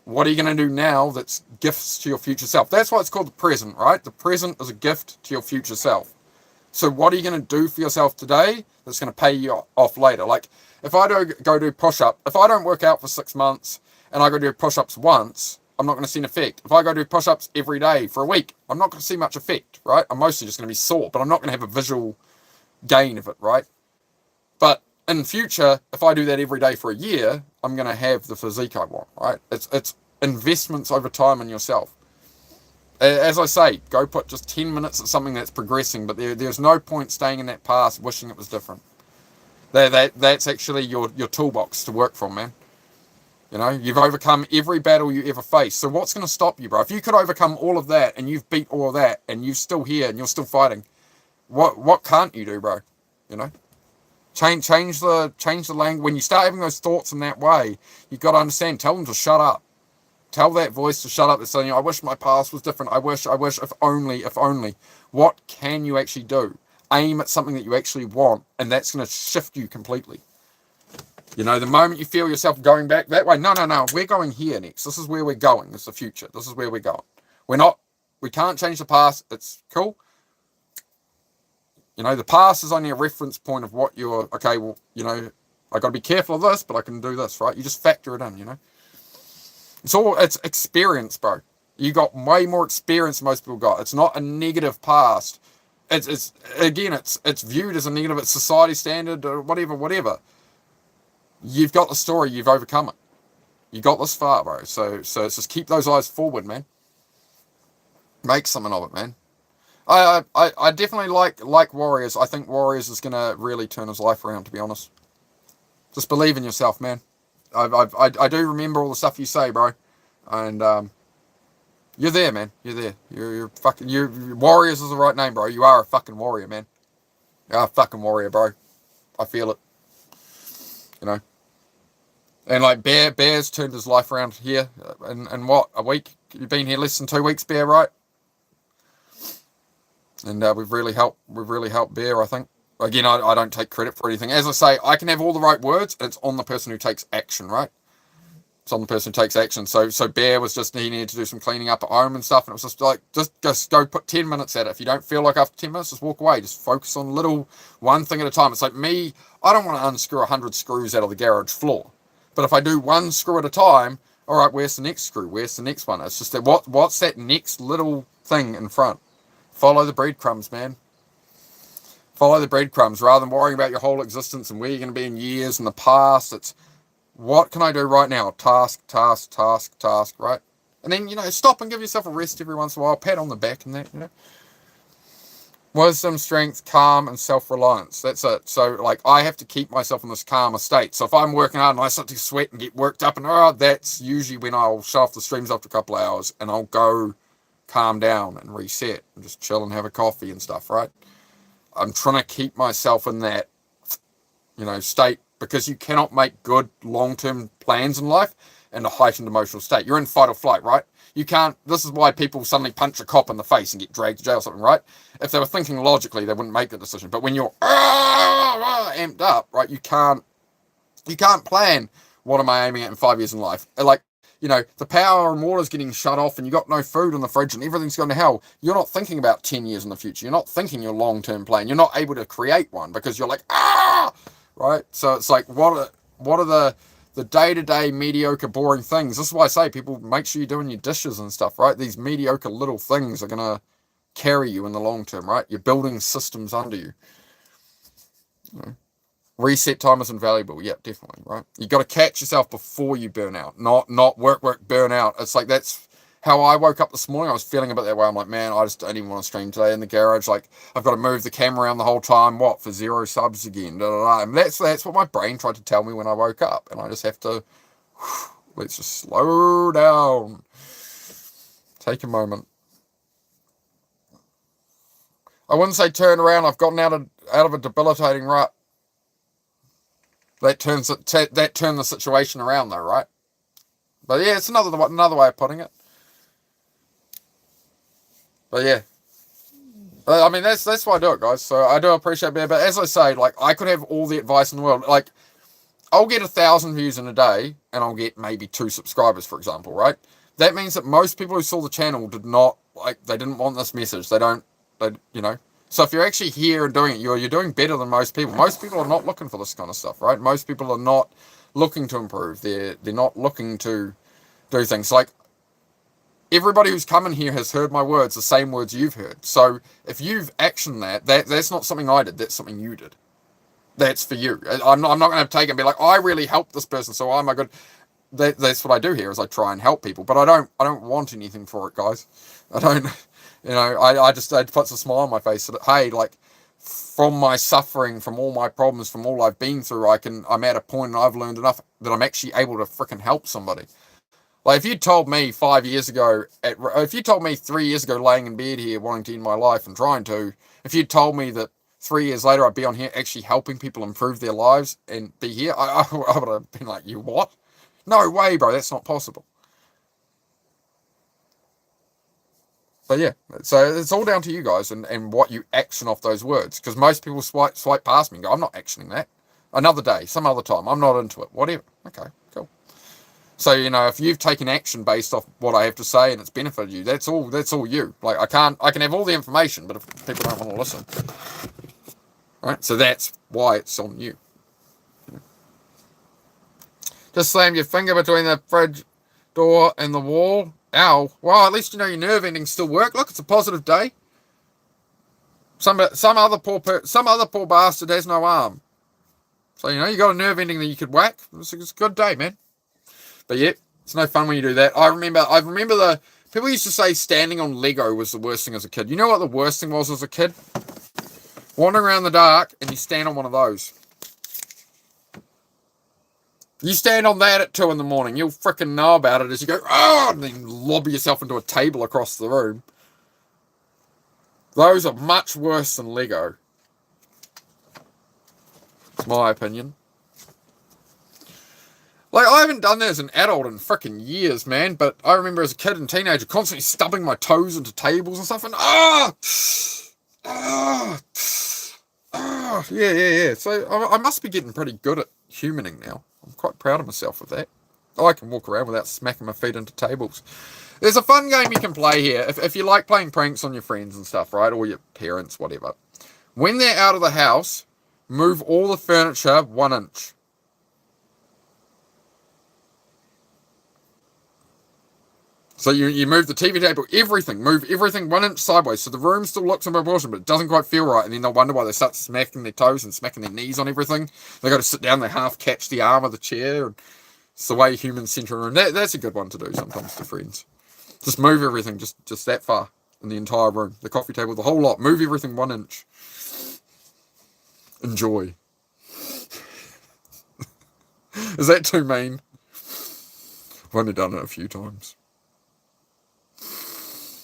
What are you going to do now that's gifts to your future self? That's why it's called the present, right? The present is a gift to your future self. So what are you going to do for yourself today that's going to pay you off later? Like, if I go do push-up, if I don't work out for 6 months and I go do push-ups once, I'm not going to see an effect. If I go do push-ups every day for a week, I'm not going to see much effect, right? I'm mostly just going to be sore, but I'm not going to have a visual gain of it, right? But in future, if I do that every day for a year, I'm going to have the physique I want, right? It's investments over time in yourself. As I say, go put just 10 minutes at something that's progressing, but there's no point staying in that past wishing it was different. That's actually your toolbox to work from, man. You know, you've overcome every battle you ever faced. So what's going to stop you, bro? If you could overcome all of that and you've beat all of that and you're still here and you're still fighting, what can't you do, bro? You know? Change the language. When you start having those thoughts in that way, you've got to understand, tell them to shut up. Tell that voice to shut up. That's saying, I wish my past was different. I wish, if only. What can you actually do? Aim at something that you actually want, and that's going to shift you completely. You know, the moment you feel yourself going back that way, no, we're going here next. This is where we're going. It's the future. This is where we're going. We can't change the past. It's cool. You know, the past is only a reference point of what you're, okay, well, you know, I got to be careful of this, but I can do this, right? You just factor it in, you know. It's experience, bro. You got way more experience than most people got. It's not a negative past. It's viewed as a negative. It's society standard or whatever. You've got the story. You've overcome it. You got this far, bro. So it's just keep those eyes forward, man. Make something of it, man. I definitely like Warriors. I think Warriors is gonna really turn his life around, to be honest. Just believe in yourself, man. I do remember all the stuff you say, bro, and You're there, man. You're there. You're fucking. Warriors is the right name, bro. You are a fucking warrior, man. You are a fucking warrior, bro. I feel it. You know. And like Bear's turned his life around here in what, a week? You've been here less than 2 weeks, Bear, right? And we've really helped Bear, I think. Again, I don't take credit for anything. As I say, I can have all the right words, and it's on the person who takes action, right? It's on the person who takes action. So Bear was just, he needed to do some cleaning up at home and stuff, and it was just like, just go put 10 minutes at it. If you don't feel like after 10 minutes, just walk away. Just focus on one thing at a time. It's like me, I don't want to unscrew 100 screws out of the garage floor. But if I do one screw at a time, all right, where's the next screw? Where's the next one? It's just that what's that next little thing in front? Follow the breadcrumbs, man. Follow the breadcrumbs rather than worrying about your whole existence and where you're going to be in years in the past. It's what can I do right now? Task, right? And then, stop and give yourself a rest every once in a while. Pat on the back and that. Wisdom, strength, calm, and self-reliance. That's it. So, like, I have to keep myself in this calmer state. So if I'm working hard and I start to sweat and get worked up, and that's usually when I'll shut off the streams after a couple of hours and I'll go calm down and reset and just chill and have a coffee and stuff, right? I'm trying to keep myself in that, state, because you cannot make good long-term plans in life in a heightened emotional state. You're in fight or flight, right? You can't, this is why people suddenly punch a cop in the face and get dragged to jail or something, right? If they were thinking logically, they wouldn't make the decision. But when you're amped up, right, you can't plan, what am I aiming at in 5 years in life? Like, the power and water's getting shut off and you got no food in the fridge and everything's going to hell. You're not thinking about 10 years in the future. You're not thinking your long-term plan. You're not able to create one because you're like, right? So it's like, what are the day-to-day mediocre boring things? This is why I say people, make sure you're doing your dishes and stuff, right? These mediocre little things are going to carry you in the long term, right? You're building systems under you. Reset time is invaluable. Yeah, definitely, right? You got to catch yourself before you burn out, not work, burn out. It's like, that's how I woke up this morning. I was feeling a bit that way. I'm like, man, I just don't even want to stream today in the garage. Like, I've got to move the camera around the whole time. What, for 0 subs again? Da, da, da. And that's what my brain tried to tell me when I woke up. And I just have to, let's just slow down. Take a moment. I wouldn't say turn around. I've gotten out of a debilitating rut. That turned the situation around though, right? But yeah, it's another way of putting it. But yeah, I mean, that's why I do it, guys. So I do appreciate it. But as I say, like, I could have all the advice in the world. Like, I'll get 1,000 views in a day and I'll get maybe 2 subscribers, for example, right? That means that most people who saw the channel they didn't want this message. So if you're actually here and doing it, you're doing better than most people. Most people are not looking for this kind of stuff, right? Most people are not looking to improve. They're not looking to do things. Like, everybody who's come in here has heard my words, the same words you've heard. So if you've actioned that's not something I did, that's something you did. That's for you. I'm not going to take it and be like, I really helped this person, so I'm a good... That's what I do here, is I try and help people. But I don't want anything for it, guys. I don't... it puts a smile on my face that, hey, like, from my suffering, from all my problems, from all I've been through, I'm at a point and I've learned enough that I'm actually able to freaking help somebody. Like, if you told me 5 years ago, if you told me 3 years ago, laying in bed here, wanting to end my life and trying to, if you told me that 3 years later I'd be on here actually helping people improve their lives and be here, I would have been like, you what? No way, bro, that's not possible. But yeah, so it's all down to you guys and what you action off those words. Because most people swipe past me and go, I'm not actioning that. Another day, some other time. I'm not into it. Whatever. Okay, cool. So, if you've taken action based off what I have to say and it's benefited you, that's all you. Like, I can have all the information, but if people don't want to listen. Right? So that's why it's on you. Just slam your finger between the fridge door and the wall. Ow. Well, at least your nerve endings still work. Look, it's a positive day. Some other poor bastard has no arm. So, you got a nerve ending that you could whack. It's a good day, man. But yeah, it's no fun when you do that. I remember the people used to say standing on Lego was the worst thing as a kid. You know what the worst thing was as a kid? Wandering around the dark and you stand on one of those. You stand on that at 2 in the morning, you'll frickin' know about it as you go, oh, and then lob yourself into a table across the room. Those are much worse than Lego. It's my opinion. Like, I haven't done that as an adult in frickin' years, man, but I remember as a kid and teenager constantly stubbing my toes into tables and stuff, and yeah. So I must be getting pretty good at humaning now. I'm quite proud of myself with that. I can walk around without smacking my feet into tables. There's a fun game you can play here, if you like playing pranks on your friends and stuff, right, or your parents, whatever. When they're out of the house, move all the furniture 1 inch. So you move the TV table, move everything 1 inch sideways, so the room still looks in proportion, but it doesn't quite feel right, and then they'll wonder why they start smacking their toes and smacking their knees on everything. They got to sit down, they half catch the arm of the chair, and it's the way humans center a room. That's a good one to do sometimes to friends. Just move everything just that far in the entire room. The coffee table, the whole lot. Move everything 1 inch. Enjoy. Is that too mean? I've only done it a few times.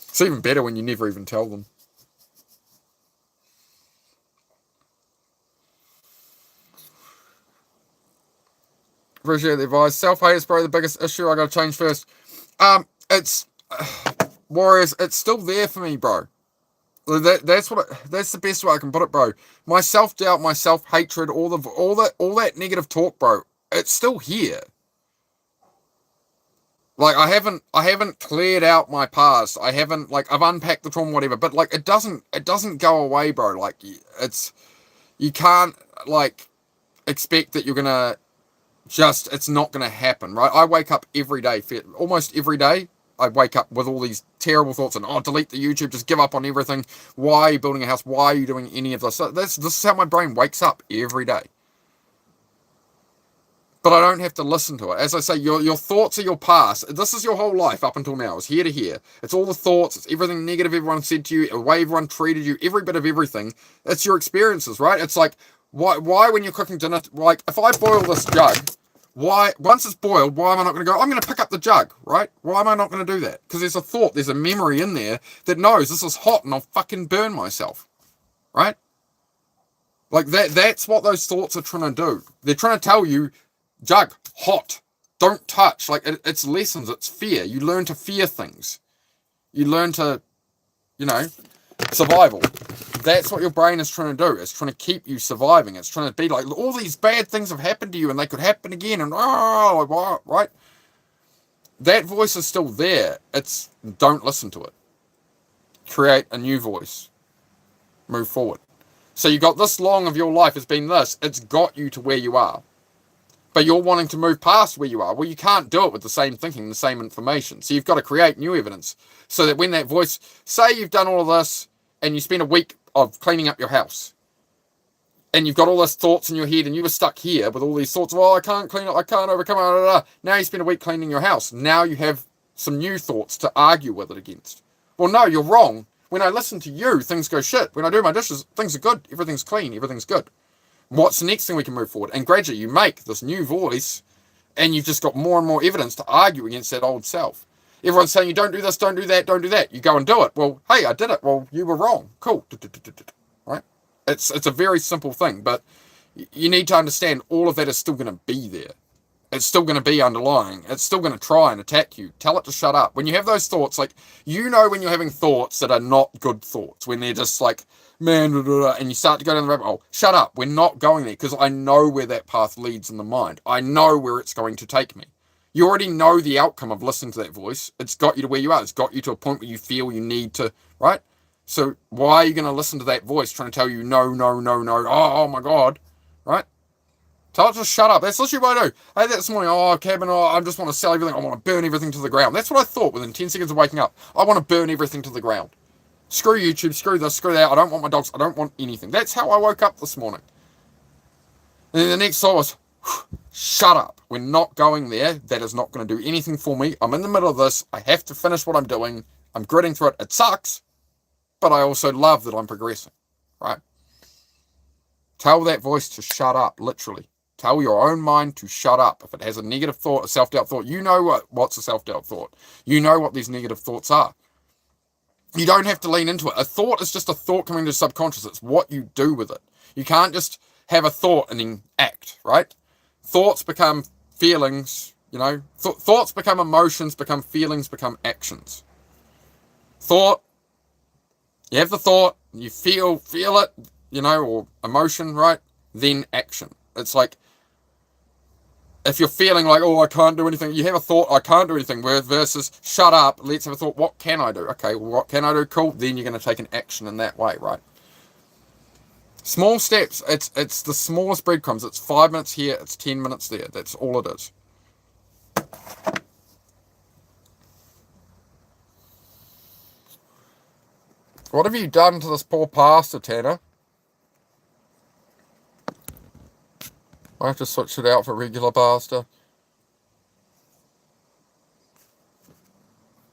It's even better when you never even tell them. Appreciate the advice. Self-hate is probably the biggest issue. I got to change first. It's Warriors. It's still there for me, bro. That's the best way I can put it, bro. My self-doubt, my self-hatred, all that negative talk, bro. It's still here. Like, I haven't cleared out my past. I've unpacked the trauma, whatever, but like, it doesn't go away, bro. Like, you can't, like, expect that you're gonna it's not gonna happen, right? I wake up every day, almost every day, I wake up with all these terrible thoughts and, delete the YouTube, just give up on everything. Why are you building a house? Why are you doing any of this? So this is how my brain wakes up every day. But I don't have to listen to it. As I say, your thoughts are your past. This is your whole life up until now. It's here to here. It's all the thoughts. It's everything negative everyone said to you, the way everyone treated you, every bit of everything. It's your experiences, right? It's like, why when you're cooking dinner, like, if I boil this jug, once it's boiled, why am I not going to go, I'm going to pick up the jug, right? Why am I not going to do that? Because there's a thought, there's a memory in there that knows this is hot and I'll fucking burn myself, right? Like, that's what those thoughts are trying to do. They're trying to tell you, jug, hot, don't touch. Like, it's lessons, it's fear. You learn to fear things. You learn to, survival. That's what your brain is trying to do. It's trying to keep you surviving. It's trying to be like, all these bad things have happened to you and they could happen again, and right? That voice is still there. Don't listen to it. Create a new voice. Move forward. So you got this long of your life, it's been this. It's got you to where you are. But you're wanting to move past where you are. Well, you can't do it with the same thinking, the same information. So you've got to create new evidence so that when that voice, say you've done all of this and you spend a week of cleaning up your house and you've got all those thoughts in your head and you were stuck here with all these thoughts, I can't clean up, I can't overcome it. Now you spend a week cleaning your house. Now you have some new thoughts to argue with it against. Well, no, you're wrong. When I listen to you, things go shit. When I do my dishes, things are good. Everything's clean. Everything's good. What's the next thing we can move forward? And gradually you make this new voice and you've just got more and more evidence to argue against that old self. Everyone's saying you don't do this, don't do that, don't do that. You go and do it. Well, hey, I did it. Well, you were wrong. Cool. Right? It's a very simple thing, but you need to understand all of that is still going to be there. It's still going to be underlying. It's still going to try and attack you. Tell it to shut up. When you have those thoughts, like, when you're having thoughts that are not good thoughts, when they're just like, man, and you start to go down the rabbit hole, shut up. We're not going there because I know where that path leads in the mind. I know where it's going to take me. You already know the outcome of listening to that voice. It's got you to where you are. It's got you to a point where you feel you need to, right? So why are you going to listen to that voice trying to tell you no, oh my God, right? Tell it to shut up. That's literally what I do. Hey, this morning, Kevin, I just want to sell everything. I want to burn everything to the ground. That's what I thought within 10 seconds of waking up. I want to burn everything to the ground. Screw YouTube, screw this, screw that. I don't want my dogs. I don't want anything. That's how I woke up this morning. And then the next thought was, shut up. We're not going there. That is not going to do anything for me. I'm in the middle of this. I have to finish what I'm doing. I'm gritting through it. It sucks, but I also love that I'm progressing, right? Tell that voice to shut up, literally. Tell your own mind to shut up. If it has a negative thought, a self-doubt thought, you know what's a self-doubt thought. You know what these negative thoughts are. You don't have to lean into it. A thought is just a thought coming to the subconscious. It's what you do with it. You can't just have a thought and then act, right? Thoughts become feelings, thoughts become emotions, become feelings, become actions. Thought, you have the thought, you feel it, or emotion, right? Then action. It's like, if you're feeling like, oh, I can't do anything, you have a thought, I can't do anything, versus shut up, let's have a thought, what can I do? Okay, well, what can I do? Cool. Then you're going to take an action in that way, right? Small steps. It's the smallest breadcrumbs. It's 5 minutes here, it's 10 minutes there. That's all it is. What have you done to this poor pastor, Tanner? I have to switch it out for regular pasta.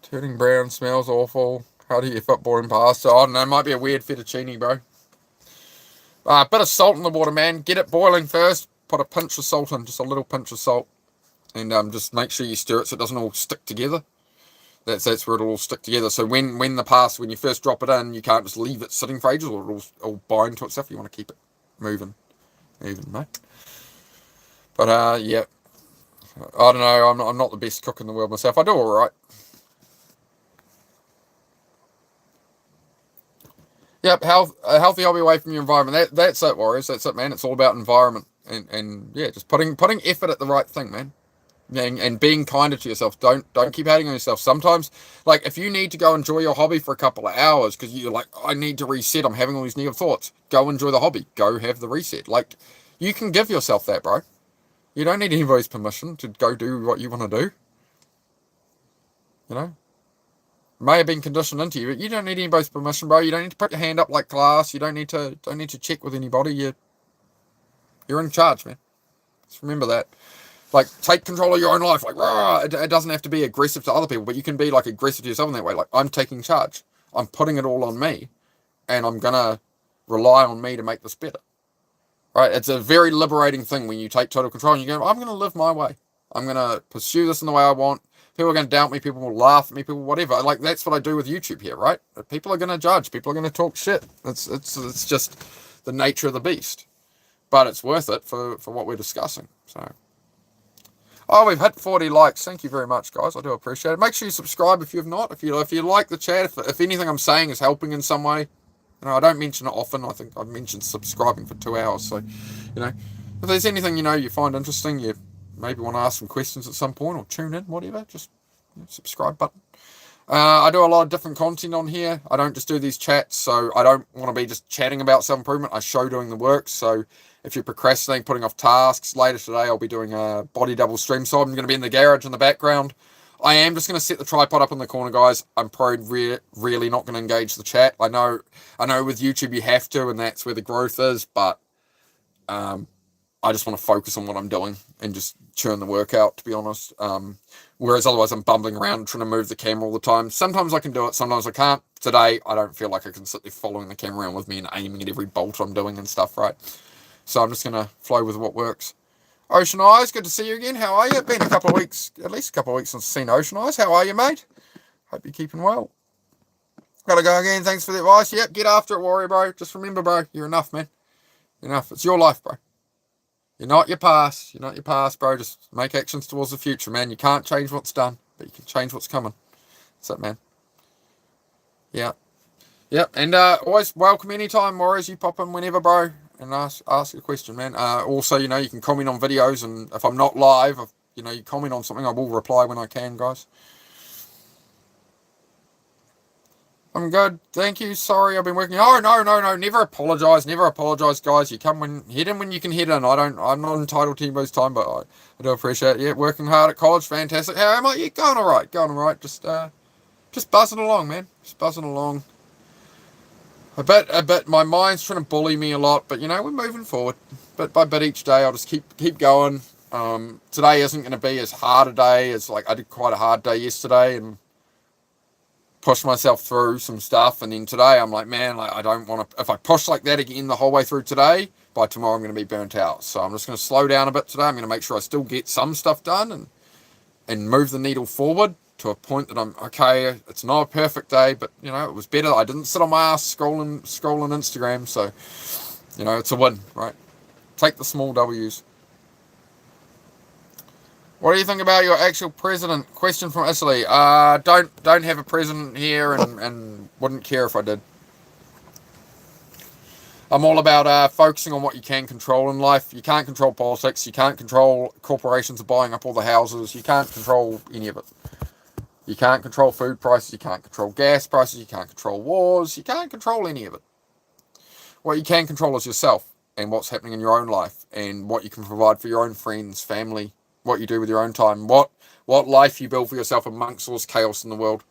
Turning brown, smells awful. How do you fit boiling pasta? I don't know, it might be a weird fettuccine, bro. A bit of salt in the water, man. Get it boiling first. Put a pinch of salt in, just a little pinch of salt. And just make sure you stir it so it doesn't all stick together. That's where it'll all stick together. So when you first drop it in, you can't just leave it sitting for ages or it'll bind to itself. You want to keep it moving, mate. But yeah, I don't know. I'm not the best cook in the world myself. I do all right. Yep, a healthy hobby away from your environment. That's it, warriors. That's it, man. It's all about environment and yeah, just putting effort at the right thing, man. And being kinder to yourself. Don't keep hating on yourself. Sometimes, like, if you need to go enjoy your hobby for a couple of hours because you're like, I need to reset, I'm having all these negative thoughts, go enjoy the hobby. Go have the reset. Like, you can give yourself that, bro. You don't need anybody's permission to go do what you want to do. May have been conditioned into you, but you don't need anybody's permission, bro. You don't need to put your hand up like glass. You don't need to check with anybody. You're in charge, man. Just remember that. Like, take control of your own life. Like, rah, it doesn't have to be aggressive to other people, but you can be, like, aggressive to yourself in that way. Like, I'm taking charge. I'm putting it all on me, and I'm going to rely on me to make this better. Right? It's a very liberating thing when you take total control and you go, I'm going to live my way. I'm going to pursue this in the way I want. People are going to doubt me. People will laugh at me. People, whatever. Like, that's what I do with YouTube here, right? People are going to judge. People are going to talk shit. It's just the nature of the beast. But it's worth it for what we're discussing. So... Oh, we've hit 40 likes. Thank you very much, guys. I do appreciate it. Make sure you subscribe if you have not. If you like the chat, if anything I'm saying is helping in some way, I don't mention it often. I think I've mentioned subscribing for 2 hours. So, if there's anything you find interesting, you maybe want to ask some questions at some point or tune in, whatever, just subscribe button. I do a lot of different content on here. I don't just do these chats, so I don't want to be just chatting about self-improvement. I show doing the work. So if you're procrastinating, putting off tasks, later today I'll be doing a body double stream. So I'm going to be in the garage in the background. I am just going to set the tripod up in the corner, guys. I'm probably really not going to engage the chat. I know with YouTube you have to, and that's where the growth is, but I just want to focus on what I'm doing and just churn the work out, to be honest. Whereas otherwise I'm bumbling around trying to move the camera all the time. Sometimes I can do it, sometimes I can't. Today, I don't feel like I can sit there following the camera around with me and aiming at every bolt I'm doing and stuff, right? So I'm just going to flow with what works. Ocean Eyes, good to see you again. How are you? Been a couple of weeks, at least a couple of weeks since I've seen Ocean Eyes. How are you, mate? Hope you're keeping well. Gotta go again. Thanks for the advice. Yep, get after it, warrior, bro. Just remember, bro, you're enough, man. You're enough. It's your life, bro. You're not your past. You're not your past, bro. Just make actions towards the future, man. You can't change what's done, but you can change what's coming. That's it, man. Yeah. Yep. And always welcome anytime, warriors. You pop in whenever, bro, and ask a question, man. Also, you can comment on videos, and if I'm not live, if, you comment on something, I will reply when I can, guys. I'm good. Thank you. Sorry, I've been working. Oh, no. Never apologize. Never apologize, guys. You come head in when you can head in. I'm not entitled to anybody's time, but I do appreciate it. Yeah, working hard at college. Fantastic. How am I? Yeah, going all right. Just buzzing along, man. Just buzzing along. A bit. My mind's trying to bully me a lot, but we're moving forward. Bit by bit each day. I'll just keep going. Today isn't going to be as hard a day as I did quite a hard day yesterday, and push myself through some stuff, and then today I'm like, man, like I don't want to. If I push like that again the whole way through today, by tomorrow I'm going to be burnt out. So I'm just going to slow down a bit today. I'm going to make sure I still get some stuff done and move the needle forward to a point that I'm okay. It's not a perfect day, but you know it was better. I didn't sit on my ass scrolling Instagram, so you know it's a win, right? Take the small W's. What do you think about your actual president? Question from Italy. Don't have a president here, and wouldn't care if I did. I'm all about focusing on what you can control in life. You can't control politics. You can't control corporations buying up all the houses. You can't control any of it. You can't control food prices. You can't control gas prices. You can't control wars. You can't control any of it. What you can control is yourself and what's happening in your own life and what you can provide for your own friends, family, what you do with your own time, what life you build for yourself amongst all this chaos in the world.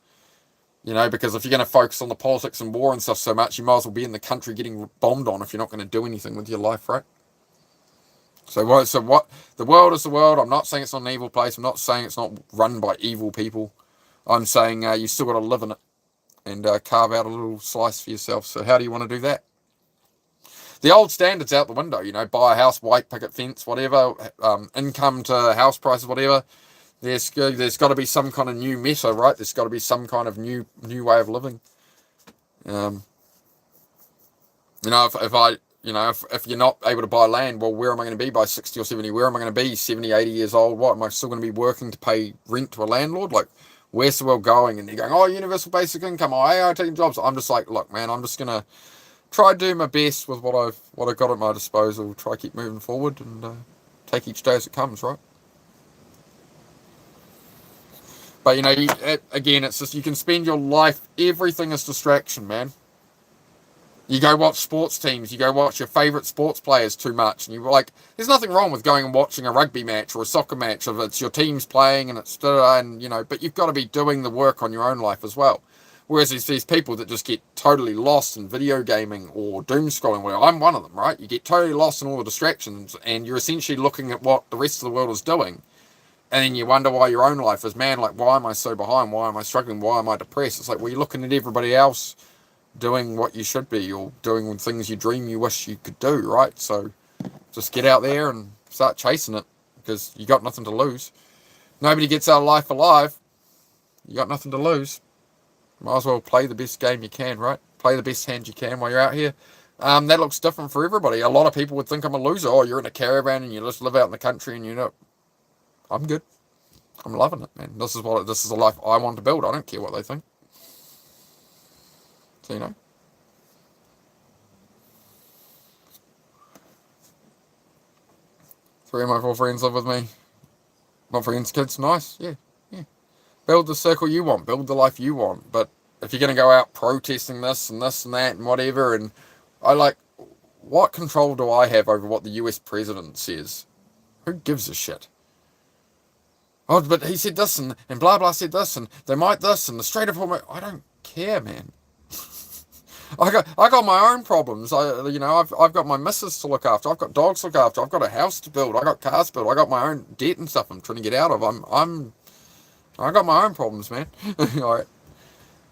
You know, because if you're going to focus on the politics and war and stuff so much, you might as well be in the country getting bombed on if you're not going to do anything with your life, right? So what? The world is the world. I'm not saying it's not an evil place. I'm not saying it's not run by evil people. I'm saying you still got to live in it and carve out a little slice for yourself. So how do you want to do that? The old standards out the window, you know, buy a house, white picket fence, whatever, income to house prices, whatever. There's got to be some kind of new meta, right? There's got to be some kind of new way of living. You know, if you're not able to buy land, well, where am I going to be by 60 or 70? Where am I going to be 70, 80 years old? What, am I still going to be working to pay rent to a landlord? Like, where's the world going? And they're going, oh, universal basic income, oh, AI taking jobs. I'm just like, look, man, I'm just going to try to do my best with what I've got at my disposal. Try to keep moving forward and take each day as it comes, right? But you know, again, it's just you can spend your life. Everything is distraction, man. You go watch sports teams. You go watch your favourite sports players too much, and you're like, there's nothing wrong with going and watching a rugby match or a soccer match if it's your team's playing and it's and you know. But you've got to be doing the work on your own life as well. Whereas there's these people that just get totally lost in video gaming or doom scrolling. Well, I'm one of them, right? You get totally lost in all the distractions and you're essentially looking at what the rest of the world is doing. And then you wonder why your own life is, man, like, why am I so behind? Why am I struggling? Why am I depressed? It's like, well, you're looking at everybody else doing what you should be or doing things you dream you wish you could do, right? So just get out there and start chasing it because you got nothing to lose. Nobody gets out of life alive. You got nothing to lose. Might as well play the best game you can, right? Play the best hand you can while you're out here. That looks different for everybody. A lot of people would think I'm a loser. Oh, you're in a caravan and you just live out in the country and you know, I'm good. I'm loving it, man. This is a life I want to build. I don't care what they think. So, you know. 3 of my 4 friends live with me. My friends' kids, nice. Yeah. Build the circle you want. Build the life you want. But if you're going to go out protesting this and that and whatever, and what control do I have over what the US president says? Who gives a shit? Oh, but he said this and blah blah said this and they might this and the Strait of Hormuz. I don't care, man. I got my own problems. I've got my missus to look after. I've got dogs to look after. I've got a house to build. I got cars to build. I got my own debt and stuff I'm trying to get out of. I got my own problems, man. All right.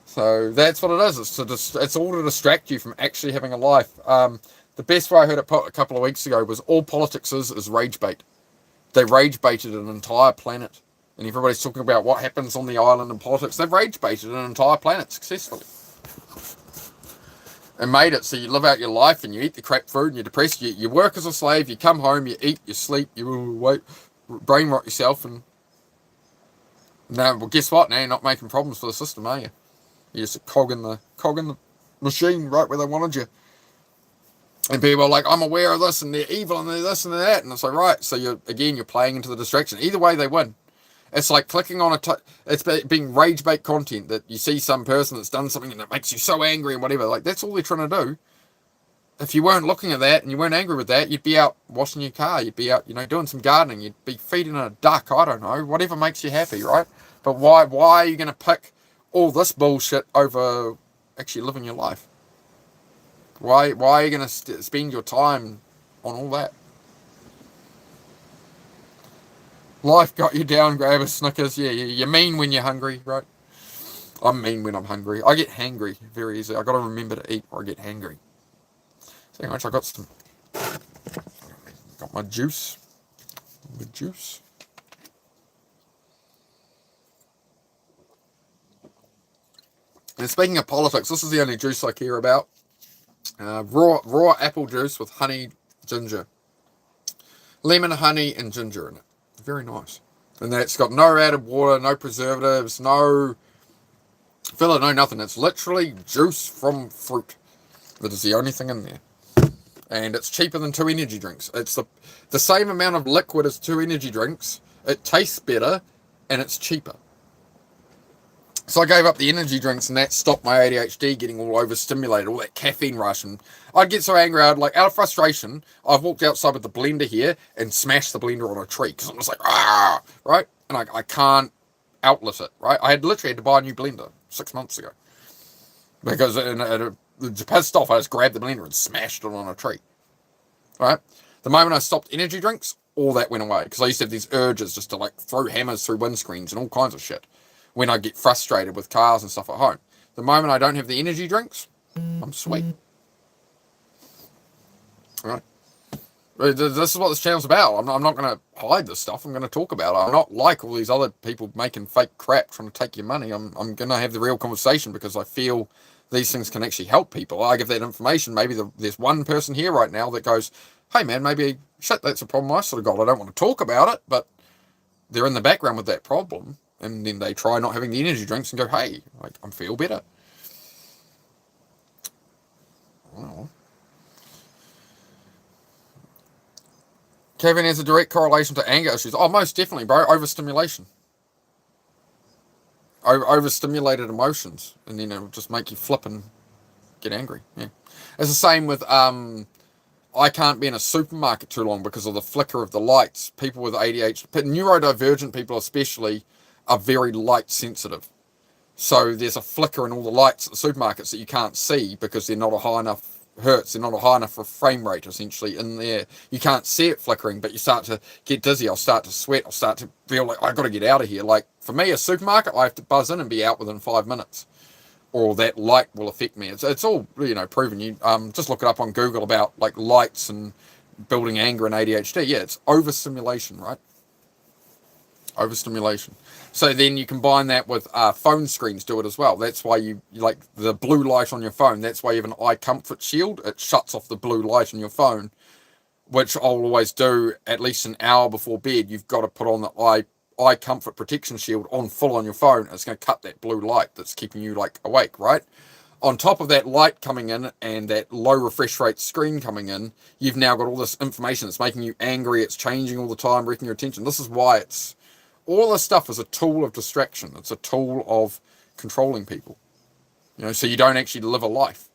So that's what it is. It's all to distract you from actually having a life. The best way I heard it put a couple of weeks ago was all politics is rage bait. They rage baited an entire planet. And everybody's talking about what happens on the island in politics. They've rage baited an entire planet successfully. And made it so you live out your life and you eat the crap food and you're depressed. You work as a slave, you come home, you eat, you sleep, you wait, brain rot yourself. And now, well, guess what? Now you're not making problems for the system, are you? You're just a cog in the machine right where they wanted you. And people are like, I'm aware of this and they're evil and they're this and they're that. And it's like, right. So you're playing into the distraction. Either way, they win. It's like clicking on it's being rage bait content that you see some person that's done something and it makes you so angry and whatever. Like, that's all they're trying to do. If you weren't looking at that and you weren't angry with that, you'd be out washing your car. You'd be out, doing some gardening. You'd be feeding a duck. I don't know. Whatever makes you happy, right? But why are you going to pick all this bullshit over actually living your life? Why are you going to spend your time on all that? Life got you down, grab a Snickers. Yeah, you're mean when you're hungry, right? I'm mean when I'm hungry. I get hangry very easily. I got to remember to eat or I get hangry. So anyway, I got my juice. The juice. And speaking of politics, this is the only juice I care about. Raw apple juice with honey, ginger. Lemon, honey, and ginger in it. Very nice. And that's got no added water, no preservatives, no filler, no nothing. It's literally juice from fruit. That is the only thing in there. And it's cheaper than 2 energy drinks. It's the same amount of liquid as 2 energy drinks. It tastes better, and it's cheaper. So I gave up the energy drinks, and that stopped my ADHD getting all overstimulated, all that caffeine rush. And I'd get so angry, out of frustration, I've walked outside with the blender here and smashed the blender on a tree because I'm just like, ah, right? And I can't outlet it, right? I literally had to buy a new blender 6 months ago because it pissed off. I just grabbed the blender and smashed it on a tree, right? The moment I stopped energy drinks, all that went away because I used to have these urges just to like throw hammers through windscreens and all kinds of shit when I get frustrated with cars and stuff at home. The moment I don't have the energy drinks, I'm sweet. Right? This is what this channel's about. I'm not going to hide this stuff. I'm going to talk about it. I'm not like all these other people making fake crap trying to take your money. I'm going to have the real conversation because I feel these things can actually help people. I give that information. Maybe there's one person here right now that goes, hey man, maybe, shit, that's a problem I sort of got. I don't want to talk about it, but they're in the background with that problem. And then they try not having the energy drinks and go, hey, like, I feel better. Well, Kevin has a direct correlation to anger issues. Oh, most definitely, bro. Overstimulation. Overstimulated emotions. And then it'll just make you flip and get angry. Yeah. It's the same with, I can't be in a supermarket too long because of the flicker of the lights. People with ADHD, neurodivergent people especially, are very light sensitive. So there's a flicker in all the lights at the supermarkets that you can't see because they're not a high enough hertz, they're not a high enough for frame rate essentially in there. You can't see it flickering, but you start to get dizzy, I'll start to sweat, I'll start to feel like I've got to get out of here. Like for me, a supermarket, I have to buzz in and be out within 5 minutes or that light will affect me. It's all, proven. You just look it up on Google about like lights and building anger and ADHD. Yeah, it's overstimulation, right? Overstimulation. So then you combine that with phone screens do it as well. That's why you like the blue light on your phone. That's why you have an eye comfort shield. It shuts off the blue light on your phone, which I'll always do at least an hour before bed. You've got to put on the eye comfort protection shield on full on your phone. It's going to cut that blue light that's keeping you like awake, right? On top of that light coming in and that low refresh rate screen coming in, you've now got all this information that's making you angry. It's changing all the time, wrecking your attention. This is why all this stuff is a tool of distraction. It's a tool of controlling people. So you don't actually live a life.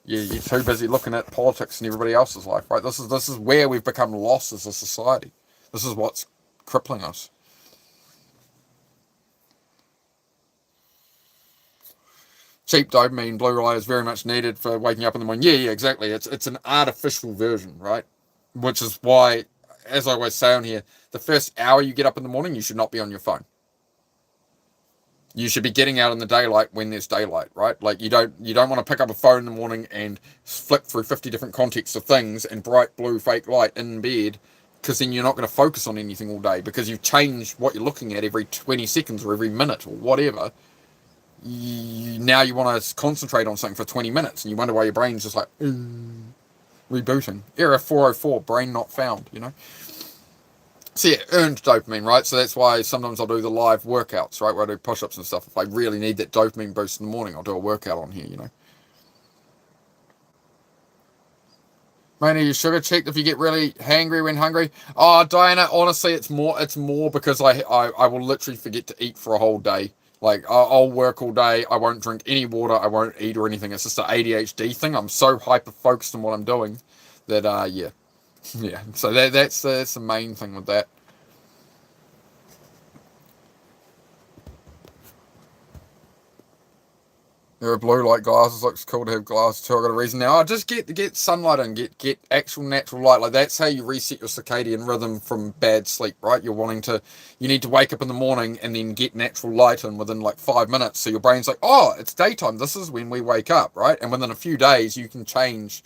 You're too busy looking at politics and everybody else's life, right? This is where we've become lost as a society. This is what's crippling us. Cheap dopamine, blue light is very much needed for waking up in the morning. Yeah, exactly. It's an artificial version, right? Which is why, as I always say on here, the first hour you get up in the morning, you should not be on your phone. You should be getting out in the daylight when there's daylight, right? Like you don't want to pick up a phone in the morning and flick through 50 different contexts of things and bright blue fake light in bed, because then you're not going to focus on anything all day because you've changed what you're looking at every 20 seconds or every minute or whatever. Now you want to concentrate on something for 20 minutes and you wonder why your brain's just like rebooting. Error 404, brain not found, So yeah, earned dopamine, right? So that's why sometimes I'll do the live workouts, right? Where I do push-ups and stuff. If I really need that dopamine boost in the morning, I'll do a workout on here, Mainly you sugar checked if you get really hangry when hungry. Oh, Diana, honestly, it's more because I will literally forget to eat for a whole day. Like, I'll work all day, I won't drink any water, I won't eat or anything. It's just an ADHD thing. I'm so hyper-focused on what I'm doing that, yeah. Yeah, so that's the main thing with that. There are blue light glasses. Looks cool to have glasses too. I got a reason now. I just get sunlight and get actual natural light. Like that's how you reset your circadian rhythm from bad sleep, right? You need to wake up in the morning and then get natural light in within like 5 minutes. So your brain's like, oh, it's daytime. This is when we wake up, right? And within a few days, you can change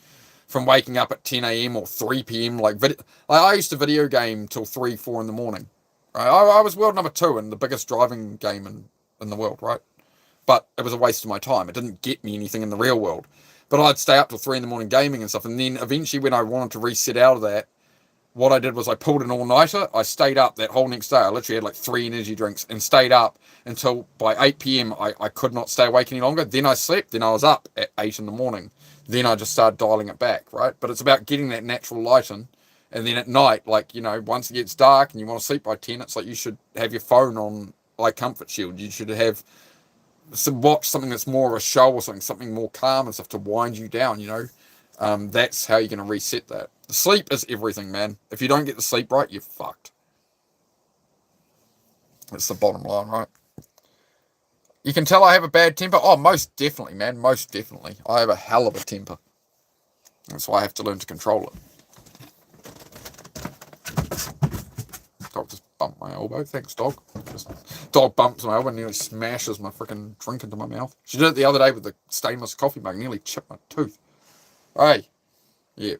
from waking up at 10 a.m. or 3 p.m. Like I used to video game till 3, 4 in the morning. Right? I was world number 2 in the biggest driving game in the world, right? But it was a waste of my time. It didn't get me anything in the real world. But I'd stay up till 3 in the morning gaming and stuff. And then eventually when I wanted to reset out of that, what I did was I pulled an all-nighter. I stayed up that whole next day. I literally had like 3 energy drinks and stayed up until by 8 p.m. I could not stay awake any longer. Then I slept. Then I was up at 8 in the morning. Then I just started dialing it back, right? But it's about getting that natural light in. And then at night, like, once it gets dark and you want to sleep by 10, it's like you should have your phone on like comfort shield. You should have watch something that's more of a show or something more calm and stuff to wind you down, that's how you're going to reset that. The sleep is everything, man. If you don't get the sleep right, you're fucked. That's the bottom line, right? You can tell I have a bad temper. Oh, most definitely, man. Most definitely. I have a hell of a temper. That's why I have to learn to control it. Dog just bumped my elbow. Thanks, dog. Dog bumps my elbow and nearly smashes my freaking drink into my mouth. She did it the other day with the stainless coffee mug. Nearly chipped my tooth. Hey. Yeah.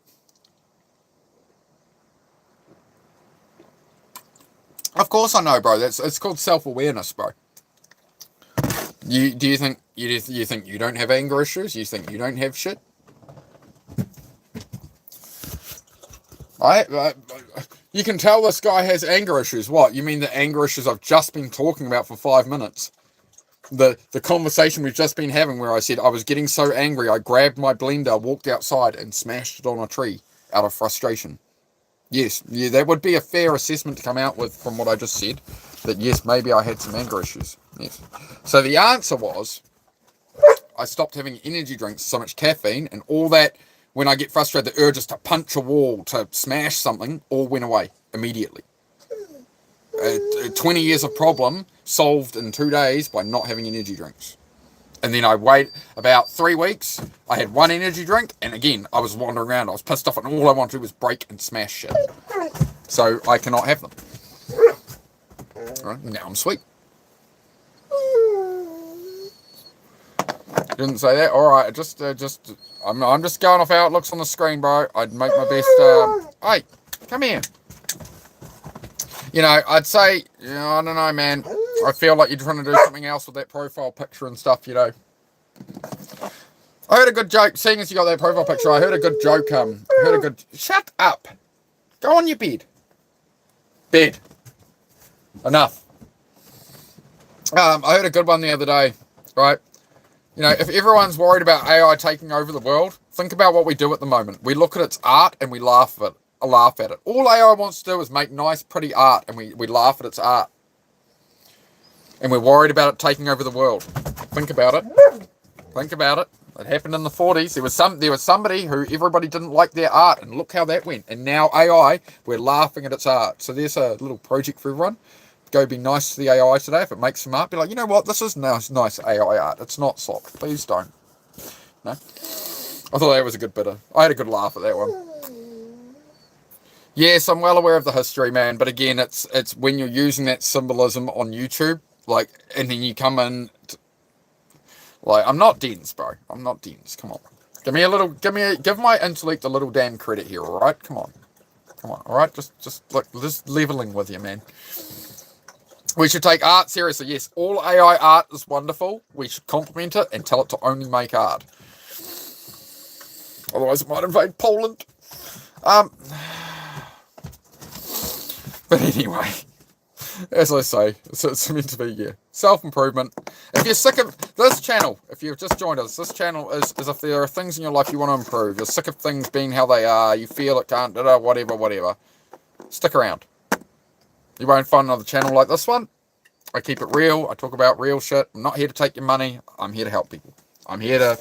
Of course I know, bro. It's called self-awareness, bro. Do you think you don't have anger issues? You think you don't have shit? You can tell this guy has anger issues. What? You mean the anger issues I've just been talking about for 5 minutes? The conversation we've just been having where I said I was getting so angry, I grabbed my blender, walked outside and smashed it on a tree out of frustration. Yes, yeah, that would be a fair assessment to come out with from what I just said. That yes, maybe I had some anger issues. Yes. So the answer was, I stopped having energy drinks, so much caffeine, and all that. When I get frustrated, the urges to punch a wall, to smash something, all went away immediately. 20 years of problem solved in 2 days by not having energy drinks. And then I wait about 3 weeks. I had 1 energy drink, and again, I was wandering around. I was pissed off, and all I wanted to do was break and smash shit. So I cannot have them. Right, now I'm sweet. Didn't say that. All right, I'm just going off how it looks on the screen, bro. I'd make my best. Hey, come here. I'd say, I don't know, man. I feel like you're trying to do something else with that profile picture and stuff, I heard a good joke. Seeing as you got that profile picture, I heard a good joke. Shut up. Go on your bed. Bed. Enough. I heard a good one the other day, right? If everyone's worried about AI taking over the world, think about what we do at the moment. We look at its art and we laugh at it. All AI wants to do is make nice, pretty art, and we laugh at its art. And we're worried about it taking over the world. Think about it. Think about it. It happened in the 40s. There was somebody who everybody didn't like their art, and look how that went. And now AI, we're laughing at its art. So there's a little project for everyone. Go be nice to the AI today. If it makes some art, be like, you know what? This is nice AI art. It's not sock. Please don't. No. I thought that was a good bit I had a good laugh at that one. Yes, I'm well aware of the history, man. But again, it's when you're using that symbolism on YouTube, like, and then you come in, I'm not dense, bro. I'm not dense. Come on. Give my intellect a little damn credit here, all right? Come on, all right? Just leveling with you, man. We should take art seriously. Yes, all AI art is wonderful. We should compliment it and tell it to only make art. Otherwise, it might invade Poland. But anyway, as I say, it's meant to be, self-improvement. If you're sick of this channel, if you've just joined us, this channel is if there are things in your life you want to improve, you're sick of things being how they are, you feel it can't, whatever, stick around. You won't find another channel like this one. I keep it real. I talk about real shit. I'm not here to take your money. I'm here to help people. I'm here to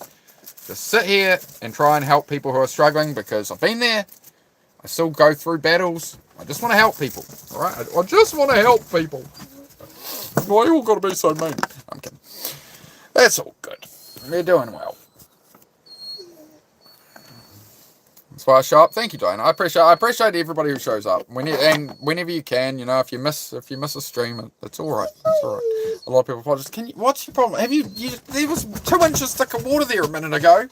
just sit here and try and help people who are struggling, because I've been there. I still go through battles. I just want to help people. All right? I just want to help people. Why you all got to be so mean? I'm kidding. That's all good. They're doing well. That's why I show up. Thank you, Diane. I appreciate everybody who shows up. And whenever you can, you know, if you miss a stream, it's all right. It's all right. A lot of people apologize. What's your problem? There was 2 inches thick of water there a minute ago.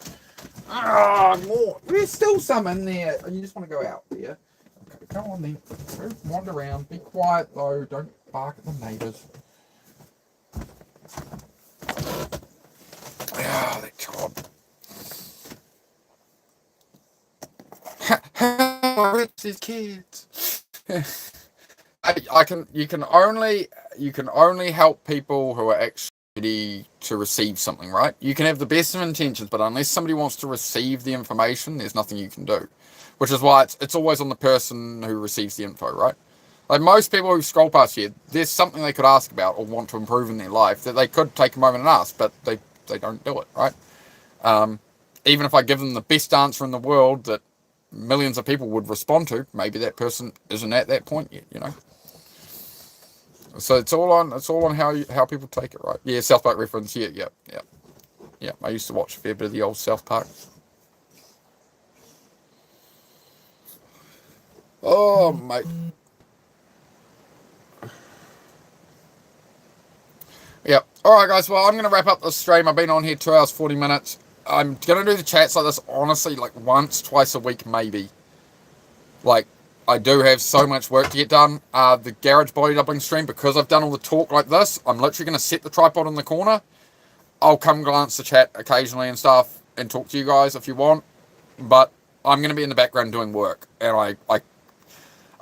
Ah, more. There's still some in there. You just want to go out there. Okay, go on then. Go wander around. Be quiet though. Don't bark at the neighbours. Ah, that child. How rich these kids? You can only help people who are actually ready to receive something, right? You can have the best of intentions, but unless somebody wants to receive the information, there's nothing you can do. Which is why it's always on the person who receives the info, right? Like most people who scroll past here, there's something they could ask about or want to improve in their life that they could take a moment and ask, but they don't do it, right? Even if I give them the best answer in the world that millions of people would respond to, maybe that person isn't at that point yet, you know. So it's all on how people take it, right? Yeah, South Park reference. Yeah. I used to watch a fair bit of the old South Park. Oh, mate. Yeah. All right, guys. Well, I'm going to wrap up the stream. I've been on here 2 hours 40 minutes. I'm going to do the chats like this, honestly, like once, twice a week, maybe. Like, I do have so much work to get done. The garage bodybuilding stream, because I've done all the talk like this, I'm literally going to set the tripod in the corner. I'll come glance the chat occasionally and stuff and talk to you guys if you want. But I'm going to be in the background doing work. And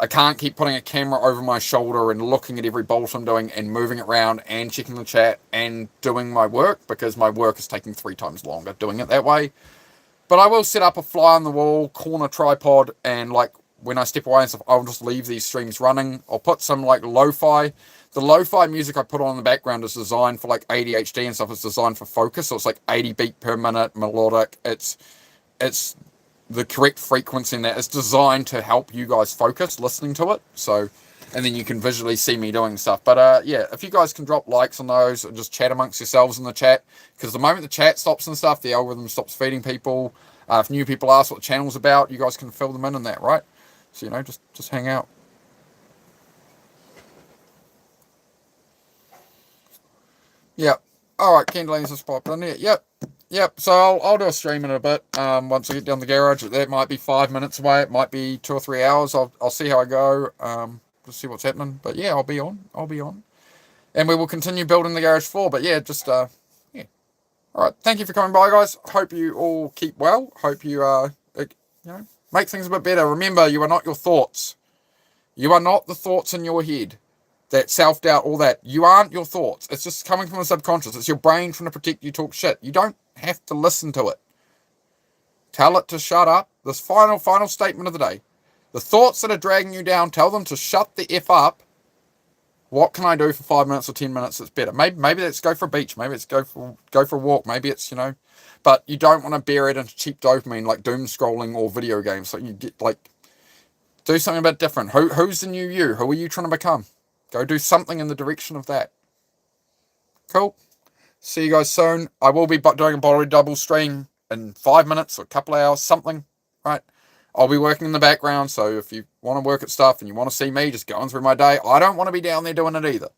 I can't keep putting a camera over my shoulder and looking at every bolt I'm doing and moving it around and checking the chat and doing my work, because my work is taking 3 times longer doing it that way. But I will set up a fly on the wall corner tripod, and like when I step away and stuff, I'll just leave these streams running. I'll put some like lo-fi. The lo-fi music I put on in the background is designed for like ADHD and stuff. It's designed for focus, so it's like 80 beat per minute, melodic. It's the correct frequency in that. It's designed to help you guys focus listening to it. So, and then you can visually see me doing stuff. But yeah, if you guys can drop likes on those and just chat amongst yourselves in the chat, because the moment the chat stops and stuff, the algorithm stops feeding people. If new people ask what the channel's about, you guys can fill them in that, right? So, you know, just hang out. Yep. All right, Kendall's just popped in there. Yep. So I'll do a stream in a bit. Once I get down the garage, that might be 5 minutes away. It might be 2 or 3 hours. I'll see how I go. Just see what's happening. But yeah, I'll be on. And we will continue building the garage floor. But yeah, just yeah. All right. Thank you for coming by, guys. Hope you all keep well. Hope you make things a bit better. Remember, you are not your thoughts. You are not the thoughts in your head. That self-doubt, all that. You aren't your thoughts. It's just coming from the subconscious. It's your brain trying to protect you, talk shit. You don't have to listen to it. Tell it to shut up. This final statement of the day. The thoughts that are dragging you down, tell them to shut the F up. What can I do for 5 minutes or 10 minutes that's better? Maybe let's go for a beach. Maybe it's go for a walk. Maybe it's, but you don't want to bury it into cheap dopamine like doom scrolling or video games. So you get do something a bit different. Who's the new you? Who are you trying to become? Go do something in the direction of that. Cool. See you guys soon. I will be doing a body double stream in 5 minutes or a couple of hours, something, right? I'll be working in the background, so if you want to work at stuff and you want to see me just going through my day, I don't want to be down there doing it either.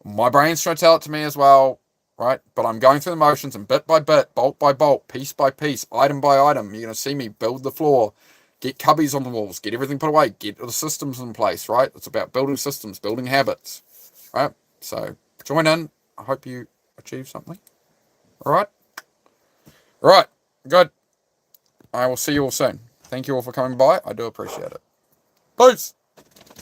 My brain's trying to tell it to me as well, right? But I'm going through the motions, and bit by bit, bolt by bolt, piece by piece, item by item, you're going to see me build the floor, get cubbies on the walls, get everything put away, get the systems in place, right? It's about building systems, building habits, right? So join in. I hope you achieve something. All right. Good. I will see you all soon. Thank you all for coming by. I do appreciate it. Peace.